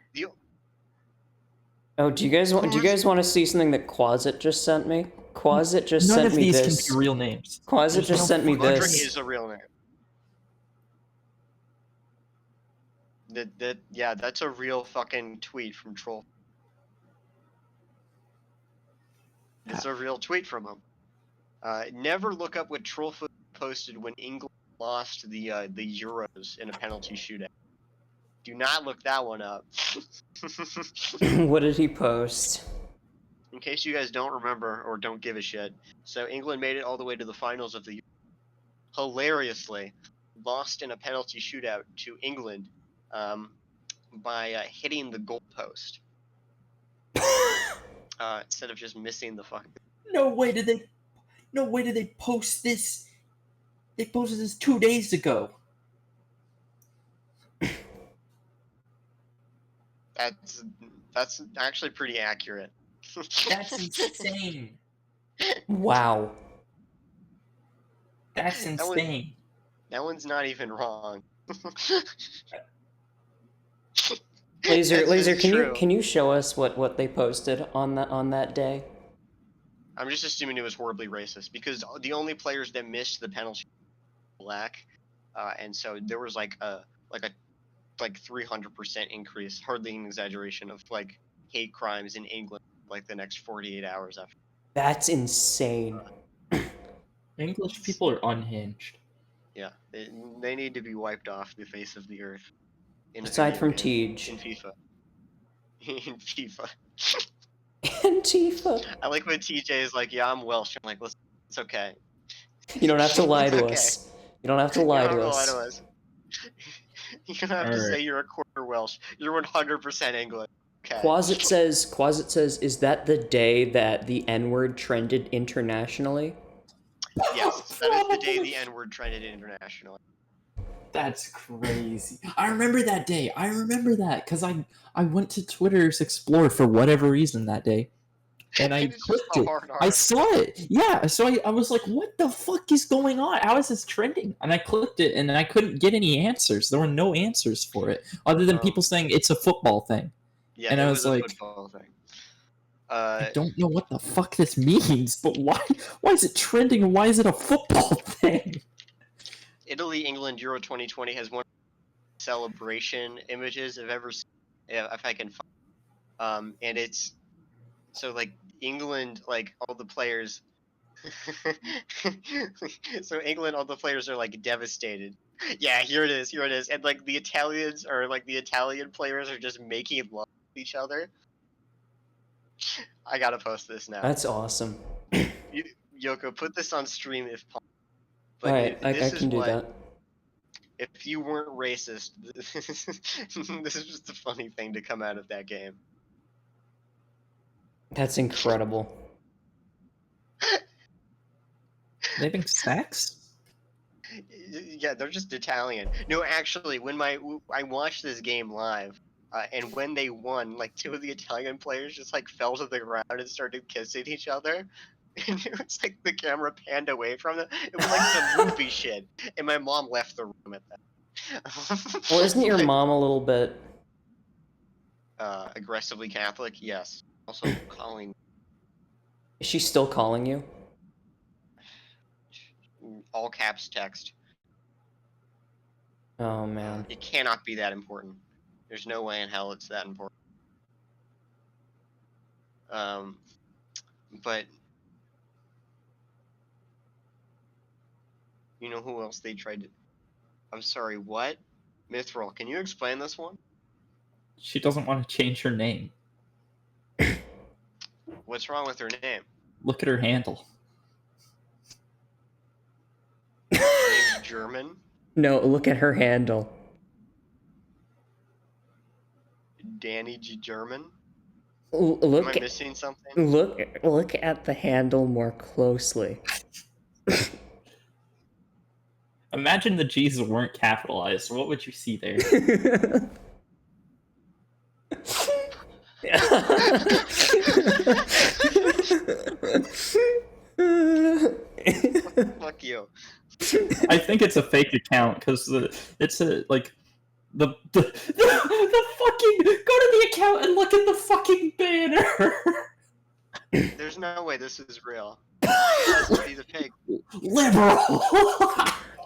Oh, do you guys want to see something that Quasit just sent me? Quasit just None sent of me these this. can be real names. Quasit There's just no sent me Mudrick this. is a real name. That's a real fucking tweet from Troll. It's a real tweet from him. Never look up what Trollfoot posted when England lost the Euros in a penalty shootout. Do not look that one up. What did he post? In case you guys don't remember or don't give a shit, so England made it all the way to the finals of the Euro. Hilariously lost in a penalty shootout to England by hitting the goalpost Oh. instead of just missing the fucking. No way did they. No way did they post this. They posted this 2 days ago. That's actually pretty accurate. That's insane. Wow. That's That one- insane. That one's not even wrong. Laser, It's true. can you show us what they posted on that day? I'm just assuming it was horribly racist because the only players that missed the penalty were black, and so there was like a 300% increase, hardly an exaggeration, of like hate crimes in England like the next 48 hours after. That's insane. English people are unhinged. Yeah, they need to be wiped off the face of the earth. In a Aside video from game. Tej. In FIFA. In FIFA. Antifa. I like when TJ is like, yeah, I'm Welsh. I'm like, listen, it's okay. You don't have to lie It's to okay. us. You don't have to You lie don't to have to lie to us. us. You don't have to Alright. say you're a quarter Welsh. You're 100% English. Okay. Quasit says, is that the day that the N-word trended internationally? Yes, that is the day the N-word trended internationally. That's crazy. I remember that day. I remember that because I went to Twitter's Explore for whatever reason that day, and I It's just clicked a it. hard I R. saw it. Yeah, so I was like, "What the fuck is going on? How is this trending?" And I clicked it, and I couldn't get any answers. There were no answers for it other than people saying it's a football thing. Yeah, And it I was was a like, football thing. I don't know what the fuck this means, but why is it trending and why is it a football thing? Italy, England, Euro 2020 has one of the celebration images I've ever seen, if I can find. And it's so like England, like all the players. So England, all the players are like devastated. Yeah, here it is, and like the Italians are like the Italian players are just making love with each other. I gotta post this now. That's awesome. Yoko, put this on stream if possible. But Alright, I this is can do what, that. if you weren't racist, this is just a funny thing to come out of that game. That's incredible. They having sex? Yeah, they're just Italian. No, actually, when I watched this game live, and when they won, like two of the Italian players just like fell to the ground and started kissing each other. And it was like the camera panned away from them. It was like some movie shit. And my mom left the room at that. Well, isn't your Like, mom a little bit... aggressively Catholic? Yes. Also calling Is she still calling you? all caps text. Oh, man. It cannot be that important. There's no way in hell it's that important. But you know who else they tried to... I'm sorry, what? Mythril, can you explain this one? She doesn't want to change her name. What's wrong with her name? Look at her handle. Her name's German? No, look at her handle. Danny G. German? L- Am look I at, missing something? look at the handle more closely. Imagine the G's weren't capitalized. What would you see there? Fuck you. I think it's a fake account because it's a like the fucking go to the account and look at the fucking banner. There's no way this is real. This must be the fake. Liberal.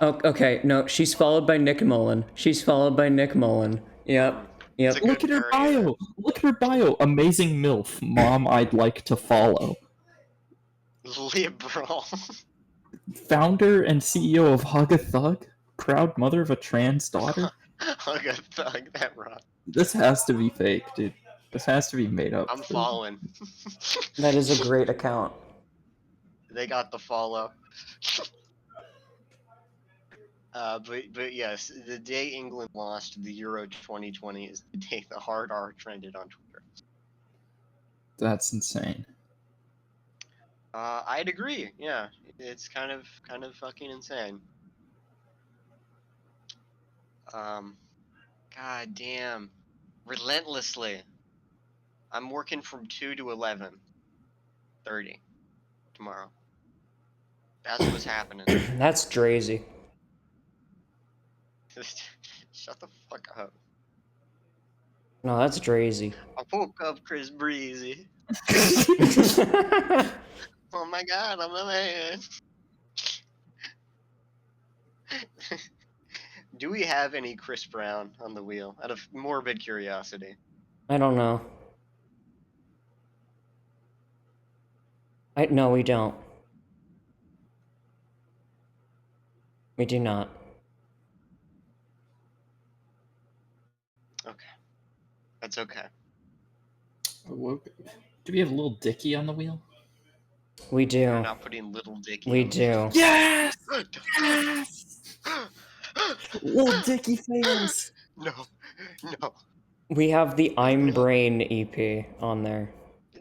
Oh, okay, no, she's followed by Nick Mullen. She's followed by Nick Mullen. Yep. It's a Look at good her parody. bio. Look at her bio. Amazing MILF. Mom I'd like to follow. Liberal. Founder and CEO of Hug a Thug. Proud mother of a trans daughter. Hug a thug, that rock. This has to be fake, dude. This has to be made up. I'm following. That is a great account. They got the follow. But yes, the day England lost the Euro 2020 is the day the hard R trended on Twitter. That's insane. I'd agree. Yeah, It's kind of fucking insane. God damn. Relentlessly. I'm working from 2 to 11:30 tomorrow. That's what's happening. That's drazy. Shut the fuck up. No, that's drazy. I woke up Chris Breezy. Oh my god, I'm a man. Do we have any Chris Brown on the wheel? Out of morbid curiosity. I don't know. No, we don't. We do not. Okay. That's okay. Do we have Little Dicky on the wheel? We do. We're not putting Little Dicky We on the do. Yes! wheel. Yes! Little Dicky fans! No. No. We have the I'm Brain EP on there.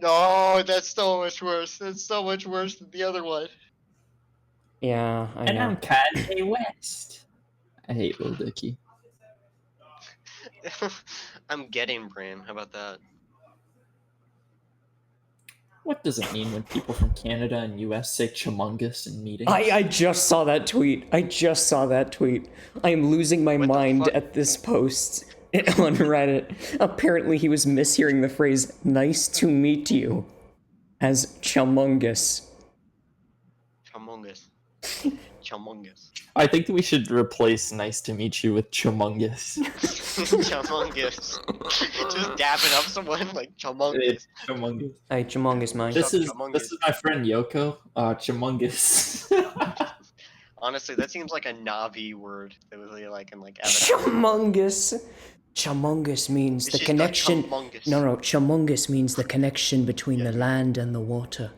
No, that's so much worse. That's so much worse than the other one. Yeah, I And know. I'm Kanye West. I hate Little Dicky. I'm getting brain. How about that? What does it mean when people from Canada and US say chumungus in meetings? I just saw that tweet. I am losing my What the mind fuck? at this post on Reddit. Apparently he was mishearing the phrase "nice to meet you" as chumungus. Chamungus. Chamungus. I think we should replace nice to meet you with chumungus. Chamungus. Just dapping up someone like Chamungus. Chumungus. Hey, chumungus, man. This is Chumungus. my friend Yoko. Chumungus. Honestly, that seems like a Navi word that was like in like Avatar. Chumungus. Chumungus means the She's got connection. chumungus. No, chumungus means the connection between the land and the water.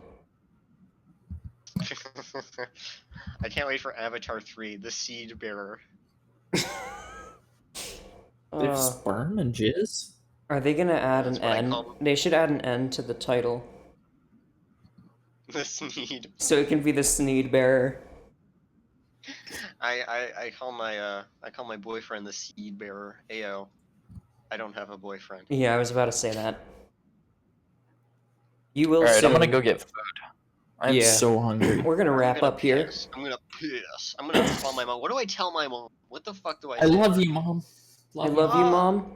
I can't wait for Avatar 3, the Seed Bearer. There's sperm and jizz? Are they gonna add That's an what I N? call them. They should add an N to the title, The Sneed. so it can be the Sneed Bearer. I call my boyfriend the Seed Bearer. Ayo. I don't have a boyfriend. Yeah, I was about to say that. You will Alright, soon. I'm gonna go get food. I'm Yeah. so hungry. We're gonna wrap up here. Piss. I'm gonna piss. I'm gonna tell my mom. What do I tell my mom? What the fuck do I I say? love you, Mom. I love you, Mom.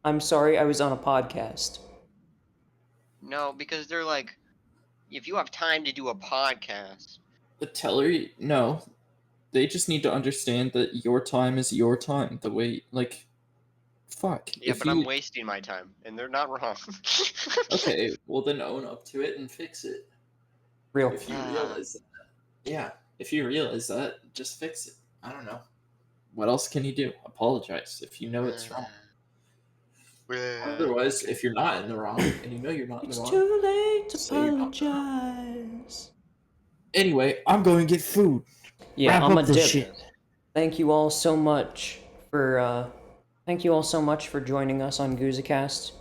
I'm sorry I was on a podcast. No, because they're like, if you have time to do a podcast. But tell her, no. They just need to understand that your time is your time. The way, like, fuck. Yeah, if but I'm wasting my time, and they're not wrong. Okay, well then own up to it and fix it. Real. If you realize that. Yeah, if you realize that, just fix it. I don't know. What else can you do? Apologize if you know it's wrong. Otherwise, if you're not in the wrong, and you know you're not in It's the wrong. too late to say you're not apologize. Anyway, I'm going to get food. Yeah, Wrap I'm a up this dip. shit. Thank you all so much for joining us on Gusicast.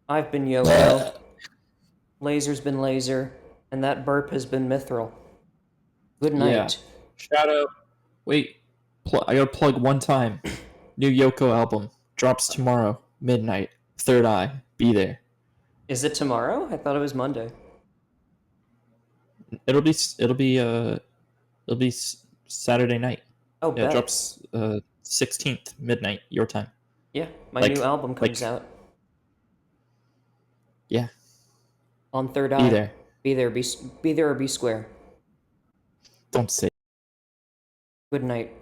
I've been Yoko. Laser's been Laser, and that burp has been Mythril. Good night. Yeah. Shout out. Wait, I gotta plug one time. New Yoko album drops tomorrow, midnight. Third Eye. Be there. Is it tomorrow? I thought it was Monday. It'll be Saturday night. Oh, Yeah, it bet. drops 16th midnight your time. Yeah, my like- new album comes out Yeah, on Third Eye. be there. Be there. Be there or be square. Don't say. Good night.